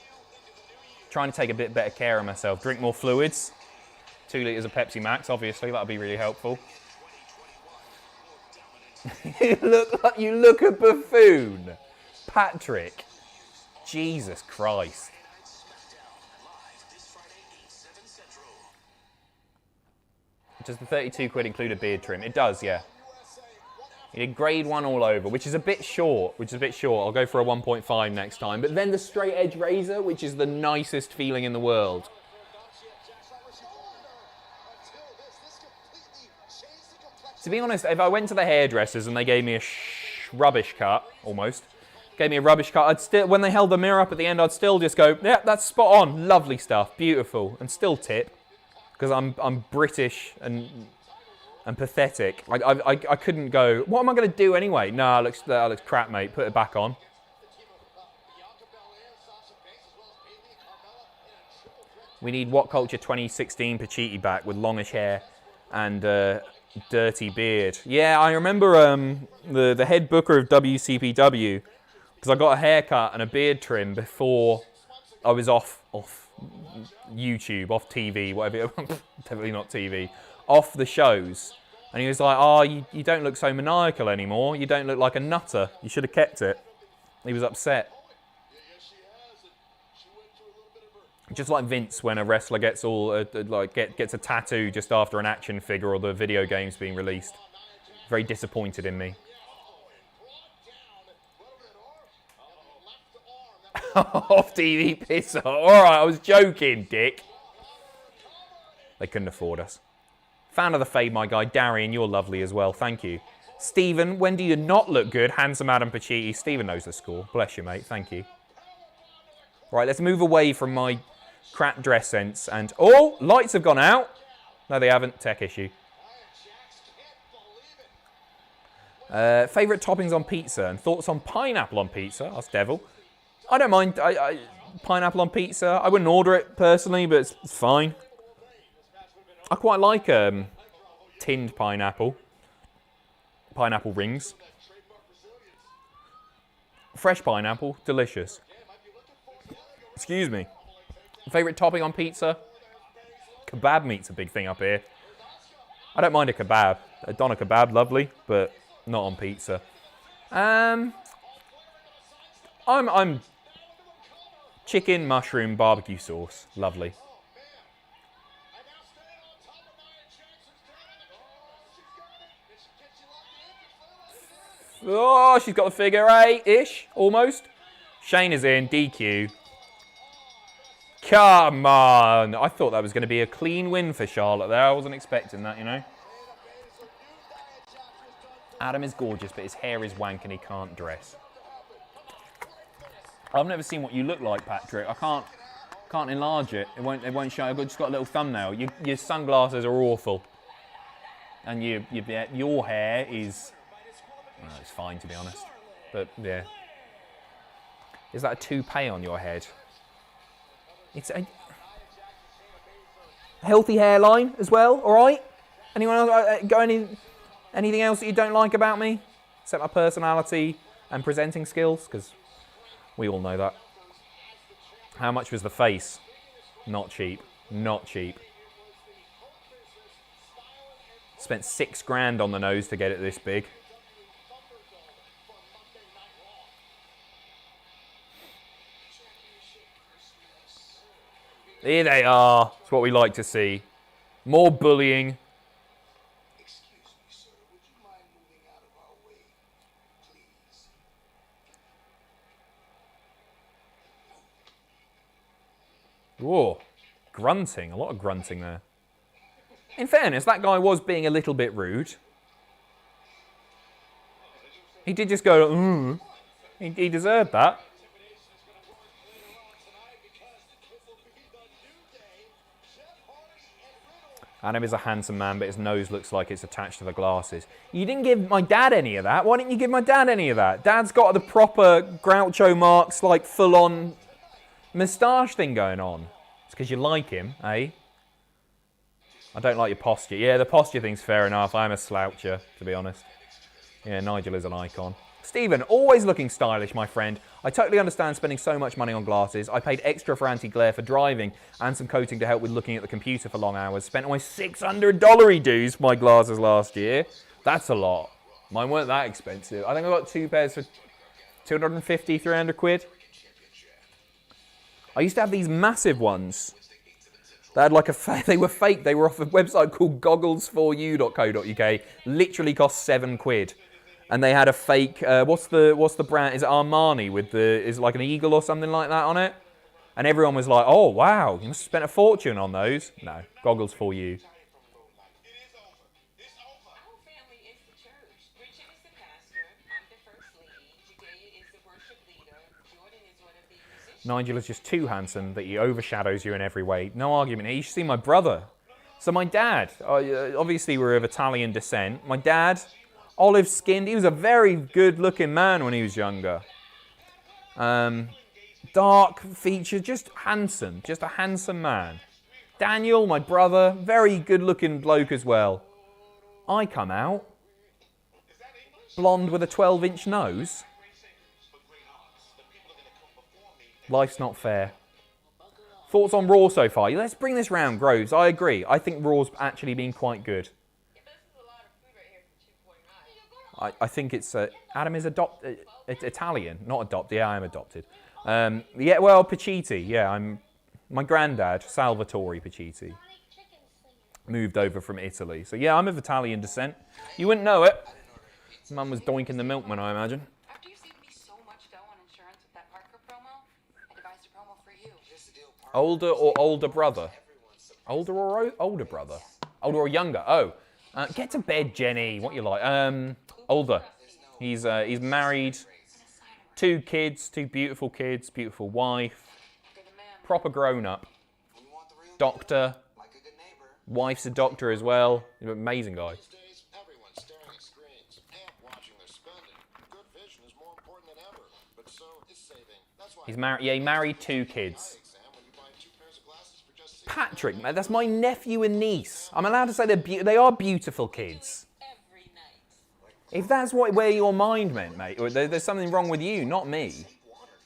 Trying to take a bit better care of myself, drink more fluids, 2 litres of Pepsi Max, obviously that'll be really helpful. you look a buffoon, Patrick. Jesus Christ. Does the 32 quid include a beard trim? It does, yeah. You did grade 1 all over, which is a bit short. I'll go for a 1.5 next time. But then the straight edge razor, which is the nicest feeling in the world. To be honest, if I went to the hairdressers and they gave me a rubbish cut, almost, gave me a rubbish cut, I'd still, when they held the mirror up at the end, I'd still just go, yeah, that's spot on, lovely stuff, beautiful, and still tip, because I'm British and pathetic. I couldn't go, what am I going to do anyway? No, that looks crap, mate, put it back on. We need What Culture 2016 Pacitti back with longish hair and dirty beard. Yeah, I remember the head booker of WCPW, because I got a haircut and a beard trim before I was off YouTube, off TV, whatever, definitely not TV, off the shows. And he was like, oh, you don't look so maniacal anymore. You don't look like a nutter. You should have kept it. He was upset. Just like Vince when a wrestler gets gets a tattoo just after an action figure or the video game's being released. Very disappointed in me. Off TV pisser. All right, I was joking, dick. They couldn't afford us. Fan of the fade, my guy. Darian, you're lovely as well. Thank you. Stephen, when do you not look good? Handsome Adam Pacitti. Stephen knows the score. Bless you, mate. Thank you. Right, let's move away from my crap dress sense. And, oh, lights have gone out. No, they haven't. Tech issue. Favourite toppings on pizza and thoughts on pineapple on pizza? Ask Devil. I don't mind pineapple on pizza. I wouldn't order it personally, but it's fine. I quite like tinned pineapple. Pineapple rings. Fresh pineapple, delicious. Excuse me. Favourite topping on pizza? Kebab meat's a big thing up here. I don't mind a kebab. A doner kebab, lovely, but not on pizza. I'm chicken, mushroom, barbecue sauce. Lovely. Oh, she's got the figure 8-ish, almost. Shane is in, DQ. Come on. I thought that was going to be a clean win for Charlotte there. I wasn't expecting that, you know. Adam is gorgeous, but his hair is wank and he can't dress. I've never seen what you look like, Patrick. I can't enlarge it. It won't show. I've just got a little thumbnail. Your sunglasses are awful. And your hair is... Well, it's fine, to be honest. But, yeah. Is that a toupee on your head? It's a healthy hairline as well, all right? Anyone else got anything else that you don't like about me? Except my personality and presenting skills? Because we all know that. How much was the face? Not cheap. Not cheap. Spent $6,000 on the nose to get it this big. Here they are. It's what we like to see. More bullying. Excuse me, sir. Would you mind moving out of our way, please? Whoa. Grunting. A lot of grunting there. In fairness, that guy was being a little bit rude. He did just go, He deserved that. Adam is a handsome man, but his nose looks like it's attached to the glasses. You didn't give my dad any of that. Why didn't you give my dad any of that? Dad's got the proper Groucho Marx, like, full-on moustache thing going on. It's because you like him, eh? I don't like your posture. Yeah, the posture thing's fair enough. I'm a sloucher, to be honest. Yeah, Nigel is an icon. Stephen, always looking stylish, my friend. I totally understand spending so much money on glasses. I paid extra for anti-glare for driving and some coating to help with looking at the computer for long hours. Spent almost $600 dues for my glasses last year. That's a lot. Mine weren't that expensive. I think I got 2 pairs for 250, 300 quid. I used to have these massive ones. They had like they were fake. They were off a website called goggles4u.co.uk. Literally cost £7. And they had a fake, what's the brand? Is it Armani with is it like an eagle or something like that on it? And everyone was like, oh, wow, you must have spent a fortune on those. No, goggles for you. Nigel is just too handsome that he overshadows you in every way. No argument here. You should see my brother. So my dad, obviously we're of Italian descent. My dad, olive-skinned. He was a very good-looking man when he was younger. Dark features, just handsome. Just a handsome man. Daniel, my brother, very good-looking bloke as well. I come out, blonde with a 12-inch nose. Life's not fair. Thoughts on Raw so far? Let's bring this round, Groves. I agree. I think Raw's actually been quite good. I think it's... Adam is Italian, not adopted. Yeah, I'm adopted. Yeah, well, Pacitti. Yeah, my granddad, Salvatore Pacitti, moved over from Italy. So yeah, I'm of Italian descent. You wouldn't know it. Mum was doinking the milkman, I imagine. After you saved me so much dough on insurance with that Parker promo, I devised a promo for you. Older or older brother? Older or older brother? Older or younger? Oh. Get to bed, Jenny. What you like? Older. He's married. 2 kids, 2 beautiful kids, beautiful wife. Proper grown up. Doctor. Wife's a doctor as well. Amazing guy. These days, everyone's staring at screens and watching their spending. Good vision is more important than ever, but so is saving. That's why He's married. Yeah, he married 2 kids. exam when you buy 2 pairs of glasses for just Patrick, man, that's my nephew and niece. I'm allowed to say they are beautiful kids. Every night. If that's where your mind went, mate, or there's something wrong with you, not me.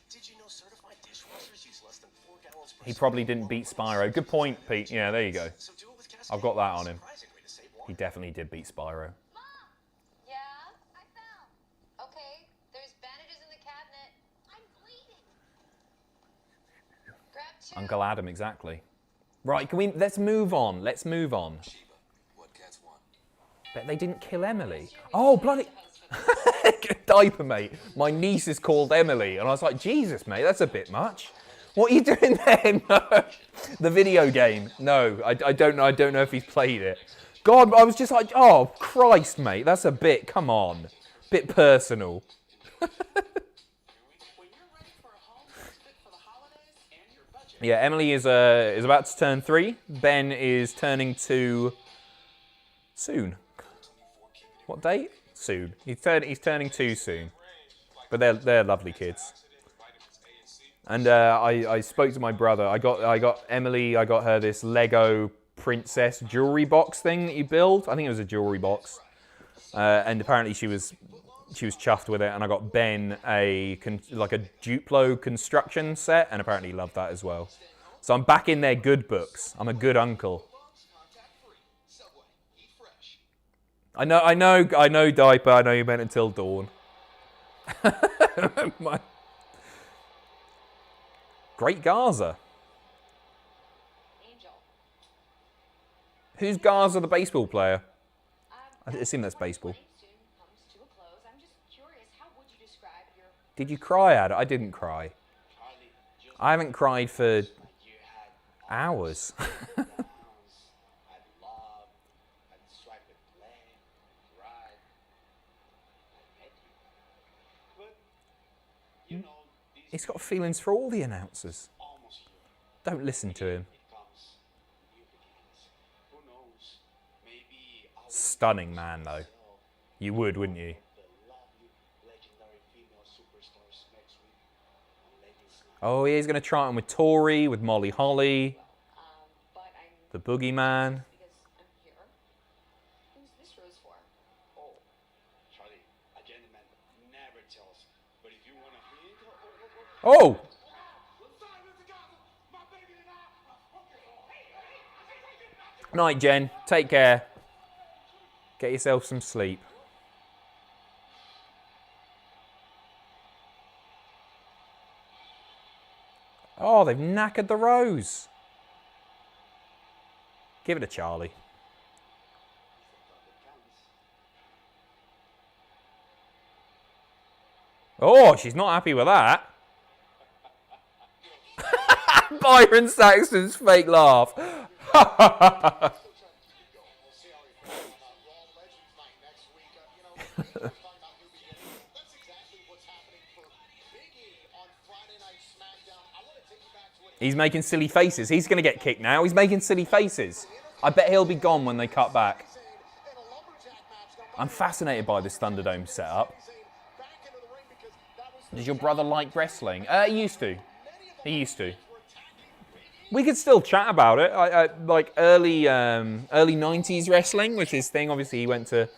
Did you know certified dishwashers use less than 4 gallons per He probably didn't beat Spyro. Good point, Pete. Yeah, there you go. So do it with gas. I've got that on him. Surprising way to save water. He definitely did beat Spyro. Mom! Yeah? I found. Okay, there's bandages in the cabinet. I'm bleeding. Grab 2. Uncle Adam, exactly. Right, let's move on. Let's move on. what cats want. Bet they didn't kill Emily. Oh, bloody... Diaper, mate. My niece is called Emily. And I was like, Jesus, mate, that's a bit much. What are you doing there? No. The video game. No, I don't know. I don't know if he's played it. God, I was just like, oh, Christ, mate. That's a bit, come on. Bit personal. When you're ready for a home that's fit for the holidays and your budget. Yeah, Emily is about to turn 3. Ben is turning 2 soon. What date? Soon. He's turning 2 soon. But they're lovely kids. And I spoke to my brother. I got Emily. I got her this Lego princess jewelry box thing that you build. I think it was a jewelry box. And apparently she was chuffed with it. And I got Ben like a Duplo construction set, and apparently he loved that as well. So I'm back in their good books. I'm a good uncle. I know, Diaper. I know you meant until dawn. Great Garza. Angel. Who's Garza, the baseball player? I assume that's baseball. Soon comes to a close. I'm just curious, how would you describe your... Did you cry at it? I didn't cry. I haven't cried for hours. He's got feelings for all the announcers. Don't listen to him. Stunning man, though. You would, wouldn't you? Oh, yeah, he's going to try it with Tori, with Molly Holly, But I'm... the Boogeyman. Because I'm here. Who's this rose for? Oh, Charlie, a gentleman never tells. But if you want to hint Oh! Night, Jen. Take care. Get yourself some sleep. Oh, they've knackered the rose. Give it to Charlie. Oh, she's not happy with that. Byron Saxton's fake laugh. He's making silly faces. He's going to get kicked now. He's making silly faces. I bet he'll be gone when they cut back. I'm fascinated by this Thunderdome setup. Does your brother like wrestling? He used to. He used to. We could still chat about it. I like early 90s wrestling was his thing. Obviously, he went to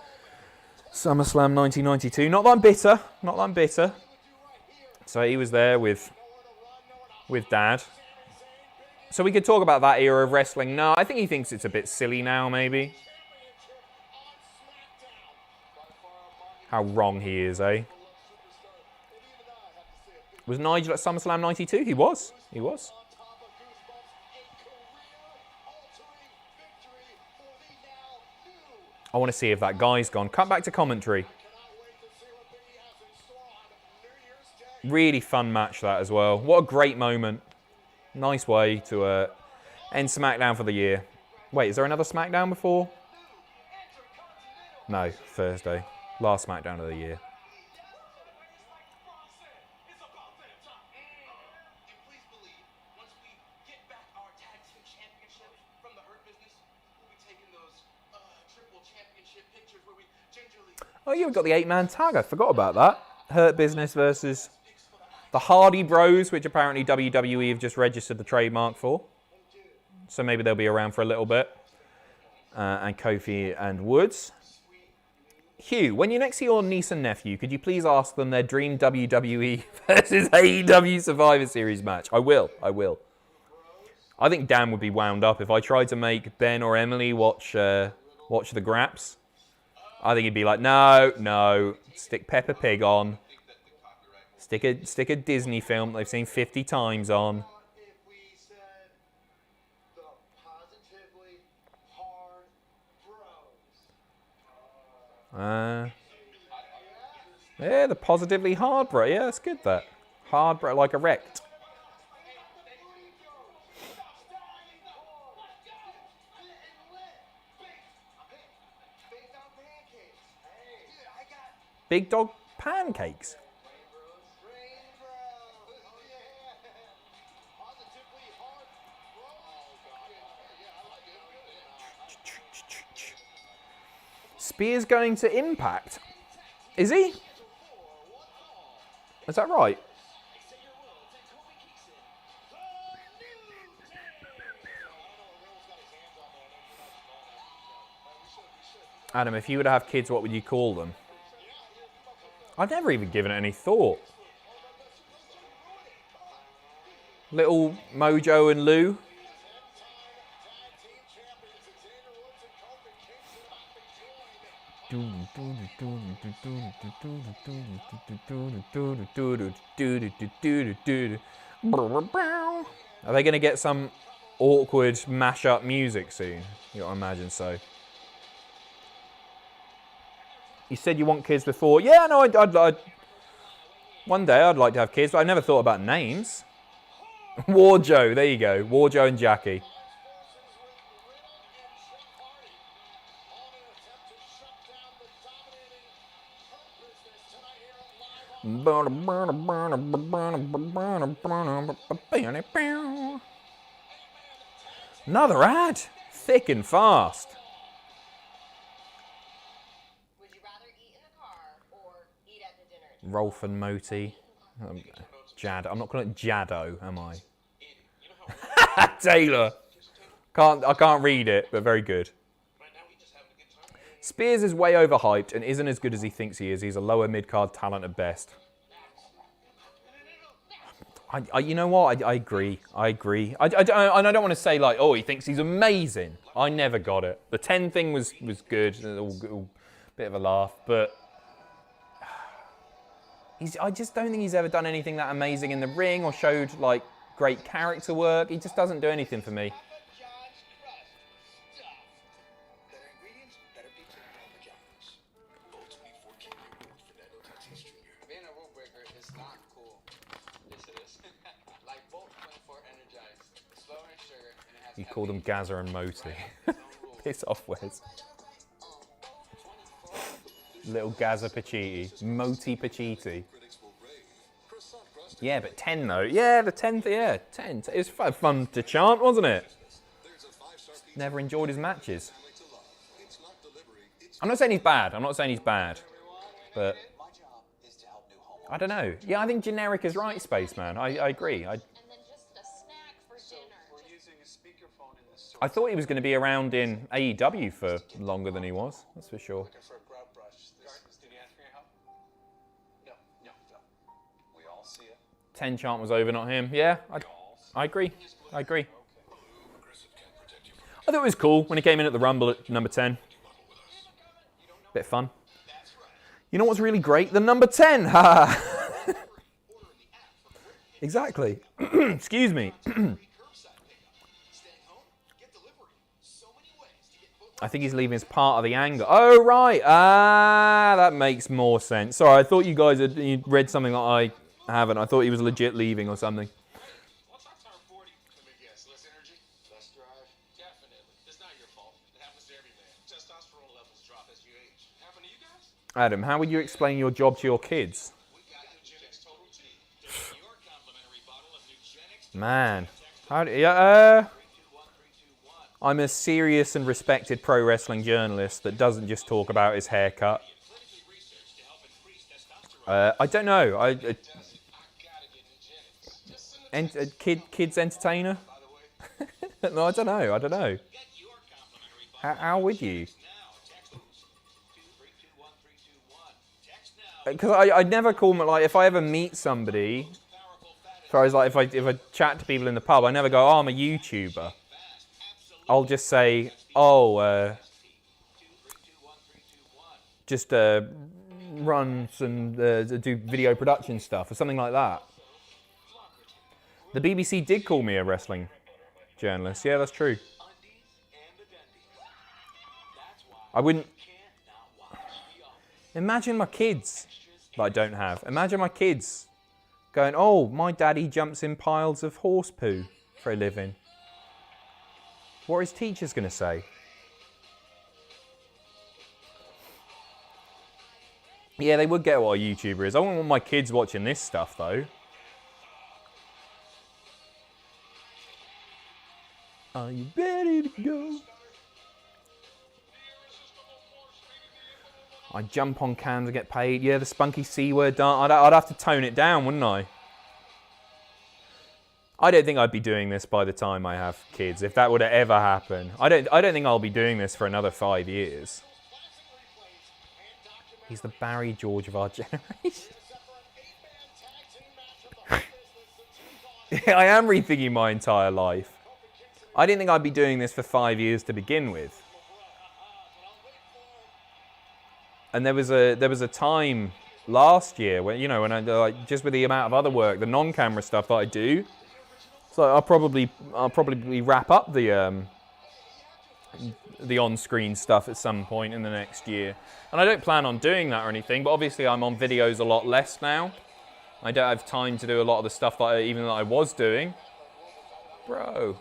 SummerSlam 1992. Not that I'm bitter. Not that I'm bitter. So he was there with Dad. So we could talk about that era of wrestling. No, I think he thinks it's a bit silly now, maybe. How wrong he is, eh? Was Nigel at SummerSlam 92? He was. He was. I want to see if that guy's gone. Cut back to commentary. Really fun match that as well. What a great moment. Nice way to End SmackDown for the year. Wait, is there another SmackDown before? No, Thursday. Last SmackDown of the year. Oh, you've got the 8-man tag. I forgot about that. Hurt Business versus the Hardy Bros, which apparently WWE have just registered the trademark for. So maybe they'll be around for a little bit. And Kofi and Woods. Hugh, when you next see your niece and nephew, could you please ask them their dream WWE versus AEW Survivor Series match? I will. I think Dan would be wound up if I tried to make Ben or Emily watch the Graps. I think he'd be like, no, stick Peppa Pig on. Stick a Disney film they've seen 50 times on. Yeah, the positively hard bro. Yeah, that's good, that. Hard bro, like erect. Big dog pancakes. Spears going to Impact. Is he? Is that right? Adam, if you were to have kids, what would you call them? I've never even given it any thought. Little Mojo and Lou. Are they going to get some awkward mashup music soon? You gotta imagine so. You said you want kids before. Yeah, no, I'd one day I'd like to have kids, but I never thought about names. Warjo, there you go. Warjo and Jackie. Another ad. Thick and fast. Would you rather eat in the car or eat at the dinner? Rolf and Moti. Jad. I'm not calling it Jaddo, am I? Taylor. I can't read it, but very good. Spears is way overhyped and isn't as good as he thinks he is. He's a lower mid-card talent at best. You know what? I agree. I don't want to say like, oh, he thinks he's amazing. I never got it. The 10 thing was good. All bit of a laugh, but I just don't think he's ever done anything that amazing in the ring or showed like great character work. He just doesn't do anything for me. You call them Gaza and Moti. Piss off, Wes. Little Gaza Pacitti. Moti Pacitti. Yeah, but 10 though. Yeah, the 10th, yeah, 10. It was fun to chant, wasn't it? Never enjoyed his matches. I'm not saying he's bad. But I don't know. Yeah, I think generic is right, Spaceman. I agree. I thought he was going to be around in AEW for longer than he was. That's for sure. 10 chant was over, not him. Yeah, I agree. I thought it was cool when he came in at the Rumble at number 10. Bit fun. You know what's really great? The number 10. Exactly. Excuse me. I think he's leaving as part of the angle. Oh, right. That makes more sense. Sorry, I thought you guys had read something that I haven't. I thought he was legit leaving or something. Adam, how would you explain your job to your kids? Man. I'm a serious and respected pro wrestling journalist that doesn't just talk about his haircut. I don't know. Kids entertainer? No, I don't know. How would you? Because I never call them, like, if I ever meet somebody, as far as like if I chat to people in the pub, I never go, oh, I'm a YouTuber. I'll just say, oh, just runs and do video production stuff or something like that. The BBC did call me a wrestling journalist. Yeah, that's true. I wouldn't... Imagine my kids that I don't have. Imagine my kids going, oh, my daddy jumps in piles of horse poo for a living. What are his teachers going to say? Yeah, they would get what a YouTuber is. I wouldn't want my kids watching this stuff, though. Are you ready to go? I jump on cans and get paid. Yeah, the spunky C word. I'd have to tone it down, wouldn't I? I don't think I'd be doing this by the time I have kids, if that would ever happen. I don't think I'll be doing this for another 5 years. He's the Barry George of our generation. I am rethinking my entire life. I didn't think I'd be doing this for 5 years to begin with. And there was a time last year when, you know, when I like just with the amount of other work, the non-camera stuff that I do. So I'll probably wrap up the on-screen stuff at some point in the next year. And I don't plan on doing that or anything, but obviously I'm on videos a lot less now. I don't have time to do a lot of the stuff that I was doing. Bro.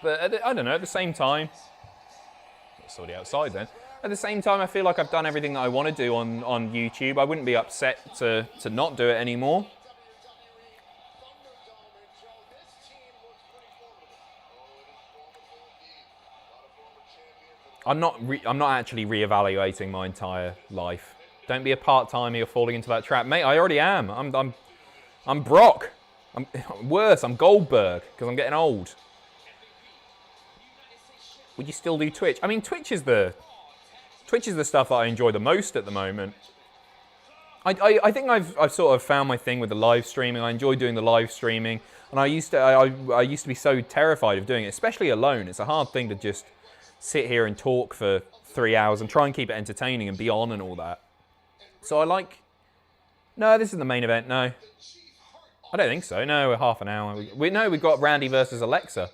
But I don't know, at the same time... Somebody outside then. At the same time, I feel like I've done everything that I want to do on YouTube. I wouldn't be upset to not do it anymore. I'm not actually reevaluating my entire life. Don't be a part-timer. You're falling into that trap, mate. I already am. I'm Brock. I'm worse. I'm Goldberg because I'm getting old. Would you still do Twitch? I mean, Twitch is the stuff that I enjoy the most at the moment. I think I've sort of found my thing with the live streaming. I enjoy doing the live streaming, and I used to be so terrified of doing it, especially alone. It's a hard thing to just sit here and talk for 3 hours and try and keep it entertaining and be on and all that. So I like... No, this isn't the main event, no. I don't think so. No, we're half an hour. We've got Randy versus Alexa.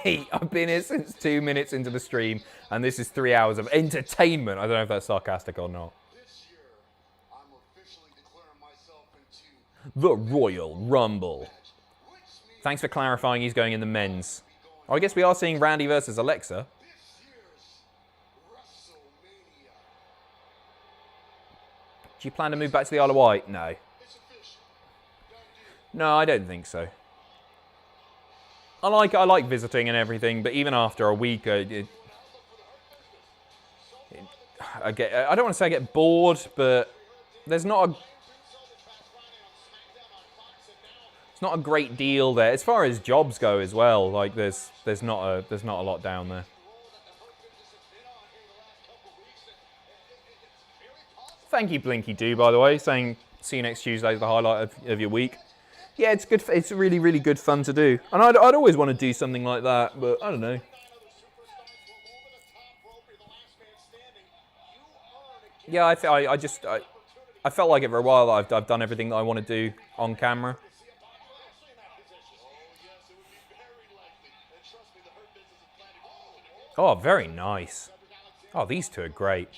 Mate, I've been here since 2 minutes into the stream, and this is 3 hours of entertainment. I don't know if that's sarcastic or not. This year, I'm officially declaring myself into The Royal Rumble. Thanks for clarifying he's going in the men's. Oh, I guess we are seeing Randy versus Alexa. this year's WrestleMania. Do you plan to move back to the Isle of Wight? No. It's official. Done deal. No, I don't think so. I like visiting and everything, but even after a week, I don't want to say I get bored, but there's not a great deal there as far as jobs go as well. Like there's not a lot down there. Thank you, Blinky Doo, by the way, saying see you next Tuesday is the highlight of your week. Yeah, it's good. It's really, really good fun to do, and I'd always want to do something like that, but I don't know. Yeah, I felt like it for a while. I've done everything that I want to do on camera. Oh, very nice. Oh, these two are great.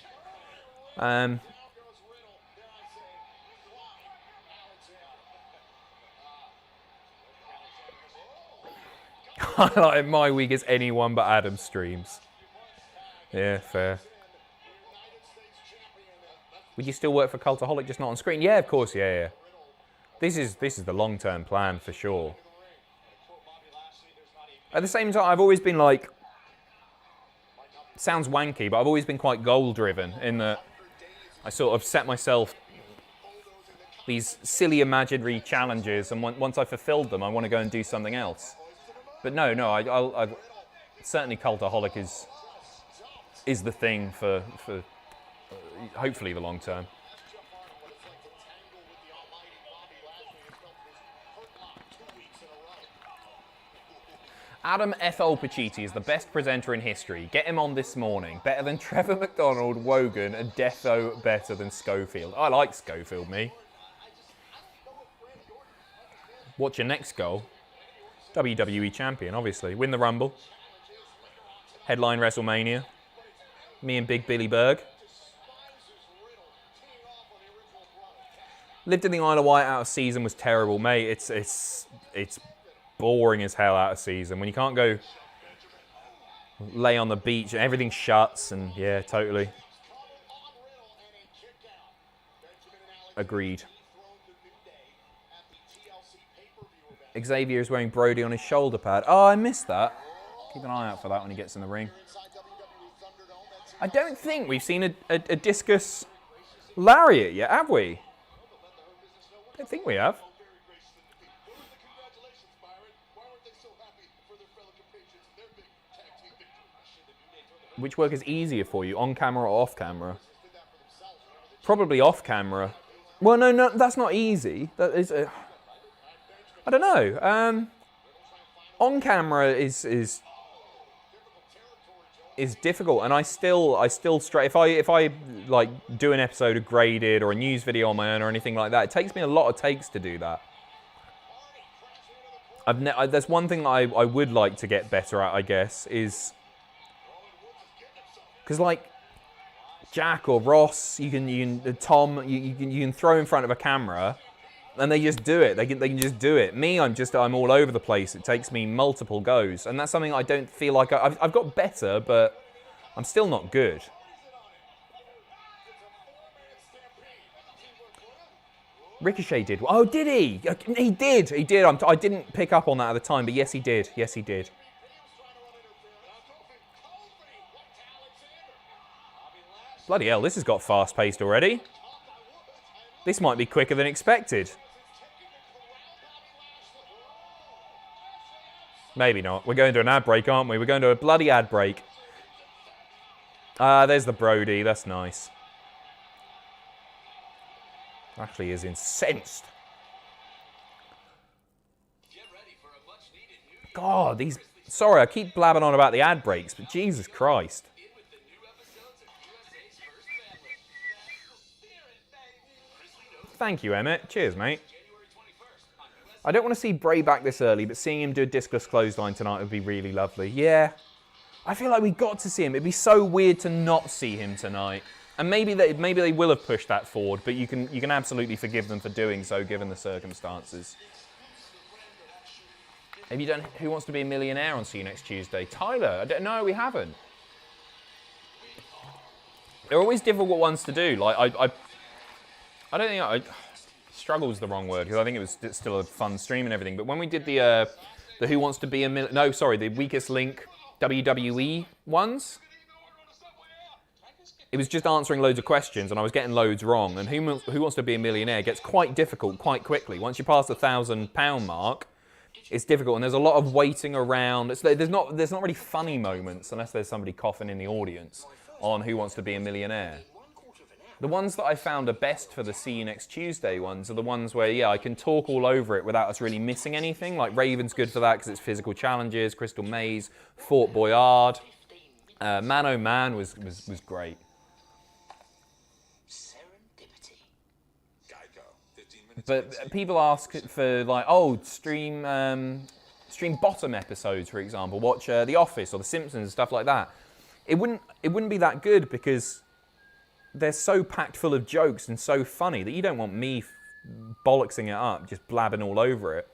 Highlight of my week is anyone but Adam streams. Yeah, fair. Would you still work for Cultaholic, just not on screen? Yeah, of course, yeah. This is the long-term plan for sure. At the same time, I've always been like, sounds wanky, but I've always been quite goal-driven in that I sort of set myself these silly imaginary challenges, and once I've fulfilled them, I want to go and do something else. But no, I certainly Cultaholic is the thing for hopefully the long term. Adam F.O. Pacitti is the best presenter in history. Get him on this morning. Better than Trevor McDonald, Wogan, and defo better than Schofield. I like Schofield, me. What's your next goal? WWE Champion, obviously. Win the Rumble. Headline WrestleMania. Me and Big Billy Berg. Lived in the Isle of Wight out of season was terrible, mate. It's boring as hell out of season. When you can't go lay on the beach and everything shuts, and yeah, totally. Agreed. Xavier is wearing Brody on his shoulder pad. Oh, I missed that. Keep an eye out for that when he gets in the ring. I don't think we've seen a discus lariat yet, have we? I don't think we have. Which work is easier for you, on camera or off camera? Probably off camera. Well, no, that's not easy. That is, I don't know. On camera is difficult, and I still if I like do an episode of Graded or a news video on my own or anything like that, it takes me a lot of takes to do that. There's one thing that I would like to get better at, I guess, is because like Jack or Ross, Tom, you can throw in front of a camera, and they just do it. They can just do it. Me, I'm all over the place. It takes me multiple goes, and that's something I don't feel like I've got better, but I'm still not good. Ricochet did. Oh, did he? He did. I didn't pick up on that at the time, but yes, he did. Yes, he did. Bloody hell, this has got fast-paced already. This might be quicker than expected. Maybe not. We're going to an ad break, aren't we? We're going to a bloody ad break. There's the Brody. That's nice. Actually is incensed. God, these... Sorry, I keep blabbing on about the ad breaks, but Jesus Christ. Thank you, Emmett. Cheers, mate. I don't want to see Bray back this early, but seeing him do a discless clothesline tonight would be really lovely. Yeah. I feel like we got to see him. It'd be so weird to not see him tonight. And maybe they will have pushed that forward, but you can absolutely forgive them for doing so, given the circumstances. Have you done Who Wants to Be a Millionaire on See You Next Tuesday? Tyler, no, we haven't. They're always difficult ones to do. Like I don't think struggle's the wrong word, because I think it was still a fun stream and everything. But when we did the Who Wants to Be a the Weakest Link WWE ones, it was just answering loads of questions, and I was getting loads wrong. And Who Wants to Be a Millionaire gets quite difficult quite quickly. Once you pass the £1,000 mark, it's difficult, and there's a lot of waiting around. There's not really funny moments unless there's somebody coughing in the audience on Who Wants to Be a Millionaire. The ones that I found are best for the See You Next Tuesday ones are the ones where, yeah, I can talk all over it without us really missing anything. Like Raven's good for that because it's physical challenges. Crystal Maze, Fort Boyard. Man Oh Man was great. But people ask for like, oh, stream bottom episodes, for example. Watch The Office or The Simpsons and stuff like that. It wouldn't be that good because they're so packed full of jokes and so funny that you don't want me bollocksing it up, just blabbing all over it.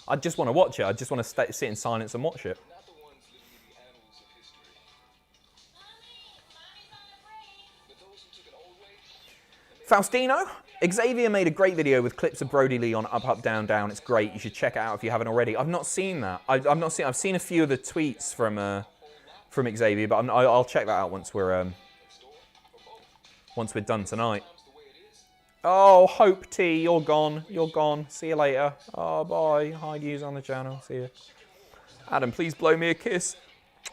I just want to watch it. I just want to sit in silence and watch it. Not the ones living in the annals of history, but those who took an old way. Faustino, Xavier made a great video with clips of Brody Lee on Up, Up, Down, Down. It's great. You should check it out if you haven't already. I've not seen that. I've seen a few of the tweets from Xavier, but I'll check that out once we're done tonight. Oh, Hope T, you're gone. You're gone. See you later. Oh, bye. Hide yous on the channel. See you. Adam, please blow me a kiss. It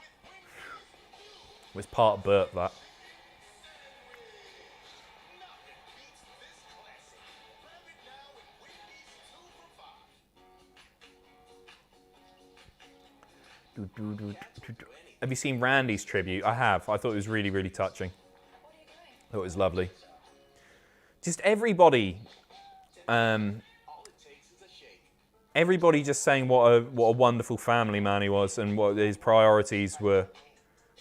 was part burp, that. Have you seen Randy's tribute? I have. I thought it was really, really touching. I thought it was lovely. Just everybody, everybody just saying what a wonderful family man he was, and what his priorities were,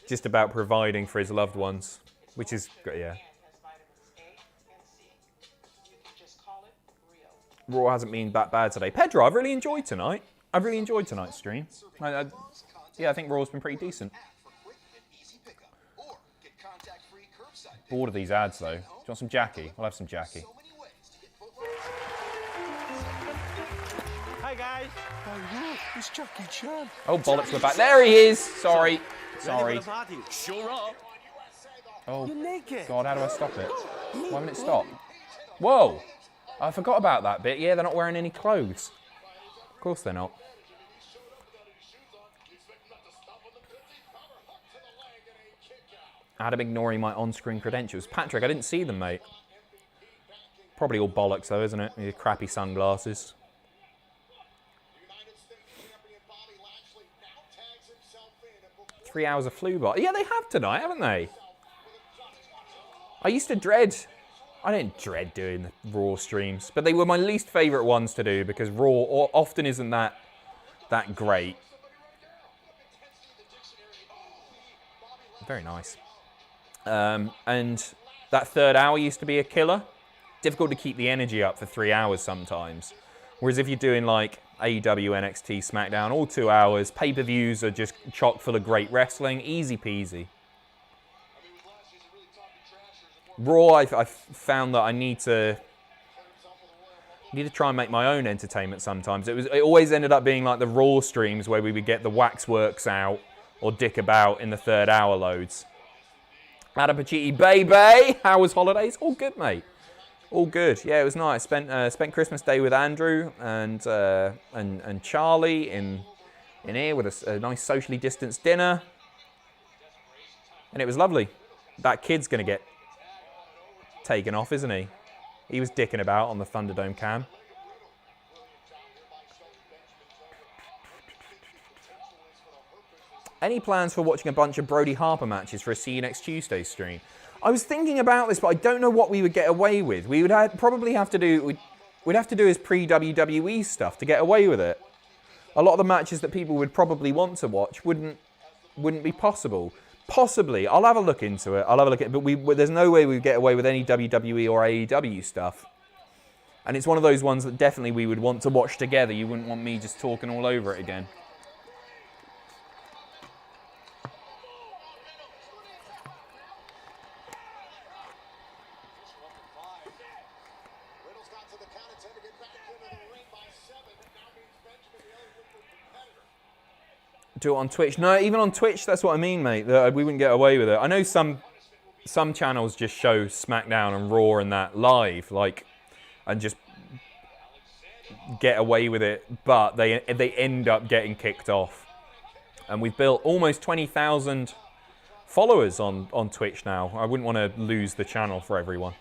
just about providing for his loved ones, which is yeah. Raw hasn't been that bad today. Pedro, I've really enjoyed tonight. I've really enjoyed tonight's stream. Yeah, I think Raw's been pretty decent. Bored of these ads though. Do you want some Jackie? We'll have some Jackie. Hi guys. Oh, look, it's Jackie Chan. Oh bollocks, we're back. There he is. Sorry. Sorry. Sure are. Oh You're naked. God, how do I stop it? Why won't it stop? Whoa! I forgot about that bit. Yeah, they're not wearing any clothes. Of course they're not. Adam ignoring my on-screen credentials. Patrick, I didn't see them, mate. Probably all bollocks, though, isn't it? Your crappy sunglasses. Three hours of flu bot. Yeah, they have tonight, haven't they? I used to dread... I didn't dread doing the Raw streams, but they were my least favourite ones to do because Raw often isn't that great. Very nice. And that third hour used to be a killer. Difficult to keep the energy up for 3 hours sometimes. Whereas if you're doing like AEW, NXT, SmackDown, all 2 hours, pay-per-views are just chock full of great wrestling, easy peasy. Raw, I found that I need to try and make my own entertainment sometimes. It always ended up being like the Raw streams where we would get the waxworks out or dick about in the third hour loads. Adam Pacitti, baby! How was holidays? All good, mate. All good. Yeah, it was nice. Spent Christmas Day with Andrew and Charlie in here with a nice socially distanced dinner, and it was lovely. That kid's gonna get taken off, isn't he? He was dicking about on the Thunderdome cam. Any plans for watching a bunch of Brody Harper matches for a See You Next Tuesday stream? I was thinking about this, but I don't know what we would get away with. We would probably have to do... We'd have to do his pre-WWE stuff to get away with it. A lot of the matches that people would probably want to watch wouldn't be possible. Possibly. I'll have a look into it. But there's no way we'd get away with any WWE or AEW stuff. And it's one of those ones that definitely we would want to watch together. You wouldn't want me just talking all over it again. Do it on Twitch. No, even on Twitch, that's what I mean, mate. We wouldn't get away with it. I know some channels just show SmackDown and Raw and that live, like, and just get away with it, but they end up getting kicked off. And we've built almost 20,000 followers on Twitch now. I wouldn't want to lose the channel for everyone.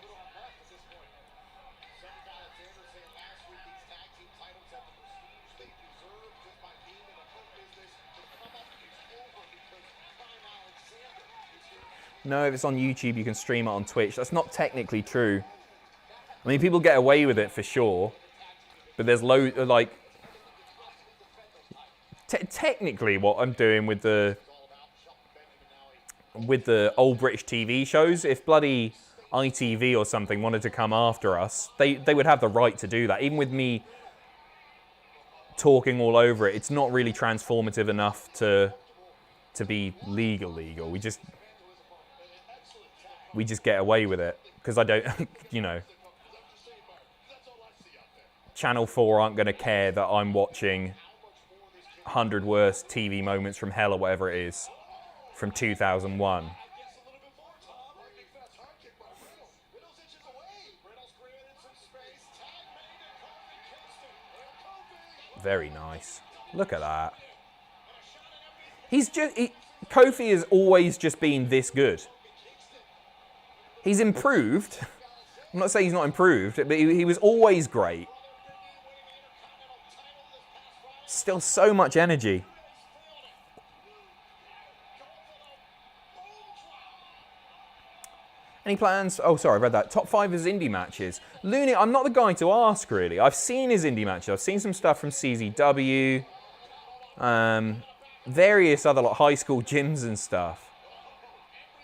No, if it's on YouTube, you can stream it on Twitch. That's not technically true. I mean, people get away with it for sure, but there's like... Technically, what I'm doing with the with the old British TV shows. If bloody ITV or something wanted to come after us, they would have the right to do that. Even with me talking all over it, it's not really transformative enough to be legal. We just get away with it because I don't, you know, Channel 4 aren't going to care that I'm watching 100 worst TV moments from hell or whatever it is from 2001. Very nice. Look at that. Kofi has always just been this good. He's improved. I'm not saying he's not improved, but he was always great. Still so much energy. Any plans? Oh, sorry, I read that. Top 5 of his indie matches. Looney, I'm not the guy to ask, really. I've seen his indie matches. I've seen some stuff from CZW. Various other like, high school gyms and stuff.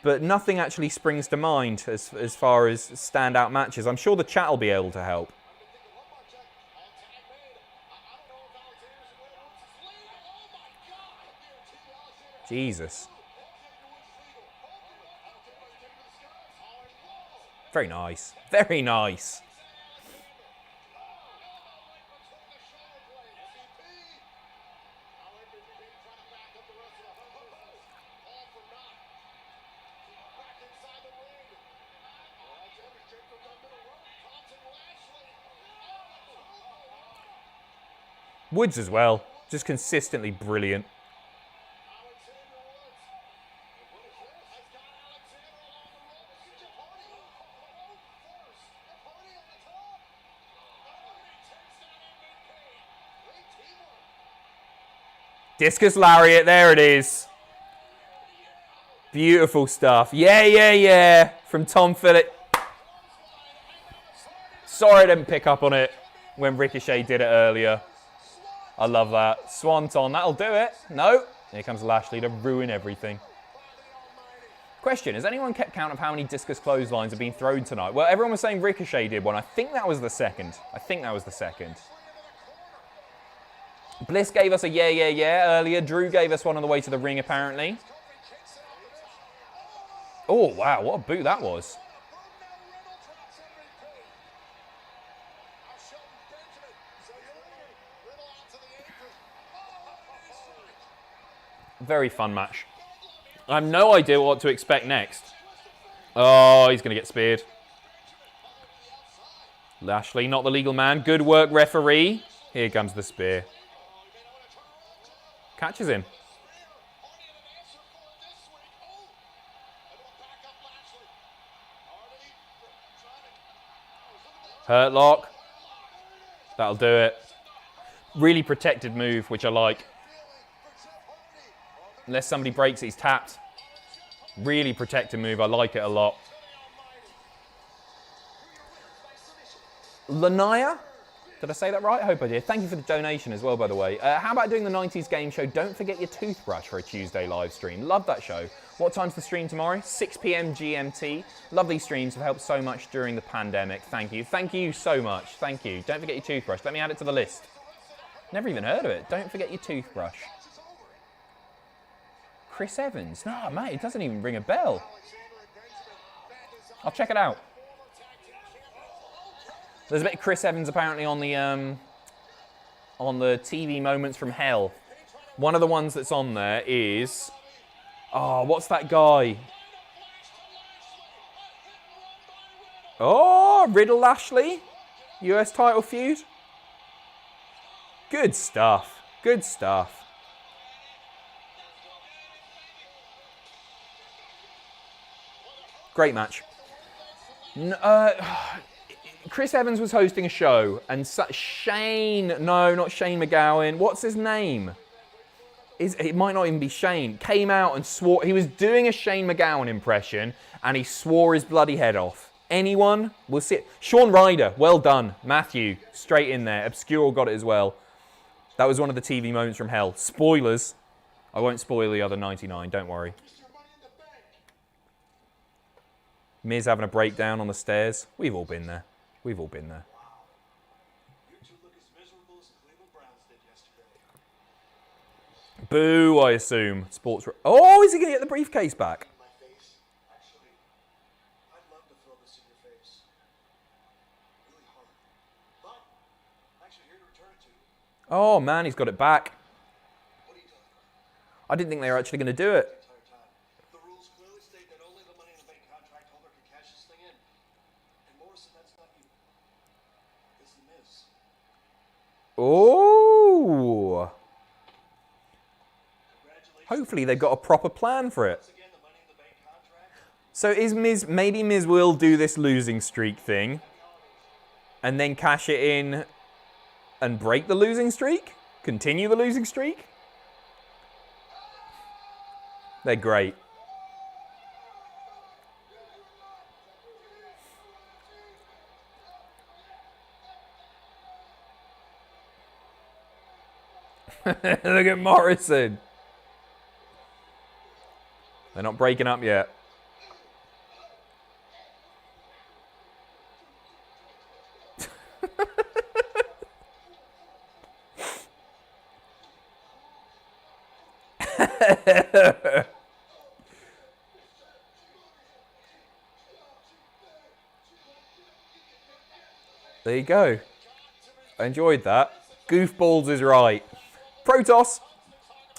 But nothing actually springs to mind as far as standout matches. I'm sure the chat will be able to help. Jesus. Very nice. Very nice. Woods as well. Just consistently brilliant. Discus Lariat, there it is. Beautiful stuff. Yeah. From Tom Phillip. Sorry I didn't pick up on it when Ricochet did it earlier. I love that. Swanton, that'll do it. No. Here comes Lashley to ruin everything. Question, has anyone kept count of how many discus clotheslines have been thrown tonight? Well, everyone was saying Ricochet did one. I think that was the second. Bliss gave us a yeah earlier. Drew gave us one on the way to the ring, apparently. Oh, wow, what a boot that was. Very fun match. I have no idea what to expect next. Oh, he's going to get speared. Lashley, not the legal man. Good work, referee. Here comes the spear. Catches him. Hurt lock. That'll do it. Really protected move, which I like. Unless somebody breaks it, he's tapped. Really protected move. I like it a lot. Lanaya? Did I say that right? I hope I did. Thank you for the donation as well, by the way. How about doing the 90s game show? Don't forget your toothbrush for a Tuesday live stream. Love that show. What time's the stream tomorrow? 6 p.m. GMT. Love these streams. Have helped so much during the pandemic. Thank you. Thank you so much. Thank you. Don't forget your toothbrush. Let me add it to the list. Never even heard of it. Don't forget your toothbrush. Chris Evans. No, mate, it doesn't even ring a bell. I'll check it out. There's a bit of Chris Evans apparently on the TV moments from hell. One of the ones that's on there is, oh, what's that guy? Oh, Riddle Lashley, US title feud. Good stuff. Good stuff. Great match. Chris Evans was hosting a show, and Shane, no, not Shane McGowan. What's his name? It might not even be Shane. Came out and swore he was doing a Shane McGowan impression, and he swore his bloody head off. Anyone? We'll see it. Shawn Ryder, well done. Matthew, straight in there. Obscure got it as well. That was one of the TV moments from hell. Spoilers. I won't spoil the other 99. Don't worry. Miz having a breakdown on the stairs. We've all been there. We've all been there. You two look as miserable as the Cleveland Browns did yesterday. Boo, I assume. Oh, is he going to get the briefcase back? My face. Actually, I'd love to throw this in your face. Really hard. But I'm actually here to return it to you. Oh, man, he's got it back. What are you talking about? I didn't think they were actually going to do it. The entire time. The rules clearly state that only the Money in the Bank contract holder can cash this thing in. And Morrison, that's not you. It's the Miz. Oh. Congratulations. Hopefully they've got a proper plan for it. Once again, the Money in the Bank contract. So is Miz, maybe Miz will do this losing streak thing and then cash it in and break the losing streak? Continue the losing streak? They're great. Look at Morrison. They're not breaking up yet. There you go. I enjoyed that. Goofballs is right. Protoss.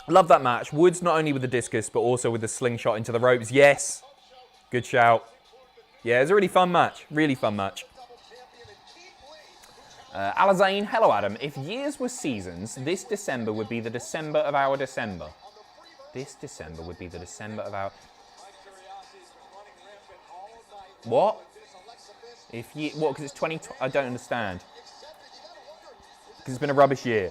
Love that match. Woods not only with the discus, but also with the slingshot into the ropes. Yes. Good shout. Yeah, it was a really fun match. Really fun match. Alazane, hello Adam. If years were seasons, this December would be the December of our December. This December would be the December of our... What? If you... What, because it's 20... I don't understand. Because it's been a rubbish year.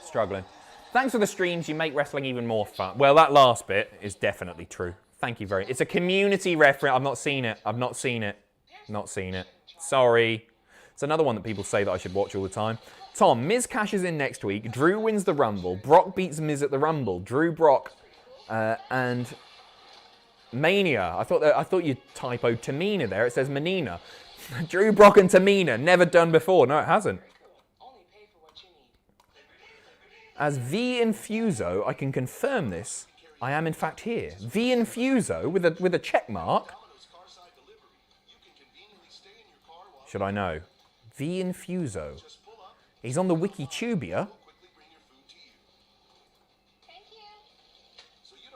Struggling. Thanks for the streams. You make wrestling even more fun. Well, that last bit is definitely true. Thank you very much. It's a community reference. I've not seen it. I've not seen it. Not seen it. Sorry. It's another one that people say that I should watch all the time. Tom, Miz cashes in next week. Drew wins the Rumble. Brock beats Miz at the Rumble. Drew, Brock, and Mania. I thought you typoed Tamina there. It says Menina. Drew, Brock, and Tamina. Never done before. No, it hasn't. As V Infuso, I can confirm this. I am in fact here. V Infuso with a check mark. Should I know? V Infuso. He's on the Wikitubia.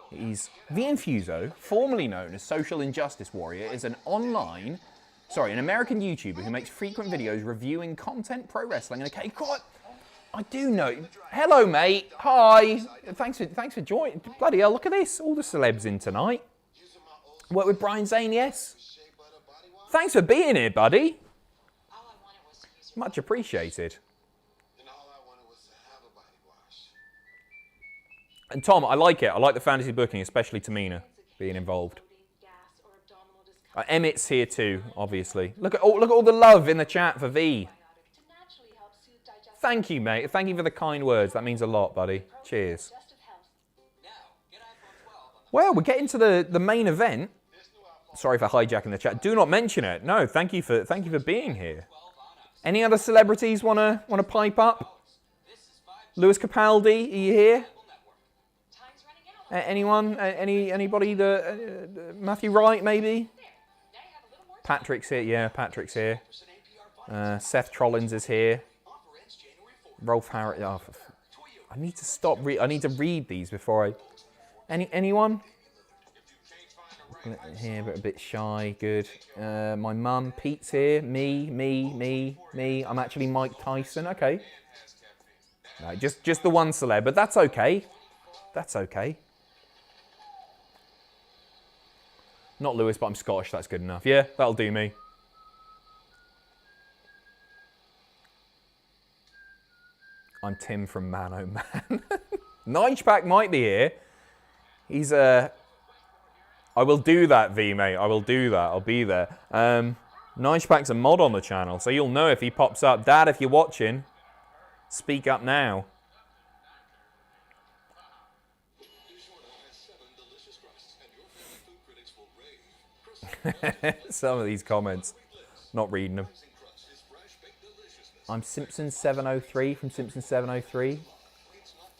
He's V Infuso, formerly known as Social Injustice Warrior, is an American YouTuber who makes frequent videos reviewing content, pro wrestling, and okay, quite. I do know. Hello, mate. Hi. Thanks for joining. Bloody hell, look at this. All the celebs in tonight. Work with Brian Zane, yes. Thanks for being here, buddy. Much appreciated. And Tom, I like it. I like the fantasy booking, especially Tamina being involved. Emmett's here too, obviously. Look at all the love in the chat for V. Thank you, mate. Thank you for the kind words. That means a lot, buddy. Cheers. Well, we're getting to the main event. Sorry for hijacking the chat. Do not mention it. No, thank you for being here. Any other celebrities wanna pipe up? Lewis Capaldi, are you here? Anyone? Anybody? Matthew Wright, maybe? Patrick's here. Yeah, Patrick's here. Seth Trollins is here. Rolf Harris. Oh, I need to stop. I need to read these before I. Anyone? Here, but a bit shy. Good. My mum, Pete's here. Me. I'm actually Mike Tyson. Okay. No, just the one celeb, but that's okay. That's okay. Not Lewis, but I'm Scottish. That's good enough. Yeah, that'll do me. I'm Tim from Man Oh Man. Nightpack might be here. He's I will do that, V, mate. I will do that. I'll be there. Nightpack's a mod on the channel, so you'll know if he pops up. Dad, if you're watching, speak up now. Some of these comments. Not reading them. I'm Simpson 703 from Simpson 703.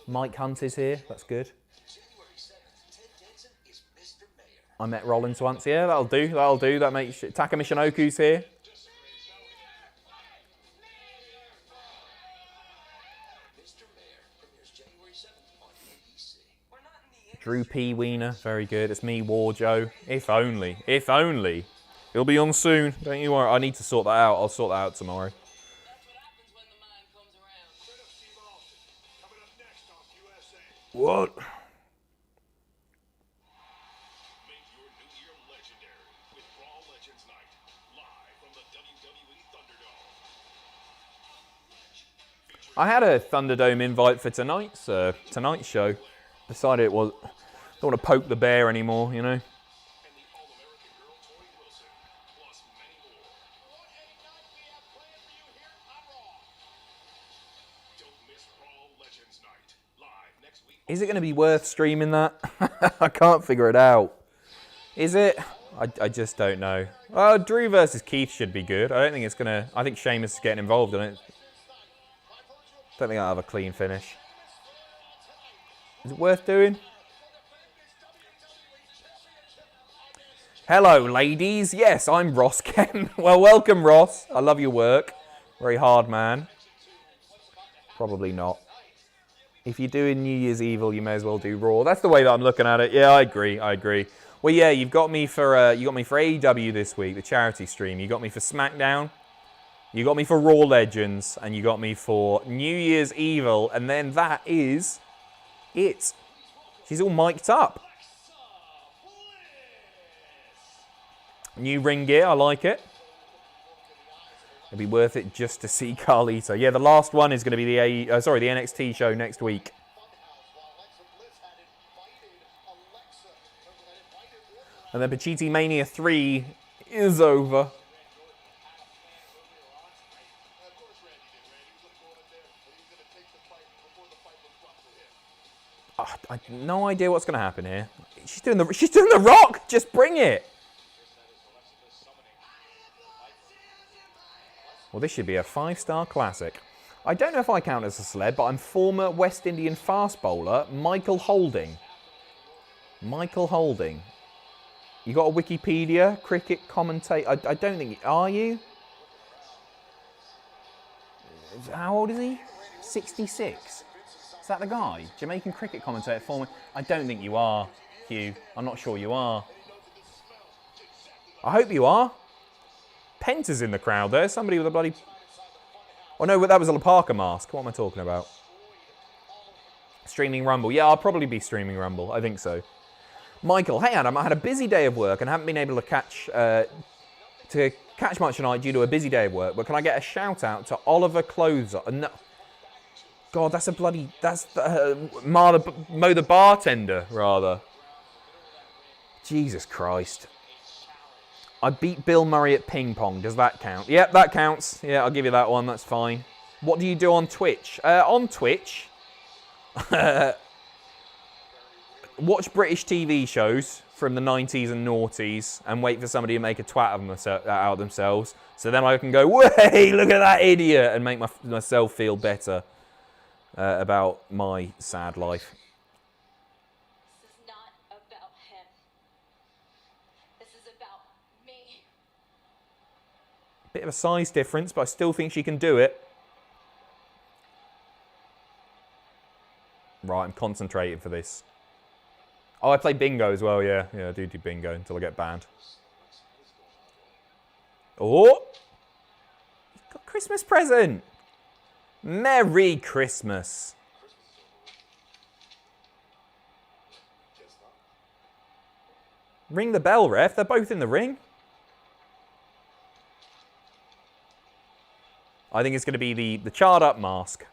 Mike Hunt is here. That's good. I met Rollins once. Yeah, that'll do. That'll do. That makes Taka Michinoku's here. Drew P. Wiener, very good. It's me, War Joe. If only. If only. It'll be on soon. Don't you worry. I need to sort that out. I'll sort that out tomorrow. What? Make your new year legendary with Raw Legends Night, live from the WWE Thunderdome. I had a Thunderdome invite for tonight's show. Decided it was. Don't want to poke the bear anymore, you know. And the All-American Girl Tori Wilson, plus many more. What a night we have planned for you here on Raw. Don't miss Raw Legends Night, live next week. Is it going to be worth streaming that? I can't figure it out. Is it? I just don't know. Oh, Drew versus Keith should be good. I don't think it's going to... I think Sheamus is getting involved in it. Don't think I'll have a clean finish. Is it worth doing? Hello, ladies. Yes, I'm Ross Kemp. Well, welcome, Ross. I love your work. Very hard man. Probably not. If you're doing New Year's Evil, you may as well do Raw. That's the way that I'm looking at it. Yeah, I agree. I agree. Well, yeah, you've got me for AEW this week, the charity stream. You got me for SmackDown. You got me for Raw Legends, and you got me for New Year's Evil, and then that is it. She's all mic'd up. New ring gear, I like it. It'd be worth it just to see Carlito. Yeah, the last one is going to be the NXT show next week. And then Pacitti Mania 3 is over. I have no idea what's going to happen here. She's doing the Rock. Just bring it. Well, this should be a 5-star classic. I don't know if I count as a celeb, but I'm former West Indian fast bowler Michael Holding. Michael Holding. You got a Wikipedia cricket commentator? I don't think. Are you? How old is he? 66. Is that the guy? Jamaican cricket commentator, former. I don't think you are, Hugh. I'm not sure you are. I hope you are. Penta's in the crowd there. Somebody with a bloody... Oh no, that was a Parker mask. What am I talking about? Streaming Rumble. Yeah, I'll probably be streaming Rumble. I think so. Michael, hey Adam, I had a busy day of work and haven't been able to catch much tonight due to a busy day of work. But can I get a shout out to Oliver Closer? No. God, that's a bloody... That's Mo the bartender, rather. Jesus Christ. I beat Bill Murray at ping pong. Does that count? Yep, that counts. Yeah, I'll give you that one. That's fine. What do you do on Twitch? On Twitch, watch British TV shows from the 90s and noughties and wait for somebody to make a twat out of themselves. So then I can go, "Way, look at that idiot," and make myself feel better about my sad life. This is not about him. This is about me. Bit of a size difference, but I still think she can do it. Right, I'm concentrating for this. Oh, I play bingo as well, yeah. Yeah, I do bingo until I get banned. Oh! Got a Christmas present! Merry Christmas! Ring the bell, ref. They're both in the ring. I think it's going to be the charred up mask.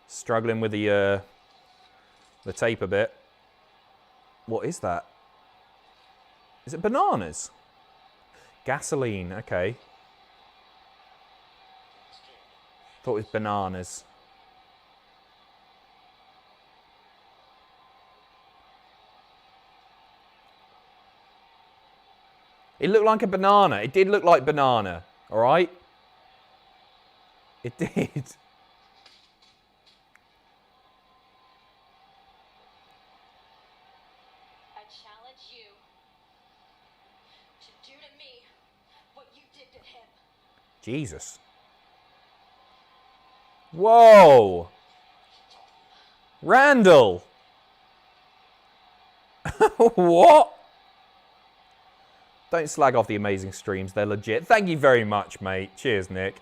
Struggling with the tape a bit. What is that? Is it bananas? Gasoline, okay. Thought it was bananas. It looked like a banana. It did look like banana, all right? It did. I challenge you to do to me what you did to him. Jesus. Whoa. Randall. What? Don't slag off the amazing streams. They're legit. Thank you very much, mate. Cheers, Nick.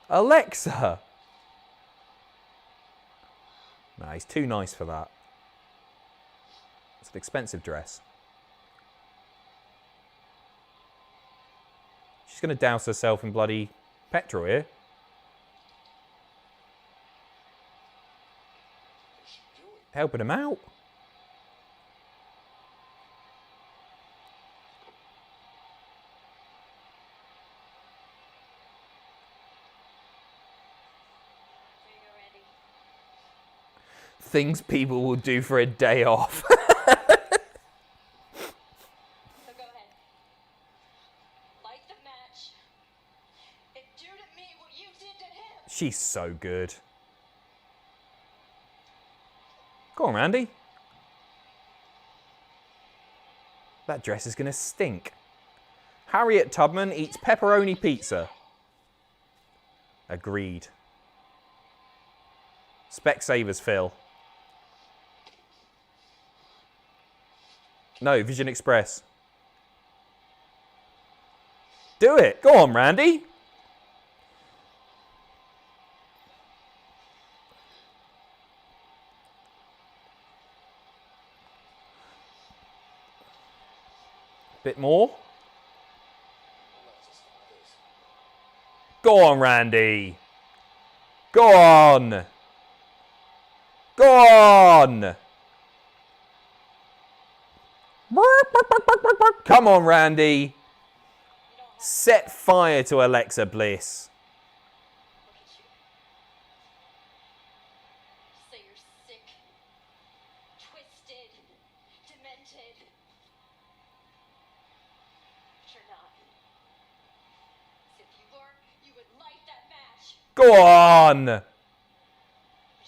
Alexa. Nah, he's too nice for that. It's an expensive dress. She's going to douse herself in bloody petrol here. Helping him out. Things people will do for a day off. So go ahead. Light the match. And do to me what you did to him. She's so good. Go on, Randy. That dress is going to stink. Harriet Tubman eats pepperoni pizza. Agreed. Specsavers, Phil. No, Vision Express. Do it. Go on, Randy. Bit more. Go on, Randy. Go on. Go on. Come on, Randy. Set fire to Alexa Bliss. Look at you. Say you're sick, twisted, demented. But you're not. 'Cause if you were, you would light that match. Go on. But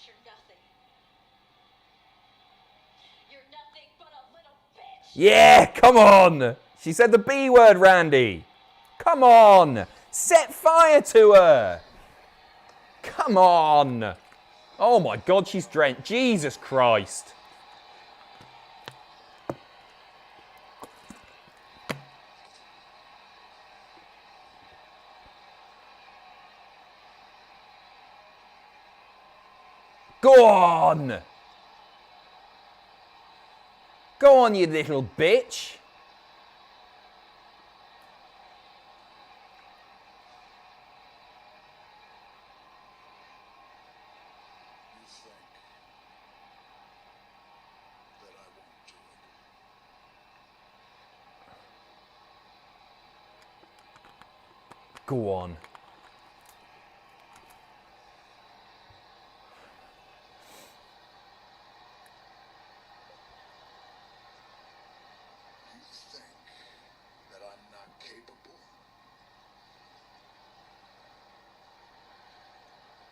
you're nothing. You're nothing but a little bitch. Yeah, come on. She said the B word, Randy. Come on. Set fire to her. Come on. Oh my God, she's drenched. Jesus Christ. Go on. Go on, you little bitch. You think that I won't do it? Go on. You think that I'm not capable?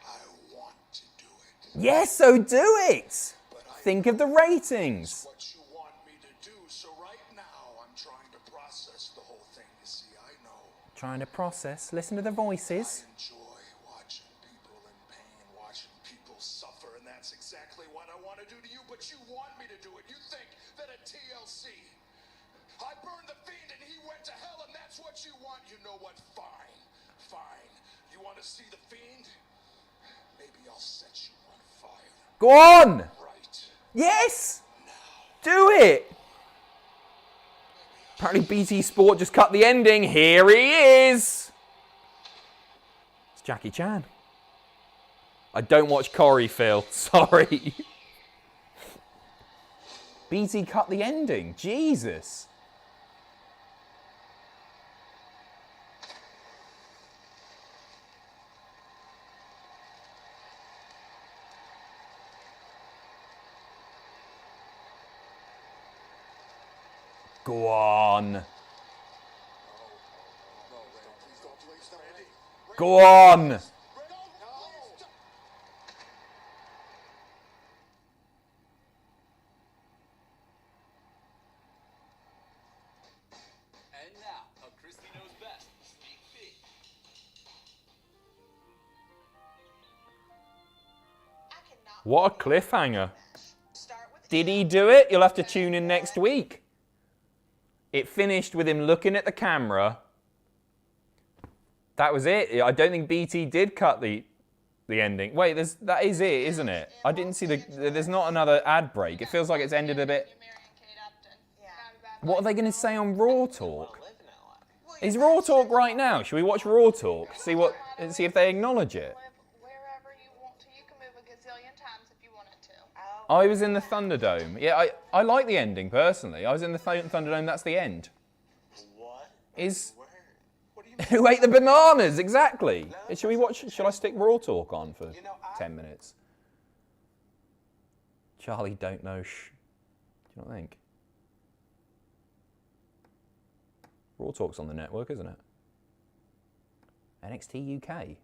I want to do it. Yes, so do it. But I Think of the ratings. what you want me to do. So right now I'm trying to process the whole thing. You see, I know Trying to process. Listen to the voices. I enjoy watching people in pain, watching people suffer, and that's exactly what I want to do to you, but you want me to do it. You think that at TLC, I burned the Fiend and he went to hell, and that's what you want? You know what? Fine. Fine. You want to see the Fiend? Maybe I'll set you on fire. Go on. Right. Yes. Do it. Apparently BT Sport just cut the ending. Here he is. It's Jackie Chan. I don't watch Corey, Phil. Sorry. BT cut the ending. Jesus. Go on. Go on. And now, a Christy knows best sneak peek. What a cliffhanger. Did he do it? You'll have to tune in next week. It finished with him looking at the camera. That was it. I don't think BT did cut the ending. Wait, that is it, isn't it? I didn't see there's not another ad break. It feels like it's ended a bit. What are they going to say on Raw Talk? Is Raw Talk right now? Should we watch Raw Talk? See if they acknowledge it. I was in the Thunderdome. Yeah, I like the ending personally. I was in the Thunderdome. That's the end. What? Who ate the bananas? Exactly. Should we watch? Shall I stick Raw Talk on for 10 minutes? Charlie, don't know. Do you not think? Raw Talk's on the network, isn't it? NXT UK.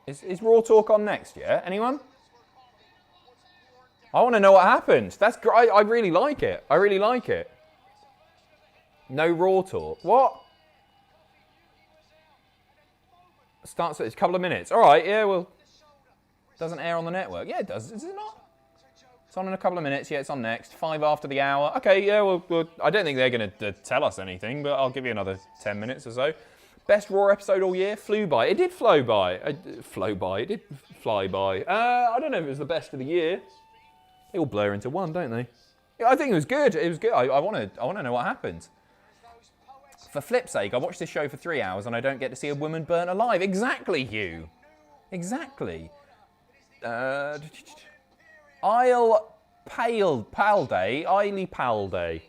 Is Raw Talk on next, yeah? Anyone? I want to know what happened. That's great. I really like it. I really like it. No Raw Talk. What? Starts at a couple of minutes. All right, yeah, well, doesn't air on the network. Yeah, it does. Is it not? It's on in a couple of minutes. Yeah, it's on next. 5 after the hour. Okay, yeah, well I don't think they're going to tell us anything, but I'll give you another 10 minutes or so. Best Raw episode all year? Flew by. It did flow by. It did fly by. I don't know if it was the best of the year. They all blur into one, don't they? Yeah, I think it was good. It was good. I want to know what happened. For flip's sake, I watched this show for 3 hours and I don't get to see a woman burnt alive. Exactly, Hugh. Exactly. Eiley Palday.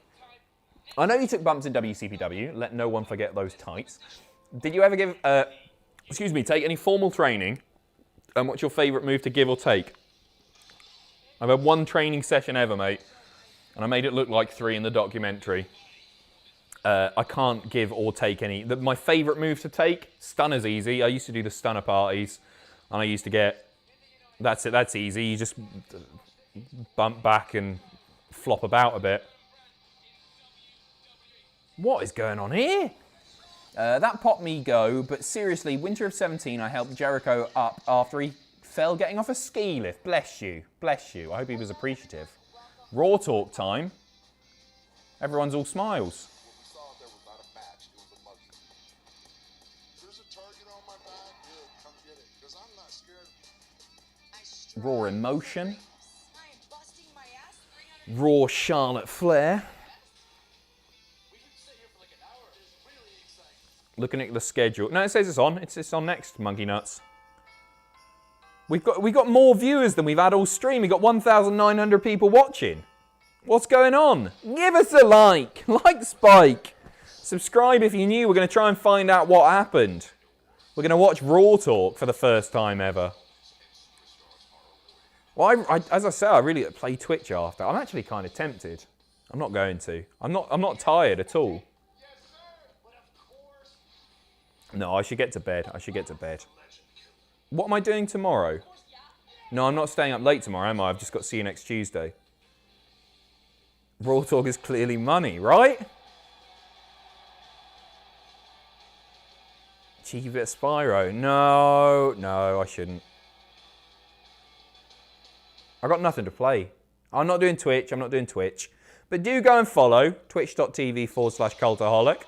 I know you took bumps in WCPW. Let no one forget those tights. Did you ever take any formal training? And what's your favourite move to give or take? I've had one training session ever, mate. And I made it look like 3 in the documentary. I can't give or take any. My favourite move to take, stunner's easy. I used to do the stunner parties. And I used to get, that's it, that's easy. You just bump back and flop about a bit. What is going on here? That popped me go, but seriously, winter of 17, I helped Jericho up after he fell getting off a ski lift. Bless you. Bless you. I hope he was appreciative. Raw Talk time. Everyone's all smiles. Raw emotion. Raw Charlotte Flair. Looking at the schedule. No, it says it's on. It's on next, Monkey Nuts. We got more viewers than we've had all stream. We got 1,900 people watching. What's going on? Give us a like. Like Spike. Subscribe if you're new. We're going to try and find out what happened. We're going to watch Raw Talk for the first time ever. Well, as I said, I really play Twitch after. I'm actually kind of tempted. I'm not going to. I'm not tired at all. No, I should get to bed. What am I doing tomorrow? No, I'm not staying up late tomorrow, am I? I've just got to see you next Tuesday. Raw Talk is clearly money, right? Cheeky bit of Spyro. No, I shouldn't. I've got nothing to play. I'm not doing Twitch. But do go and follow twitch.tv/Cultaholic.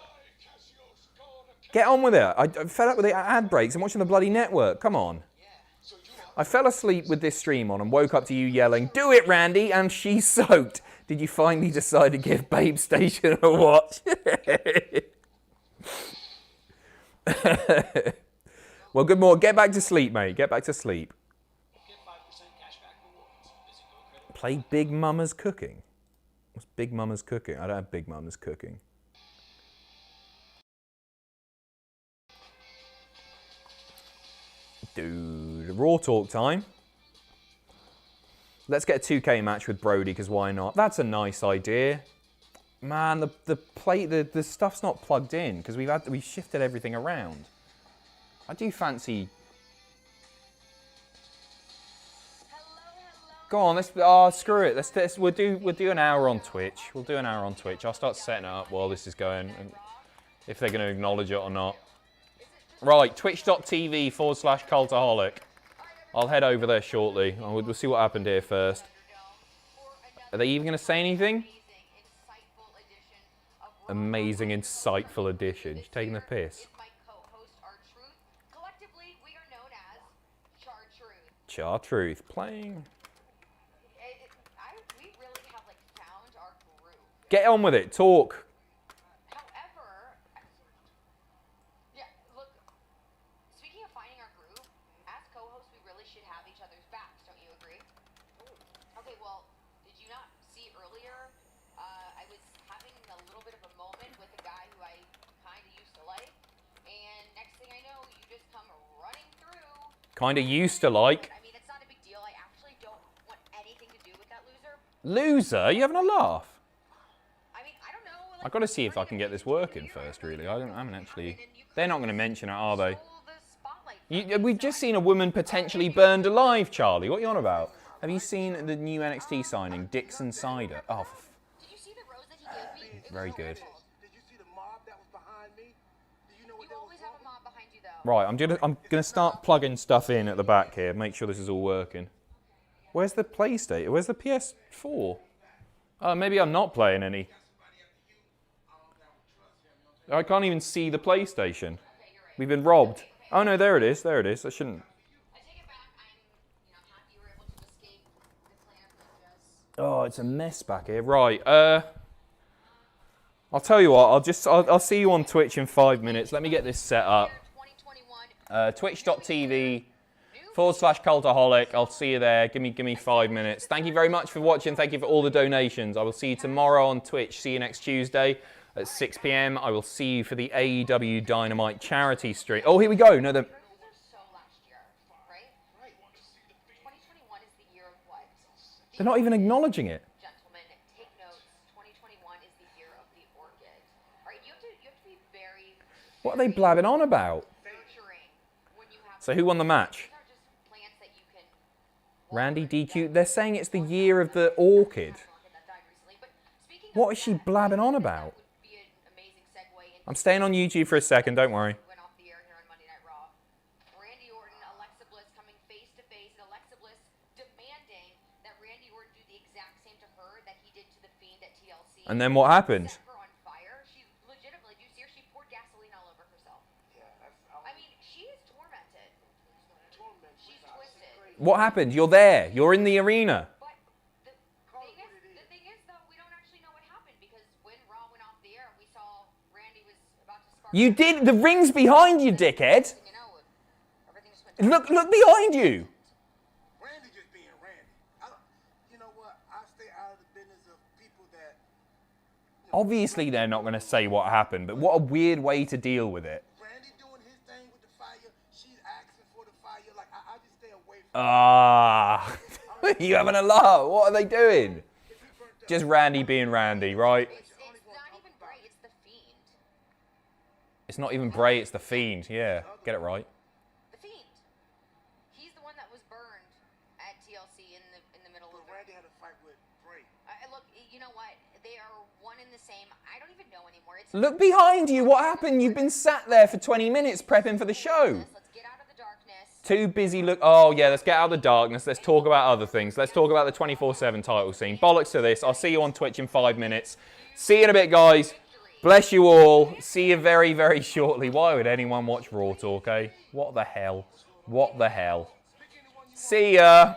Get on with it. I'm fed up with the ad breaks and watching the bloody network. Come on. I fell asleep with this stream on and woke up to you yelling, "Do it, Randy!" and she's soaked. Did you finally decide to give Babe Station a watch? Well, good morning. Get back to sleep, mate. Get back to sleep. Play Big Mama's Cooking. What's Big Mama's Cooking? I don't have Big Mama's Cooking. Dude, Raw Talk time. Let's get a 2K match with Brody, because why not? That's a nice idea. Man, the stuff's not plugged in, because we've shifted everything around. I do fancy... Go on, screw it. We'll do an hour on Twitch. We'll do an hour on Twitch. I'll start setting it up while this is going, and if they're going to acknowledge it or not. Right, twitch.tv/Cultaholic. I'll head over there shortly. We'll see what happened here first. Are they even going to say anything? Amazing, insightful edition. She's taking the piss. Chartruth playing. Get on with it. Talk. However, yeah, look, speaking of finding our groove, as co-hosts, we really should have each other's backs, don't you agree? Okay, well, did you not see earlier, I was having a little bit of a moment with a guy who I kind of used to like, and next thing I know, you just come running through. Kind of used to like. I mean, it's not a big deal. I actually don't want anything to do with that loser. Loser? You having a laugh? I've got to see if I can get this working first, really. I haven't actually... They're not going to mention it, are they? We've just seen a woman potentially burned alive, Charlie. What are you on about? Have you seen the new NXT signing, Dixon Cider? Oh, did you see the rose that he gave me? very good. Did you see the mob that was behind me? Do you know what You always have a mob behind you, though. Right, I'm gonna start plugging stuff in at the back here. Make sure this is all working. Where's the PlayStation? Where's the PS4? Oh, maybe I'm not playing any. I can't even see the PlayStation. We've been robbed. Oh no, there it is. There it is. I shouldn't. I take it back. I'm happy you were able to escape the clan of ninjas. Oh, it's a mess back here. Right. I'll tell you what. I'll see you on Twitch in 5 minutes. Let me get this set up. Twitch.tv/Cultaholic. I'll see you there. Give me 5 minutes. Thank you very much for watching. Thank you for all the donations. I will see you tomorrow on Twitch. See you next Tuesday at 6 p.m. I will see you for the AEW Dynamite charity stream. Oh, here we go. No, the... They're not even acknowledging it. Gentlemen, take notes. 2021 is the year of the orchid. All right, you have to be very... What are they blabbing on about? So who won the match? Randy DQ. They're saying it's the year of the orchid. What is she blabbing on about? I'm staying on YouTube for a second, don't worry. Went off the air here on Monday Night Raw. Randy Orton, Alexa Bliss coming face to face, and Alexa Bliss demanding that Randy Orton do the exact same to her that he did to the Fiend at TLC. And then what happened? Set her on fire. She legitimately, do you see her? She poured gasoline all over herself. I mean, she is tormented. She's twisted. What happened? You're there. You're in the arena. You did. The ring's behind you, dickhead. Look behind you. Randy just being Randy. You know what? I stay out of the business of people that... Obviously, they're not going to say what happened, but what a weird way to deal with it. Randy doing his thing with the fire. She's asking for the fire. Like, I just stay away from Ah. You having a laugh? What are they doing? Just Randy being Randy, right? It's not even Bray, it's the Fiend. Yeah, get it right. The Fiend. He's the one that was burned at TLC in the middle of. Randy had a fight with Bray. Look, you know what? They are one and the same. I don't even know anymore. Look behind you. What happened? You've been sat there for 20 minutes prepping for the show. Let's get out of the darkness. Too busy look. Oh yeah, let's get out of the darkness. Let's talk about other things. Let's talk about the 24/7 title scene. Bollocks to this. I'll see you on Twitch in 5 minutes. See you in a bit, guys. Bless you all. See you very, very shortly. Why would anyone watch Raw Talk, eh? What the hell? What the hell? See ya.